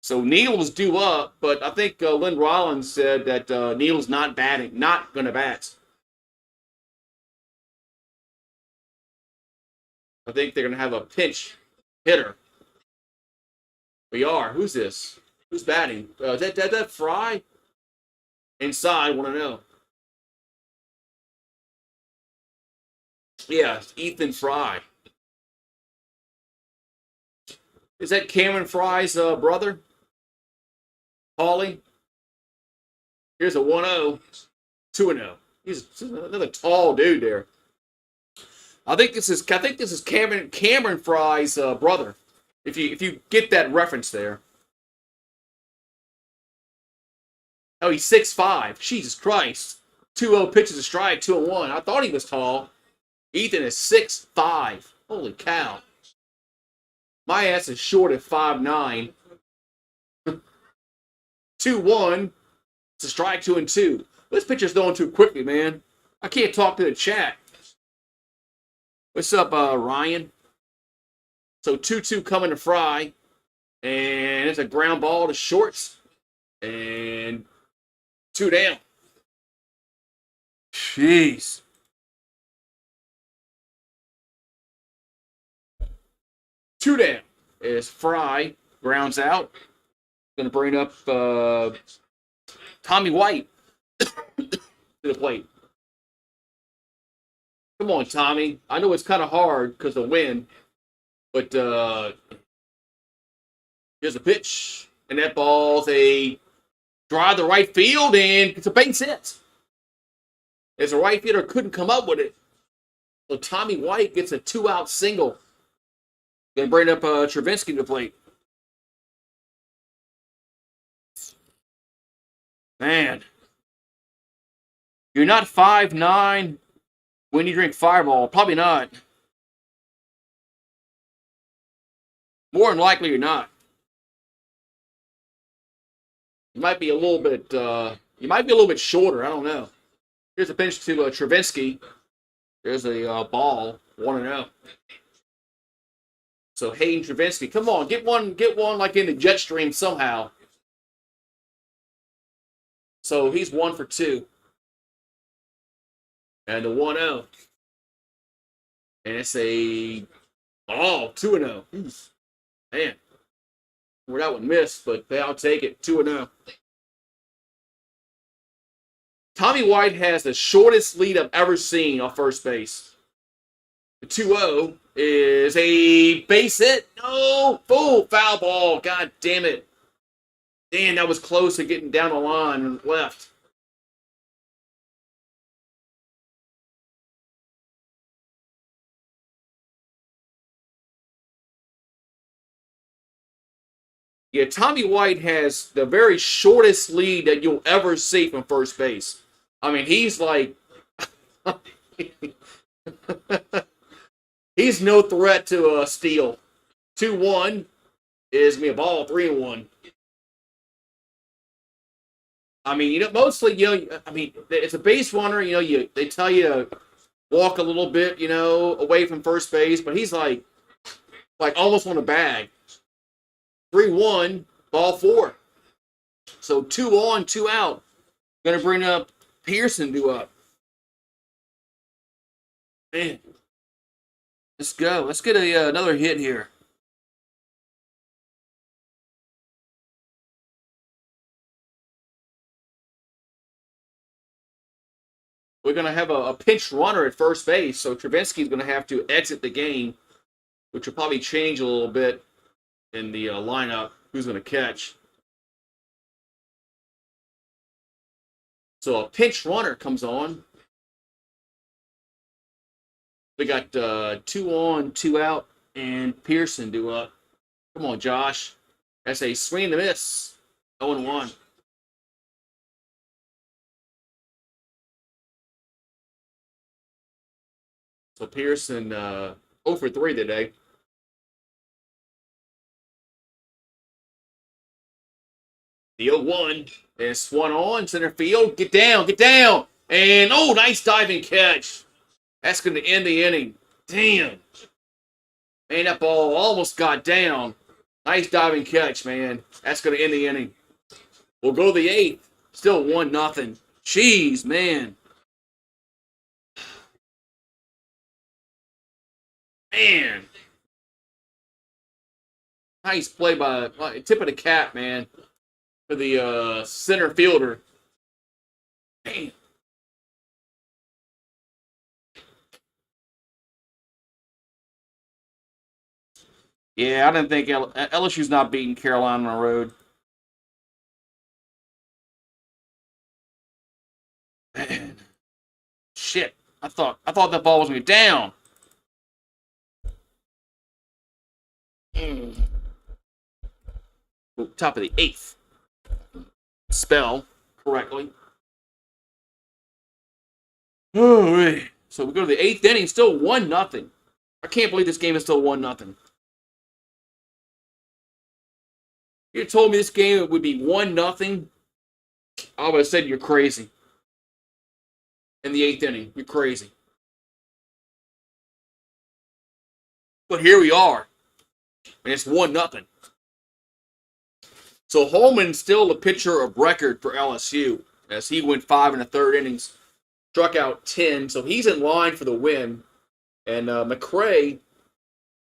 So Neal's due up, but I think Lynn Rollins said that Neal's not going to bat. I think they're going to have a pinch hitter. We are. Who's this? Who's batting? Is that Fry? Inside, want to know. Yeah, it's Ethan Fry. Is that Cameron Fry's brother? Paulie. Here's a 1-0, 2-0. He's another tall dude there. I think this is Cameron Fry's brother. If you get that reference there. Oh, he's 6'5". Jesus Christ. 2-0 pitches a strike, 2-1. I thought he was tall. Ethan is 6'5". Holy cow. My ass is short at 5'9". 2-1. It's a strike, 2-2. This pitcher's throwing too quickly, man. I can't talk to the chat. What's up, Ryan? So 2-2 coming to Fry. And it's a ground ball to shorts. And 2 down. Jeez. Two down is Fry. Grounds out. Going to bring up Tommy White to the plate. Come on, Tommy. I know it's kind of hard because of the wind, but here's a pitch, and that ball's a drive to right field, and it's a base hit. As a right fielder couldn't come up with it, so Tommy White gets a 2-out single. Going to bring up Travinsky to the plate. Man, you're not 5'9" when you drink Fireball. Probably not. More than likely, you're not. You might be a little bit. You might be a little bit shorter. I don't know. Here's a pitch to Travinsky. There's a ball. 1-0. So Hayden Travinsky, come on, get one like in the jet stream somehow. So he's 1 for 2. And the 1-0. And it's a 2-0. Man. Where that one missed, but I'll take it. 2-0. Tommy White has the shortest lead I've ever seen on first base. The 2-0 is a base hit. No, foul ball. God damn it. Damn, that was close to getting down the line and left. Yeah, Tommy White has the very shortest lead that you'll ever see from first base. I mean, he's like... he's no threat to steal. 2-1 is me a ball. 3-1. I mean, mostly, I mean, it's a base runner. They tell you to walk a little bit, away from first base, but he's like almost on a bag. 3-1, ball 4. So 2 on, 2 out. Going to bring up Pearson due up. Man. Let's go. Let's get another hit here. We're going to have a pinch runner at first base, so Travinski's going to have to exit the game, which will probably change a little bit in the lineup. Who's going to catch? So a pinch runner comes on. We got 2 on, 2 out, and Pearson due up. Come on, Josh. That's a swing and a miss. 0-1. So Pearson 0 for 3 today. The 0-1. And swung on, center field. Get down, get down. And, oh, nice diving catch. That's going to end the inning. Damn. Man, that ball almost got down. Nice diving catch, man. That's going to end the inning. We'll go to the 8th. Still 1-0. Jeez, man. Man. Nice play by tip of the cap, man, for the center fielder. Man. Yeah, I didn't think LSU's not beating Carolina on the road. Man. Shit. I thought that ball was going to be down. Top of the 8th. Spell correctly. Oh, so we go to the 8th inning, still 1-0. I can't believe this game is still 1-0. You told me this game would be 1-0, I would have said you're crazy. In the 8th inning, you're crazy. But here we are, and it's 1-0. So Holman's still the pitcher of record for LSU, as he went 5 1/3 innings, struck out 10, so he's in line for the win. And McCray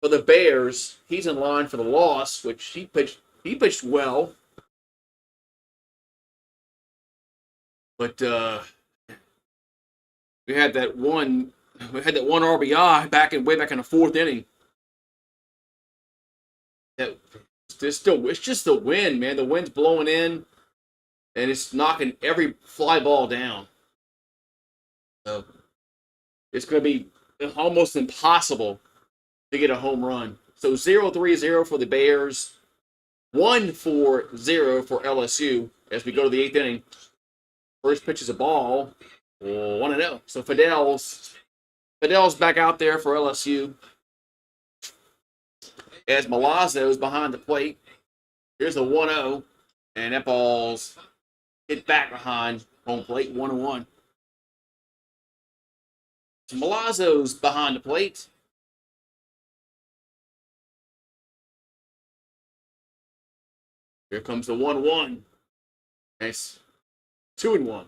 for the Bears, he's in line for the loss, which he pitched well. But we had that one RBI way back in the 4th inning. It's just the wind, man. The wind's blowing in, and it's knocking every fly ball down. So it's going to be almost impossible to get a home run. So 0-3-0 for the Bears, 1-4-0 for LSU as we go to the 8th inning. First pitch is a ball, 1-0. So Fidel's back out there for LSU. As Malazzo's behind the plate. Here's a 1-0, and that ball's hit back behind home plate, 1-1. So Malazzo's behind the plate. Here comes the 1-1. Nice. 2-1.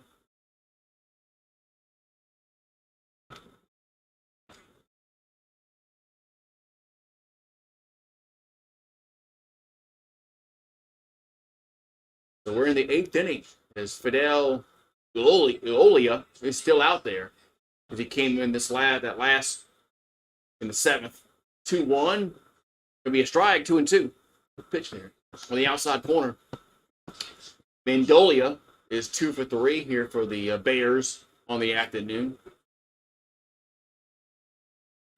So we're in the 8th inning as Fidel Uolia is still out there. As he came in in the 7th. 2-1. Gonna be a strike, 2-2. Pitch there on the outside corner. Mandolia is 2 for 3 here for the Bears on the afternoon.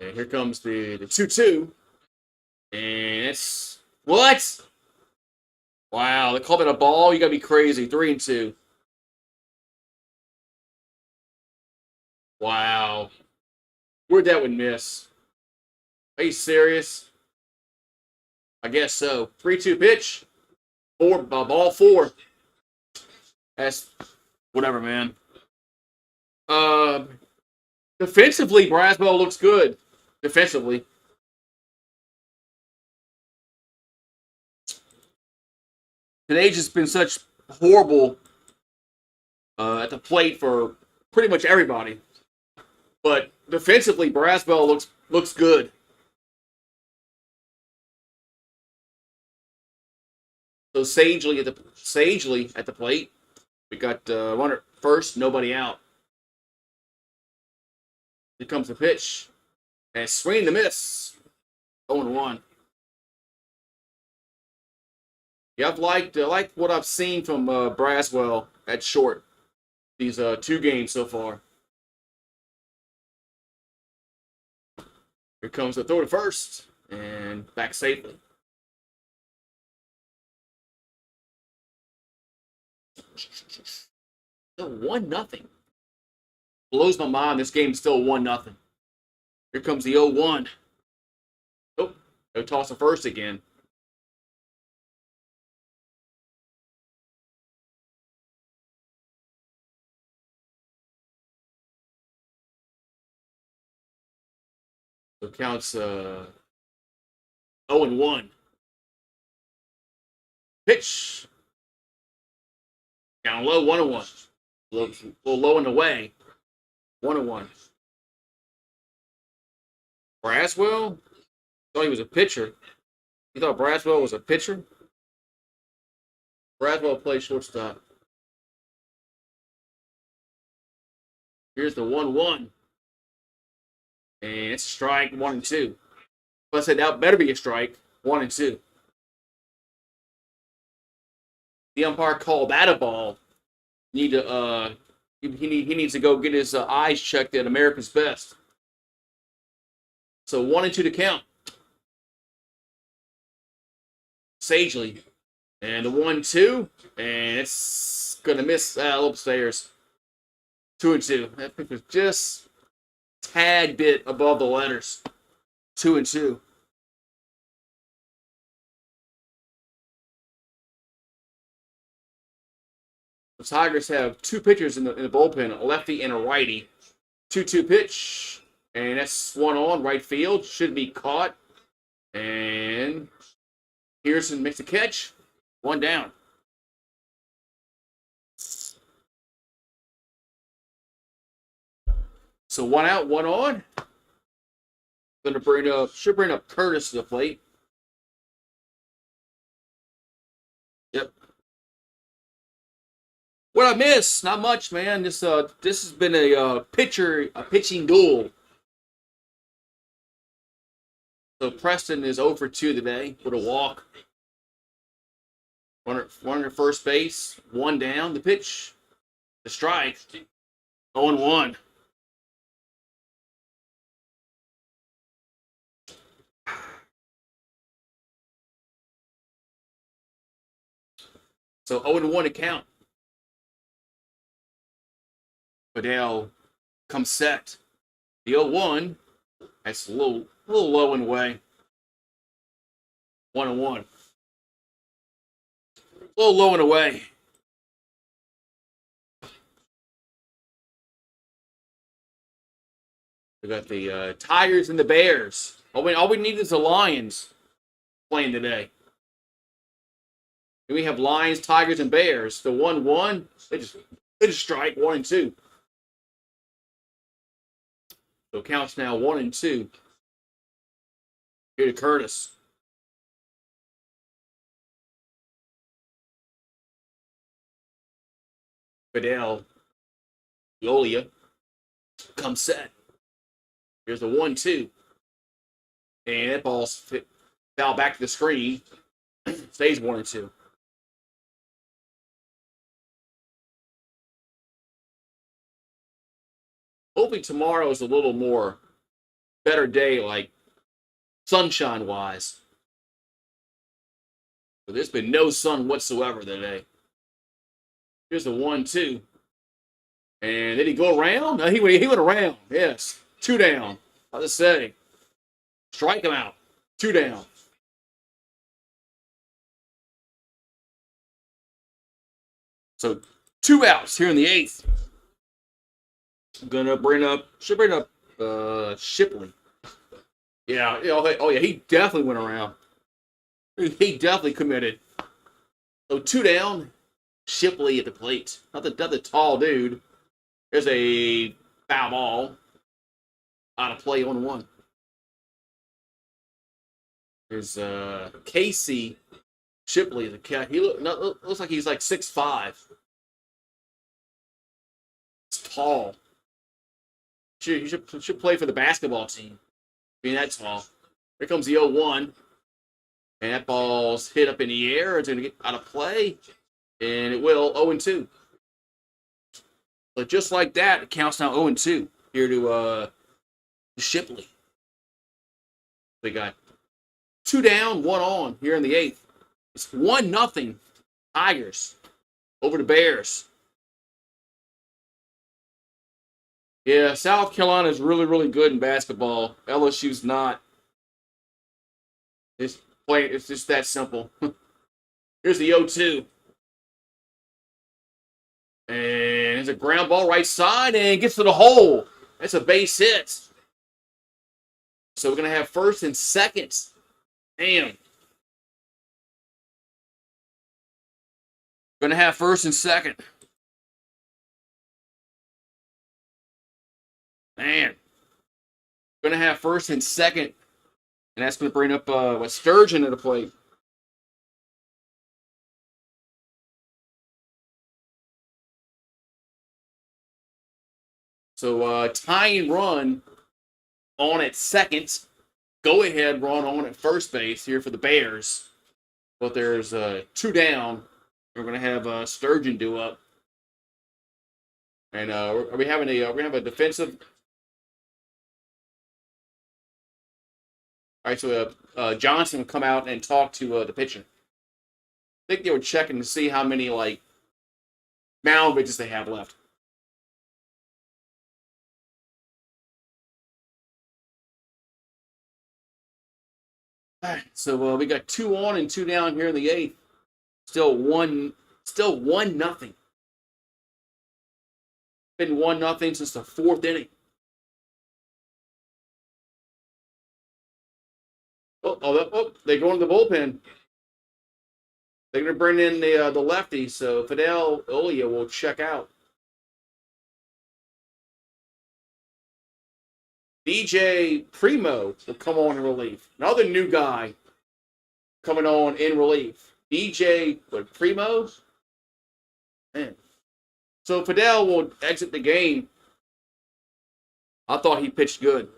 And here comes the 2-2. And it's what? Wow, they called it a ball? You gotta be crazy. 3-2. Wow. Where'd that one miss? Are you serious? I guess so. 3-2 pitch. Ball 4. That's whatever, man. Defensively, Braswell looks good. Defensively. Today's just been such horrible at the plate for pretty much everybody. But defensively, Braswell looks good. So Sagely at the plate. We got runner first, nobody out. Here comes the pitch. And swing to miss. 0-1. Yeah, I've liked what I've seen from Braswell at short these 2 games so far. Here comes the throw to first and back safely. Still 1-0. Blows my mind. This game's still 1-0. Here comes the 0-1. Oh, they'll toss the first again. So it counts 0-1. Pitch. Down low, 1-1. A little low in the way. 1-1. Braswell? Thought he was a pitcher. You thought Braswell was a pitcher? Braswell plays shortstop. Here's the 1-1. And it's a strike, 1-2. But I said that better be a strike, 1-2. The umpire called that a ball. He needs to go get his eyes checked at America's Best. So 1-2 to count. Sagely. And the 1-2. And it's going to miss upstairs. 2-2. That pick was just a tad bit above the letters. 2-2. The Tigers have 2 pitchers in the bullpen, a lefty and a righty. 2-2 pitch. And that's 1-on, right field. Should be caught. And Pearson makes a catch. 1 down. So 1 out, 1 on. Should bring up Curtis to the plate. Yep. What I miss? Not much, man. This has been a pitching duel. So Preston is 0 for 2 today with a walk. Runner at first base, 1 down. The pitch, the strike, 0-1. So 0-1 to count. Fidel comes set. The 0-1. That's a little low in the way. 1-1. A little low in the way. We got the Tigers and the Bears. All we need is the Lions playing today. And we have Lions, Tigers, and Bears. The 1-1, they just strike 1-2. So it counts now 1-2. Here to Curtis. Fidel. Yolia. Comes set. Here's the 1-2. And that ball's foul back to the screen. Stays 1-2. Hoping tomorrow is a little more better day, like sunshine-wise. But there's been no sun whatsoever today. Here's the 1-2. And did he go around? No, he went around. Yes. 2 down. I'll just say. Strike him out. 2 down. So 2 outs here in the 8th. I'm gonna should bring up Shipley. Yeah, he definitely went around. He definitely committed. So 2 down. Shipley at the plate. Not the tall dude. There's a foul ball. Out of play 1-1. There's Casey Shipley, the cat, looks like he's like 6'5". It's tall. He should play for the basketball team. Being that tall. Here comes the 0-1. And that ball's hit up in the air. It's going to get out of play. And it will. 0-2. But just like that, it counts now 0-2 here to Shipley. We got 2 down, 1 on here in the 8th. It's 1-0 Tigers over the Bears. Yeah, South Carolina is really, really good in basketball. LSU's not. It's just that simple. Here's the 0-2. And it's a ground ball right side and gets to the hole. That's a base hit. So we're going to have first and second. Damn. Going to have first and second. Man. Going to have first and second. And that's going to bring up Sturgeon to the plate. So tying run on at second. Go ahead run on at first base here for the Bears. But there's 2 down. We're going to have Sturgeon do up. And are we going to have a defensive? All right, so Johnson will come out and talk to the pitcher. I think they were checking to see how many mound pitches they have left. All right, so we got 2 on and 2 down here in the 8th. Still 1-0. Been 1-0 since the 4th inning. They go into the bullpen. They're going to bring in the lefty, so Fidel Olia will check out. DJ Primo will come on in relief. Another new guy coming on in relief. DJ Primo? Man. So Fidel will exit the game. I thought he pitched good.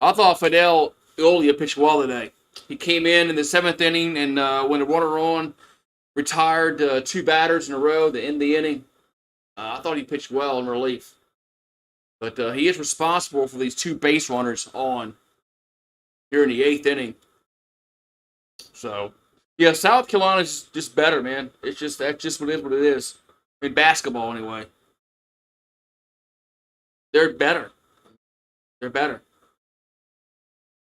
I thought Fidel Olia pitched well today. He came in the 7th inning and when the runner on, retired 2 batters in a row to end the inning. I thought he pitched well in relief. But he is responsible for these 2 base runners on here in the 8th inning. So, yeah, South Carolina's just better, man. That's just what it is. In basketball, anyway. They're better. They're better.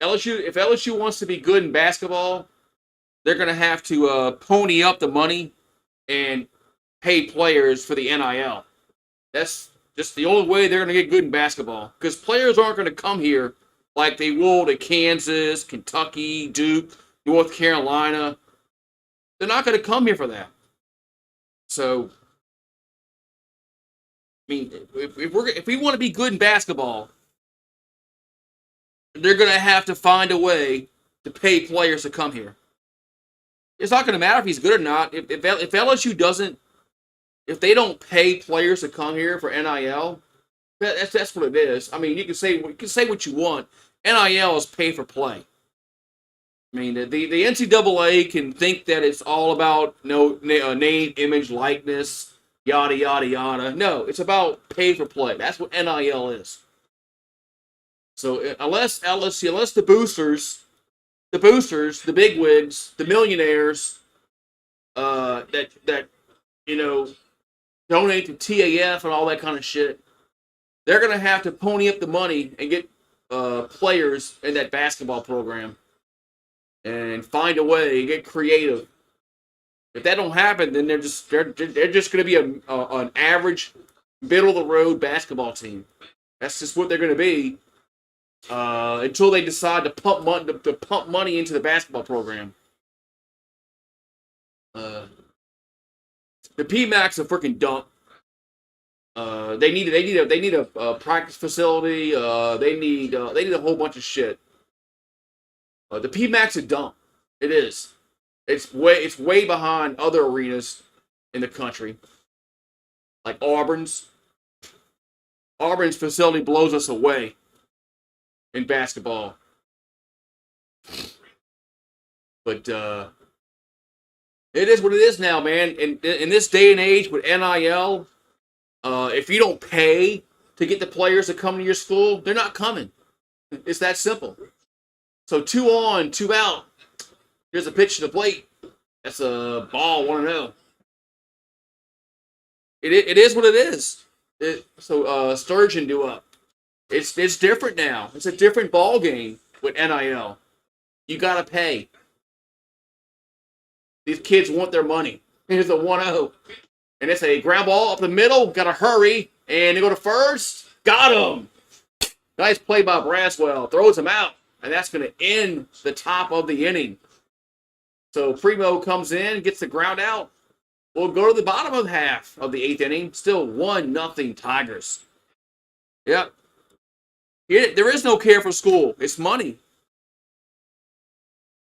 If LSU wants to be good in basketball, they're going to have to pony up the money and pay players for the NIL. That's just the only way they're going to get good in basketball. Because players aren't going to come here like they will to Kansas, Kentucky, Duke, North Carolina. They're not going to come here for that. So, I mean, if we want to be good in basketball, they're going to have to find a way to pay players to come here. It's not going to matter if he's good or not. If LSU doesn't, if they don't pay players to come here for NIL, that's what it is. I mean, you can say what you want. NIL is pay for play. I mean, the NCAA can think that it's all about name, image, likeness, yada yada yada. No, it's about pay for play. That's what NIL is. So unless the boosters, the bigwigs, the millionaires, that donate to TAF and all that kind of shit, they're gonna have to pony up the money and get players in that basketball program and find a way, get creative. If that don't happen, then they're just gonna be an average, middle of the road basketball team. That's just what they're gonna be. Until they decide to pump money into the basketball program. The PMAC's a freaking dump. They need a practice facility. They need a whole bunch of shit. The PMAC's a dump. It is. It's way behind other arenas in the country, like Auburn's. Auburn's facility blows us away in basketball. But it is what it is now, man. In this day and age with NIL, if you don't pay to get the players to come to your school, they're not coming. It's that simple. So 2 on, 2 out. Here's a pitch to the plate. That's a ball, 1-0. It is what it is. Sturgeon due up. It's different now. It's a different ball game with NIL. You gotta pay. These kids want their money. Here's a 1-0. And it's a ground ball up the middle. Gotta hurry. And they go to first. Got him. Nice play by Braswell. Throws him out. And that's going to end the top of the inning. So Primo comes in, gets the ground out. We'll go to the bottom of half of the 8th inning. Still 1-0 Tigers. Yep. There is no care for school. It's money.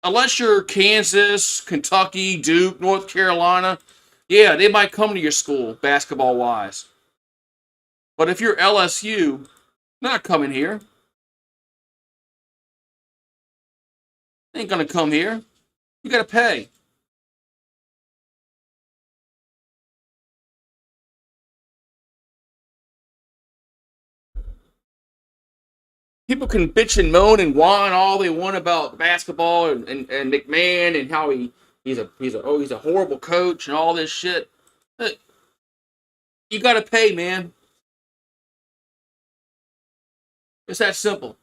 Unless you're Kansas, Kentucky, Duke, North Carolina, yeah, they might come to your school basketball-wise. But if you're LSU, they're not coming here. They ain't going to come here. You got to pay. People can bitch and moan and whine all they want about basketball and McMahon and how he's a horrible coach and all this shit. You got to pay, man. It's that simple.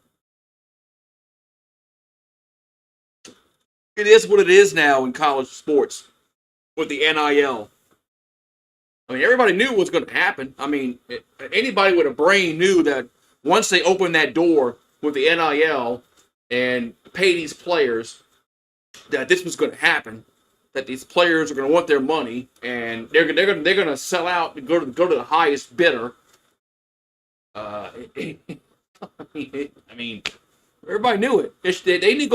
It is what it is now in college sports with the NIL. I mean, everybody knew what was going to happen. I mean, anybody with a brain knew that once they opened that door with the NIL and pay these players, that this was going to happen. That these players are going to want their money and they're going to sell out and go to the highest bidder. I mean, everybody knew it. They need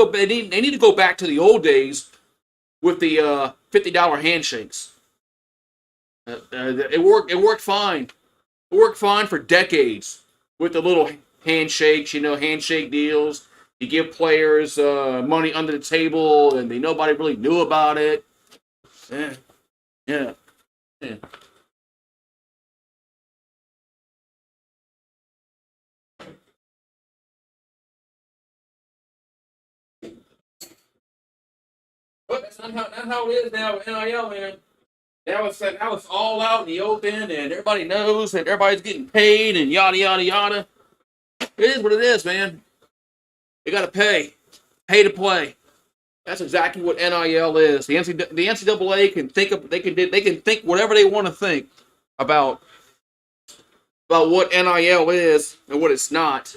to go back to the old days with the $50 handshakes. It worked fine. It worked fine for decades with the little handshakes, handshake deals. You give players money under the table, and nobody really knew about it. Yeah. But that's not how it is now with NIL, man. Now it's all out in the open, and everybody knows that everybody's getting paid, and yada yada yada. It is what it is, man. You got to pay to play. That's exactly what NIL is. The NCAA can think whatever they want to think about what NIL is and what it's not,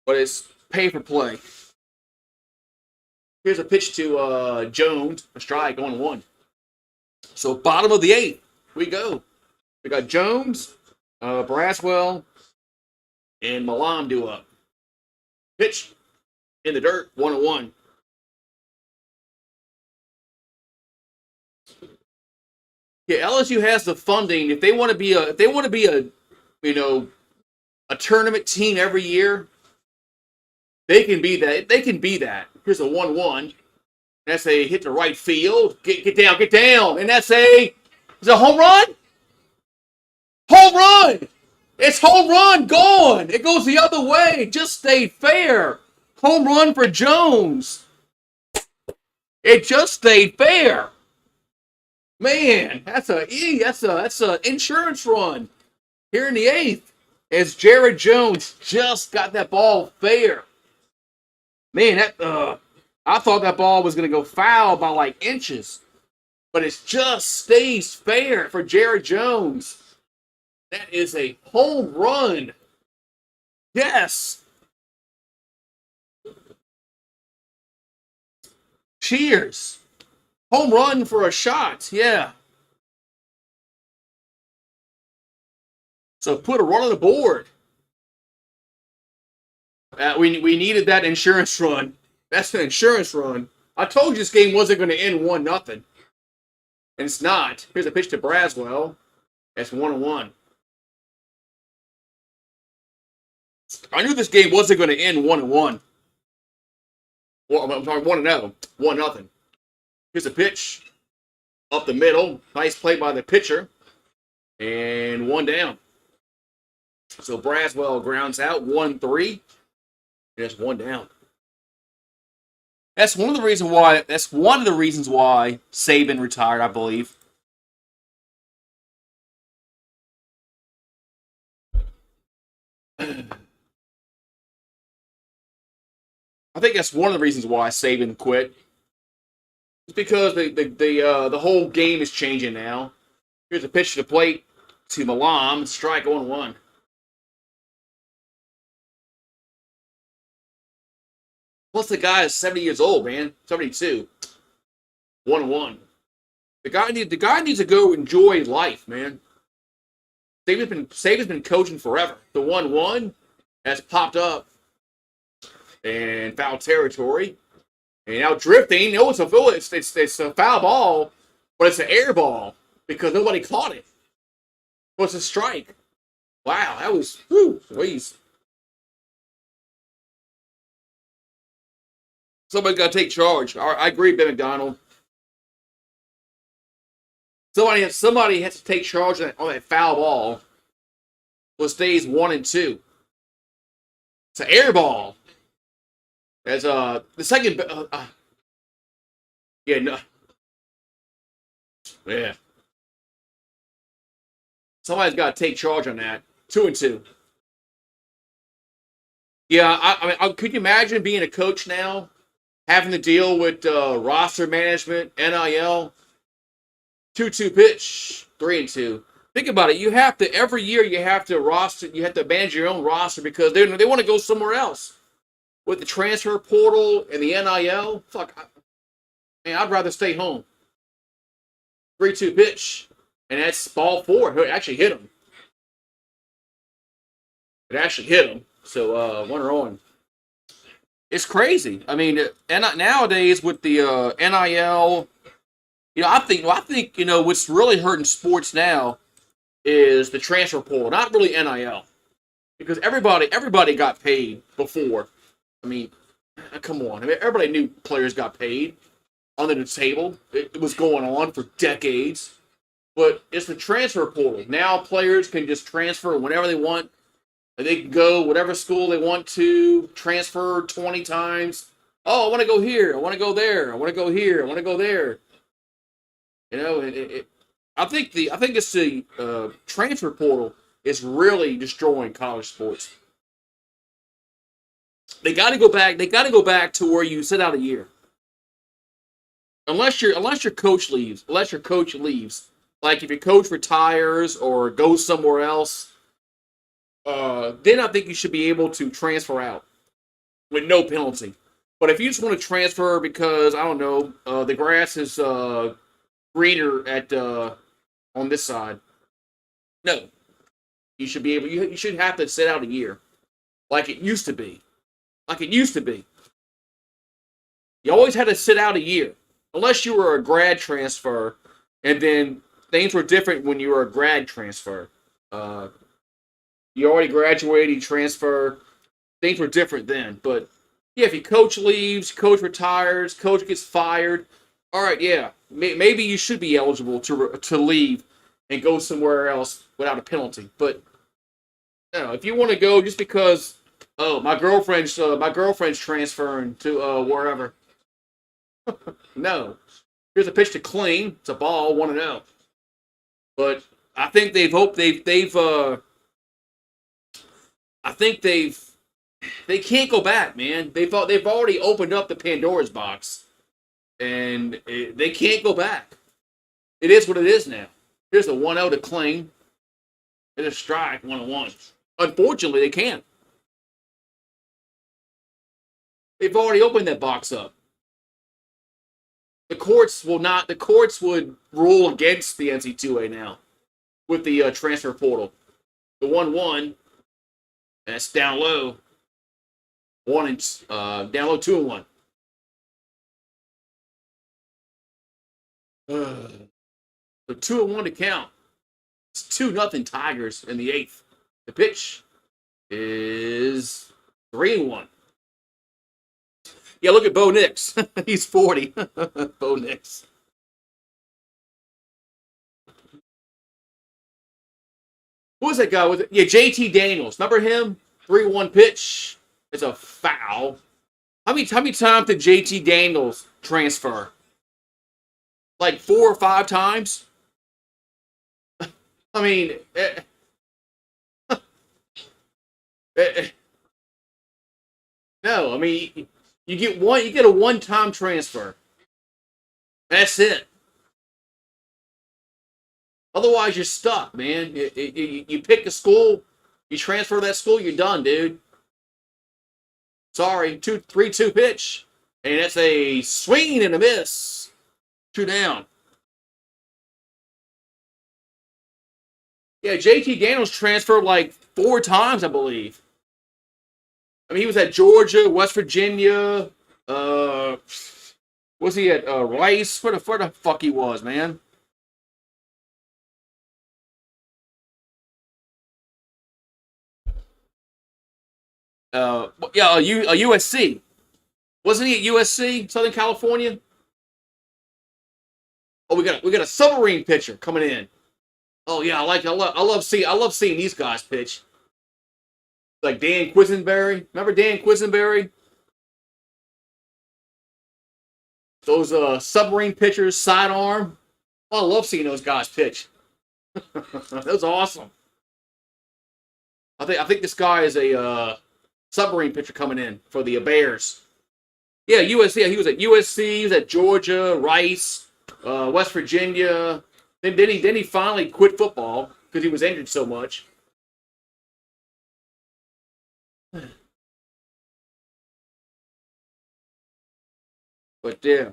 but it's pay for play. Here's a pitch to Jones, a strike, going 1. So bottom of the 8th, we go. We got Jones, Braswell, and Milan due up. Pitch in the dirt, 1-1. Yeah, LSU has the funding. If they want to be a tournament team every year, they can be that. They can be that. Here's a 1-1. That's a hit to right field. Get down. And it's a home run? Home run! It's home run gone. It goes the other way. Just stayed fair. Home run for Jones. It just stayed fair. Man, that's a insurance run here in the 8th. As Jared Jones just got that ball fair. Man, I thought that ball was going to go foul by like inches. But it just stays fair for Jared Jones. That is a home run. Yes. Cheers. Home run for a shot. Yeah. So put a run on the board. We needed that insurance run. That's an insurance run. I told you this game wasn't going to end 1-0. And it's not. Here's a pitch to Braswell. That's 1-1. I knew this game wasn't going to end 1-1. Well, I'm sorry, 1-0. 1-0. Here's a pitch. Up the middle. Nice play by the pitcher. And 1 down. So Braswell grounds out 1-3. And it's 1 down. That's one of the reasons why. That's one of the reasons why Saban retired, I believe. I think that's one of the reasons why Saban quit. It's because the whole game is changing now. Here's a pitch to the plate to Malam. Strike 1-1. Plus, the guy is 70 years old, man. 72. 1-1. The guy needs to go enjoy life, man. Saban's been coaching forever. The 1-1 has popped up in foul territory. And now drifting. It's a foul ball, but it's an air ball because nobody caught it. Well, it's a strike. Wow, that was please. Somebody's got to take charge. I agree, Ben McDonald. Somebody has to take charge on that foul ball. Well, stays 1-2. It's an air ball. As the second, yeah. Somebody's got to take charge on that. 2-2. Yeah, I mean, could you imagine being a coach now, having to deal with roster management, NIL, 2-2 pitch, 3-2. Think about it. You have to every year. You have to manage your own roster because they want to go somewhere else. With the transfer portal and the NIL, I'd rather stay home. 3-2 pitch, and that's ball 4. It actually hit him. So, runner on. It's crazy. I mean, nowadays with the NIL, I think what's really hurting sports now is the transfer portal, not really NIL, because everybody got paid before. I mean, come on. I mean, everybody knew players got paid under the table. It was going on for decades. But it's the transfer portal. Now players can just transfer whenever they want. They can go whatever school they want to, transfer 20 times. Oh, I want to go here. I want to go there. I want to go here. I want to go there. I think it's the transfer portal is really destroying college sports. They got to go back. They got to go back to where you sit out a year. Unless your coach leaves. Like if your coach retires or goes somewhere else, then I think you should be able to transfer out with no penalty. But if you just want to transfer because I don't know, the grass is greener at on this side, no, you should be able. You should have to sit out a year, like it used to be. You always had to sit out a year, unless you were a grad transfer, and then things were different when you were a grad transfer. You already graduated, you transfer. Things were different then. But, yeah, if your coach leaves, coach retires, coach gets fired, all right, yeah, maybe you should be eligible to leave and go somewhere else without a penalty. But, if you want to go just because, my girlfriend's transferring to wherever. No. Here's a pitch to Kling. It's a ball, 1-0. But I think they can't go back, man. They've already opened up the Pandora's box, and they can't go back. It is what it is now. Here's a 1-0 to Kling. It's a strike, 1-1. Unfortunately, they can't. They've already opened that box up. The courts would rule against the NC2A now with the transfer portal. The 1-1, that's down low. Down low 2-1. So 2-1 to count. It's 2-0 Tigers in the 8th. The pitch is 3-1. Yeah, look at Bo Nix. He's 40. Bo Nix. Who was that guy with it? Yeah, JT Daniels. Remember him? 3-1 pitch. It's a foul. How many times did JT Daniels transfer? Like 4 or 5 times? I mean, no. I mean, you get a one-time transfer. That's it. Otherwise, you're stuck, man. You pick a school, you transfer that school, you're done, dude. Sorry, 3-2 pitch, and that's a swing and a miss. 2 down. Yeah, JT Daniels transferred like 4 times, I believe. I mean, he was at Georgia, West Virginia. Was he at Rice? Where the fuck he was, man? Yeah, USC. Wasn't he at USC, Southern California? Oh, we got a submarine pitcher coming in. Oh yeah, I love seeing these guys pitch. Like Dan Quisenberry. Remember Dan Quisenberry? Those submarine pitchers, sidearm. Oh, I love seeing those guys pitch. That was awesome. I think this guy is a submarine pitcher coming in for the Bears. Yeah, USC. Yeah, he was at USC. He was at Georgia, Rice, West Virginia. Then he finally quit football because he was injured so much. But yeah,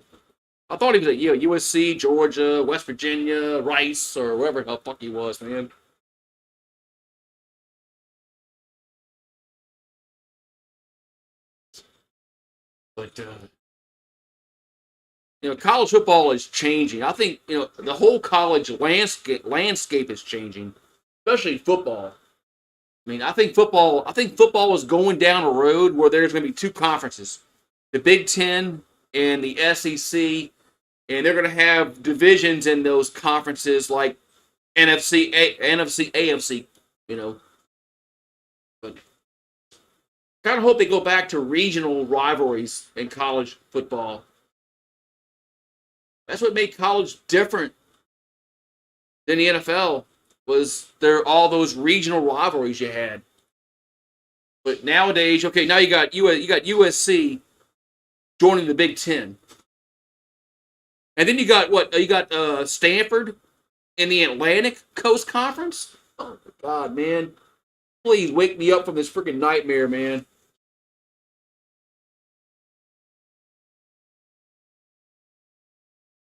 I thought he was at USC, Georgia, West Virginia, Rice, or wherever the fuck he was, man. But college football is changing. I think the whole college landscape is changing, especially football. I mean, I think football is going down a road where there's going to be 2 conferences, the Big Ten and the SEC, and they're going to have divisions in those conferences like NFC, AFC. But kind of hope they go back to regional rivalries in college football. That's what made college different than the NFL. Was there all those regional rivalries you had? But nowadays, okay, now you got USC joining the Big Ten, and then you got what? You got Stanford in the Atlantic Coast Conference. Oh my God, man! Please wake me up from this freaking nightmare, man.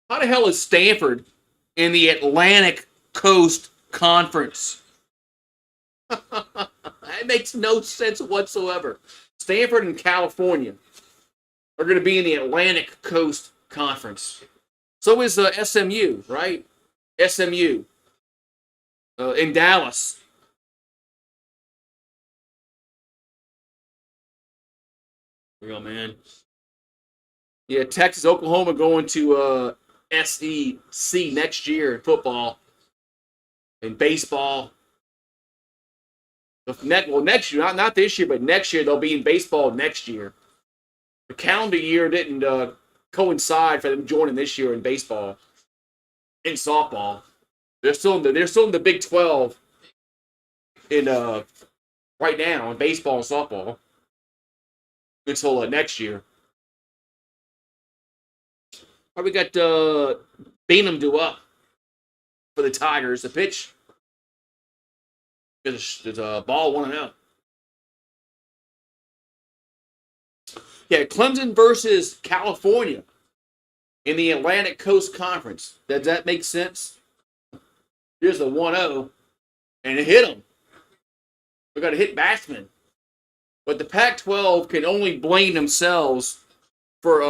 How the hell is Stanford in the Atlantic Coast Conference? That makes no sense whatsoever. Stanford and California are going to be in the Atlantic Coast Conference. So is SMU, right? SMU in Dallas. Real man. Yeah, Texas, Oklahoma going to SEC next year in football and baseball. Next year, not this year, but next year they'll be in baseball next year. The calendar year didn't coincide for them joining this year in baseball, in softball. They're still in the Big 12 in right now in baseball and softball until next year. We got Beanham due up for the Tigers. The pitch is a ball 1-0. Yeah, Clemson versus California in the Atlantic Coast Conference. Does that make sense? Here's the 1-0, and it hit him. We got a hit batsman. But the Pac-12 can only blame themselves for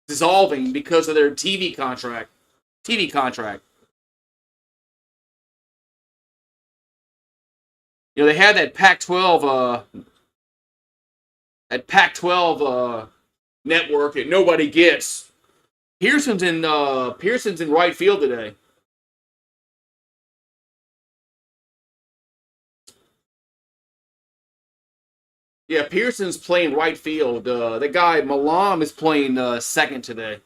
dissolving because of their TV contract. TV contract. You know, they had that Pac-12 network that nobody gets. Pearson's in right field today. Yeah, Pearson's playing right field. The guy Malam is playing second today.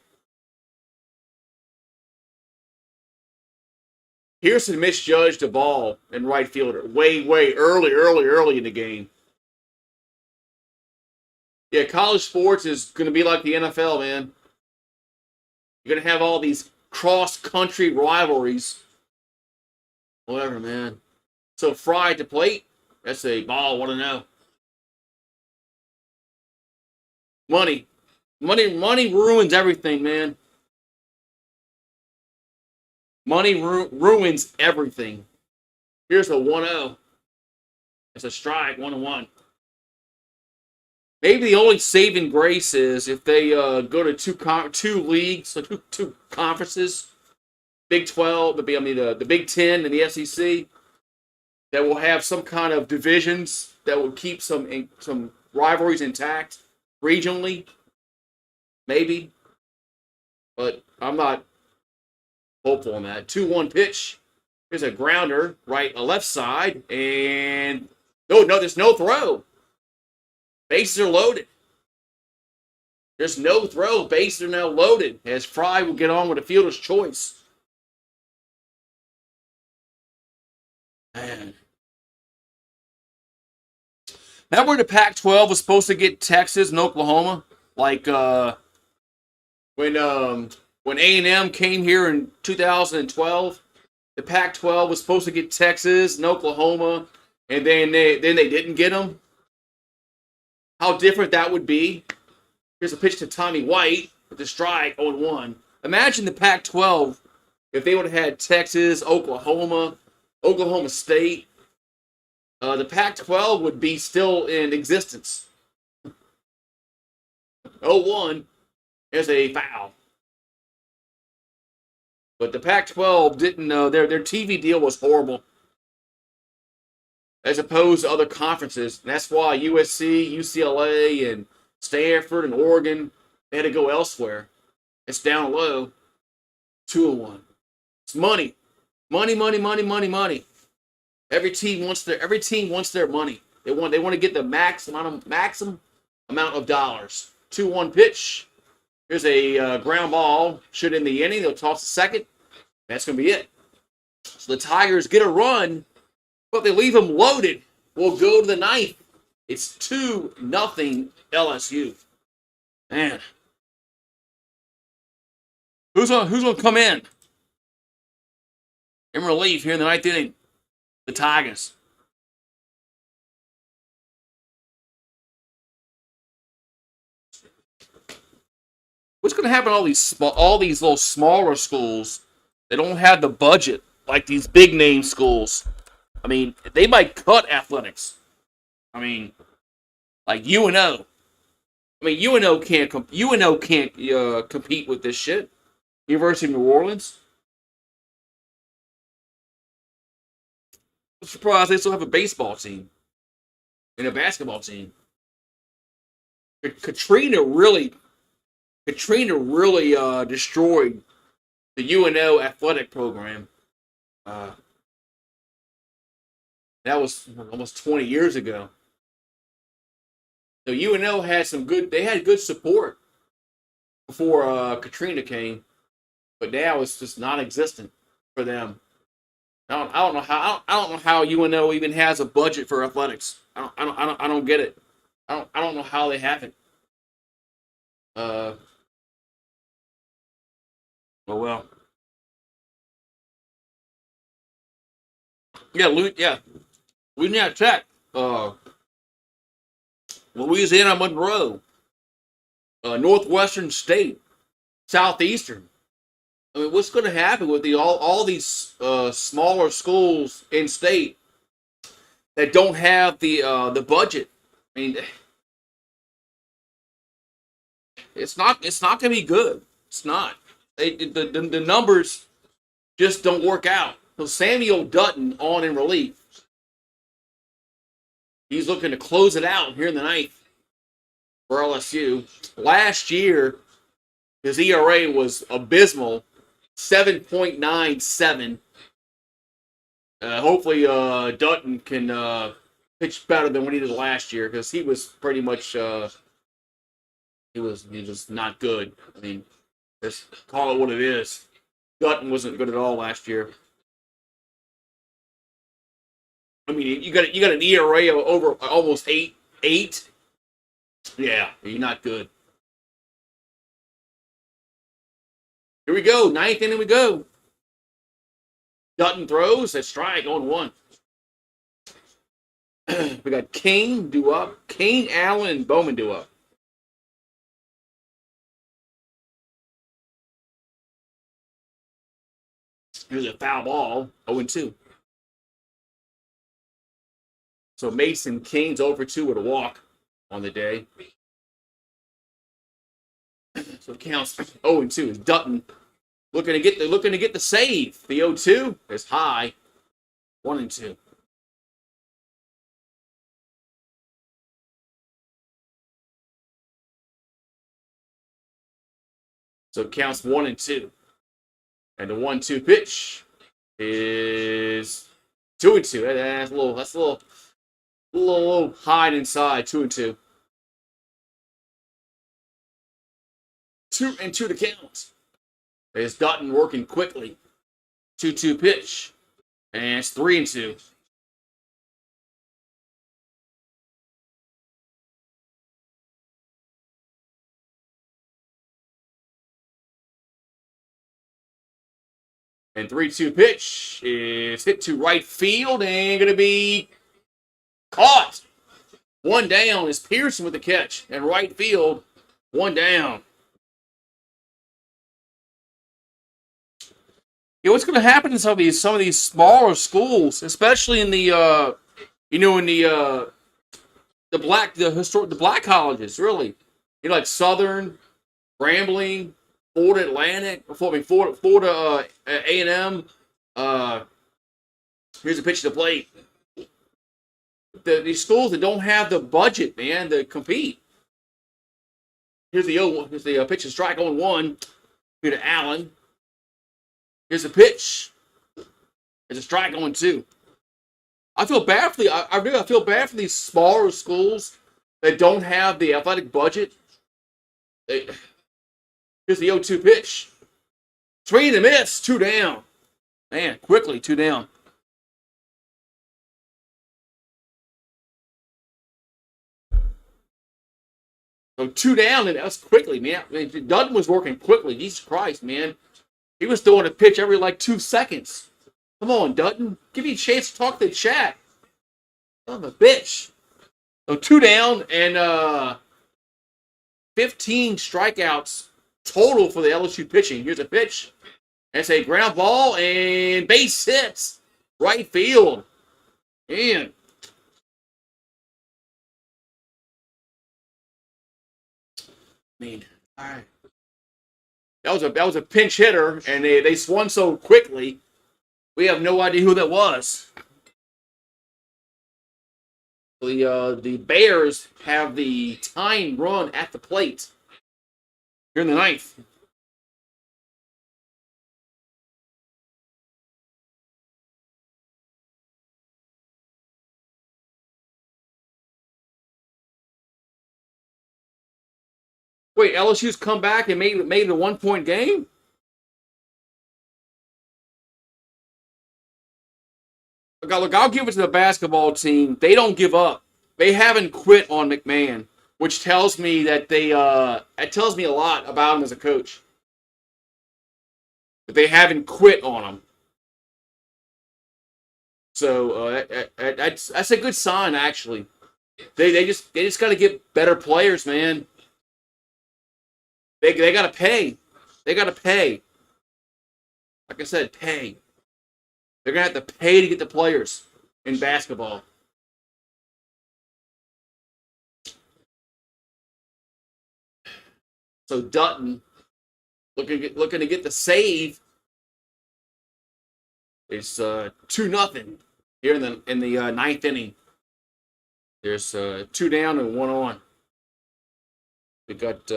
Pearson misjudged a ball in right fielder way early in the game. Yeah, college sports is going to be like the NFL, man. You're going to have all these cross-country rivalries. Whatever, man. So Fry to plate. That's a ball. Want to know? Money ruins everything, man. Money ruins everything. Here's a 1-0. It's a strike, 1-1. Maybe the only saving grace is if they go to two leagues, so two conferences, Big 12, the Big 10 and the SEC, that will have some kind of divisions that will keep some rivalries intact regionally, maybe. But I'm not hopeful on that. 2-1 pitch. Here's a grounder, left side, and no, there's no throw. Bases are loaded. There's no throw. Bases are now loaded as Fry will get on with a fielder's choice. Man. Remember the Pac-12 was supposed to get Texas and Oklahoma? Like when A&M came here in 2012, the Pac-12 was supposed to get Texas and Oklahoma, and then they didn't get them. How different that would be. Here's a pitch to Tommy White with the strike, 0-1. Imagine the Pac-12 if they would have had Texas, Oklahoma State. The Pac-12 would be still in existence. 0-1. There's a foul. But the Pac-12 didn't know. Their TV deal was horrible, as opposed to other conferences. And that's why USC, UCLA, and Stanford and Oregon, they had to go elsewhere. It's down low. 2-1. It's money. Money. Every team wants their money. They want to get the maximum amount of dollars. 2-1 pitch. Here's a ground ball. Should end the inning. They'll toss the second. That's going to be it. So the Tigers get a run, but they leave them loaded. We'll go to the ninth. It's 2-0 LSU. Man. Who's going to come in relief here in the ninth inning? The Tigers. What's going to happen to all these little smaller schools that don't have the budget like these big name schools? I mean, they might cut athletics. I mean, like UNO. I mean, UNO can't compete with this shit. University of New Orleans. I'm surprised they still have a baseball team and a basketball team. Katrina really destroyed the UNO athletic program. That was almost 20 years ago. So UNO had good support before Katrina came, but now it's just non-existent for them. I don't know how UNO even has a budget for athletics. I don't get it. I don't know how they have it. Oh well. Yeah, Louisiana Tech. Louisiana Monroe. Northwestern State. Southeastern. I mean, what's going to happen with all these smaller schools in state that don't have the budget? I mean, It's not going to be good. It's not. The numbers just don't work out. So Samuel Dutton on in relief. He's looking to close it out here in the ninth for LSU. Last year, his ERA was abysmal, 7.97. Hopefully, Dutton can pitch better than what he did last year because he was pretty much he was just not good. I mean, just call it what it is. Dutton wasn't good at all last year. I mean, you got an ERA of over almost eight. Yeah, you're not good. Here we go, ninth inning we go. Dutton throws, a strike on 1. We got Kane due up. Kane, Allen, and Bowman due up. Here's a foul ball, 0-2. So Mason King's over 2 with a walk on the day. So it counts 0-2. Is Dutton looking to get the save. The 0-2 is high. 1-2. So it counts 1-2. And the 1-2 pitch is 2-2. That's a little high inside. 2-2. 2-2 to count. There's Dutton working quickly. 2-2 pitch. And it's 3-2. And 3-2 pitch is hit to right field and going to be caught. 1 down is Pearson with the catch. And right field, 1 down. Yeah, what's going to happen in some of these smaller schools, especially in the black colleges, really, like Southern, Grambling, Florida Atlantic, Florida A&M. Here's a pitch to the plate. These schools that don't have the budget, man, to compete. Here's the pitch to strike on 1. Here to Allen. Here's a pitch. There's a strike on 2. I feel bad for I feel bad for these smaller schools that don't have the athletic budget. Here's the 0-2 pitch. Swing and miss. 2 down. Man, quickly 2 down. So 2 down, and that was quickly, man. I mean, Dutton was working quickly. Jesus Christ, man. He was throwing a pitch every 2 seconds. Come on, Dutton. Give me a chance to talk to the chat. Son of a bitch. So 2 down and 15 strikeouts total for the LSU pitching. Here's a pitch. It's a ground ball and base hits. Right field. Man. All right. That was a pinch hitter, and they swung so quickly. We have no idea who that was. The Bears have the tying run at the plate here in the ninth. Wait, LSU's come back and made it a 1-point game? Look, I'll give it to the basketball team. They don't give up. They haven't quit on McMahon, which tells me that it tells me a lot about him as a coach. But they haven't quit on him. So that's a good sign, actually. They just got to get better players, man. They got to pay. They got to pay. Like I said, pay. They're going to have to pay to get the players in basketball. So Dutton looking to get the save. It's 2-0 here in the ninth inning. There's 2 down and 1 on. We got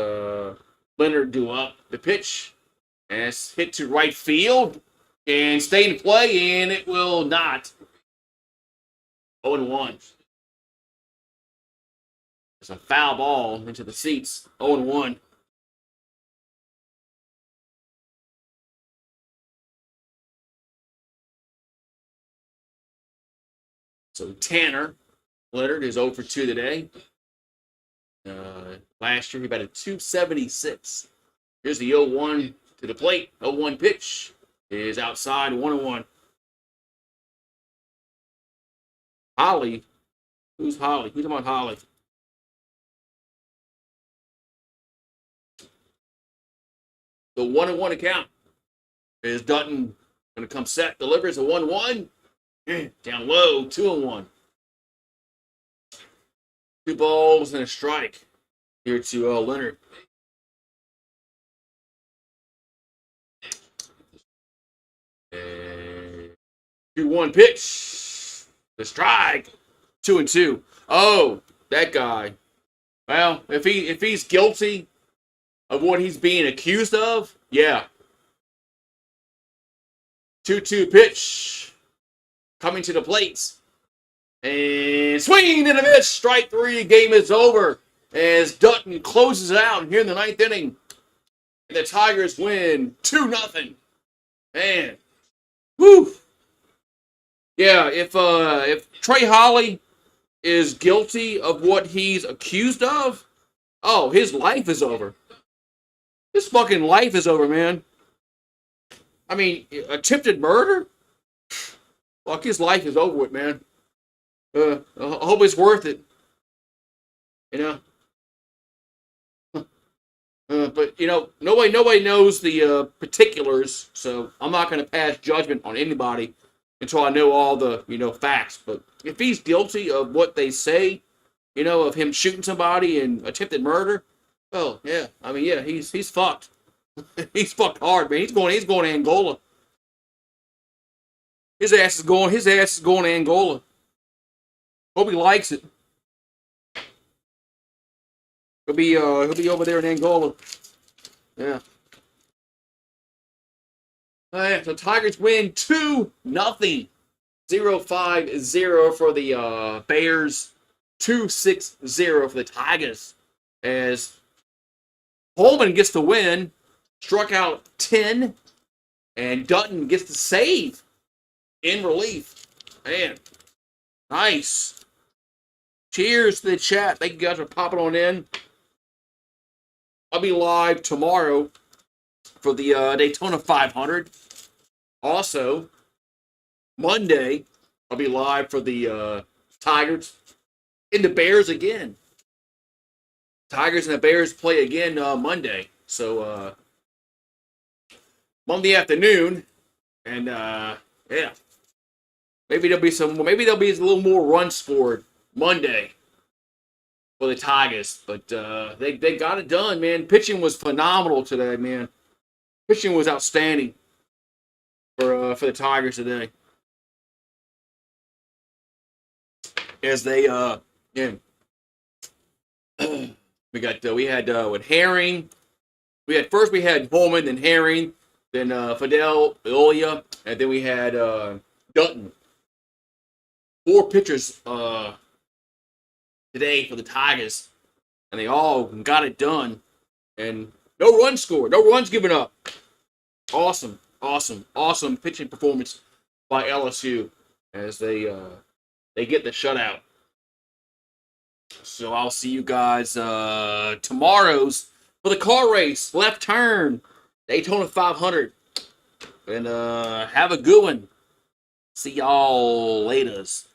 Leonard due up the pitch, and it's hit to right field and stay in play, and it will not. 0-1. It's a foul ball into the seats. 0-1. So Tanner Leonard is 0 for 2 today. Last year he batted .276. Here's the 0-1 to the plate. 0-1 pitch is outside. 1-1. Holly. Who's Holly? Who's about Holly? The 1-1 account is Dutton going to come set. Delivers a 1-1. Down low. 2-1. 2 balls and a strike here to Leonard. And 2-1 pitch. The strike. 2-2. Oh, that guy. Well, if he's guilty of what he's being accused of, yeah. 2-2 pitch. Coming to the plate. And swinging and a miss. Strike 3. Game is over as Dutton closes it out here in the ninth inning. And the Tigers win 2-0. Man. Woo. Yeah, if Trey Holly is guilty of what he's accused of, oh, his life is over. His fucking life is over, man. I mean, attempted murder? Fuck, his life is over with, man. I hope it's worth it. You know? But, you know, nobody knows the particulars, so I'm not going to pass judgment on anybody until I know all the, facts. But if he's guilty of what they say, of him shooting somebody and attempted murder, well, yeah. I mean, yeah, he's fucked. He's fucked hard, man. He's going to Angola. His ass is going to Angola. Hope he likes it. He'll be over there in Angola. Yeah. All right, so Tigers win 2-0. 0-5-0 for the Bears. 2-6-0 for the Tigers. As Holman gets the win, struck out 10, and Dutton gets the save in relief. Man, nice. Cheers to the chat. Thank you guys for popping on in. I'll be live tomorrow for the Daytona 500. Also, Monday, I'll be live for the Tigers and the Bears again. Tigers and the Bears play again Monday. So, Monday afternoon. And, yeah. Maybe there'll be a little more run scored Monday for the Tigers. But they got it done, man. Pitching was phenomenal today, man. Pitching was outstanding for the Tigers today. As they we had with Herring. We had Holman, then Herring, then Fidel, Eolia, and then we had Dutton. 4 pitchers today for the Tigers, and they all got it done. And no runs scored, no runs given up. Awesome pitching performance by LSU as they get the shutout. So I'll see you guys tomorrow's for the car race, left turn, Daytona 500. And have a good one. See y'all laters.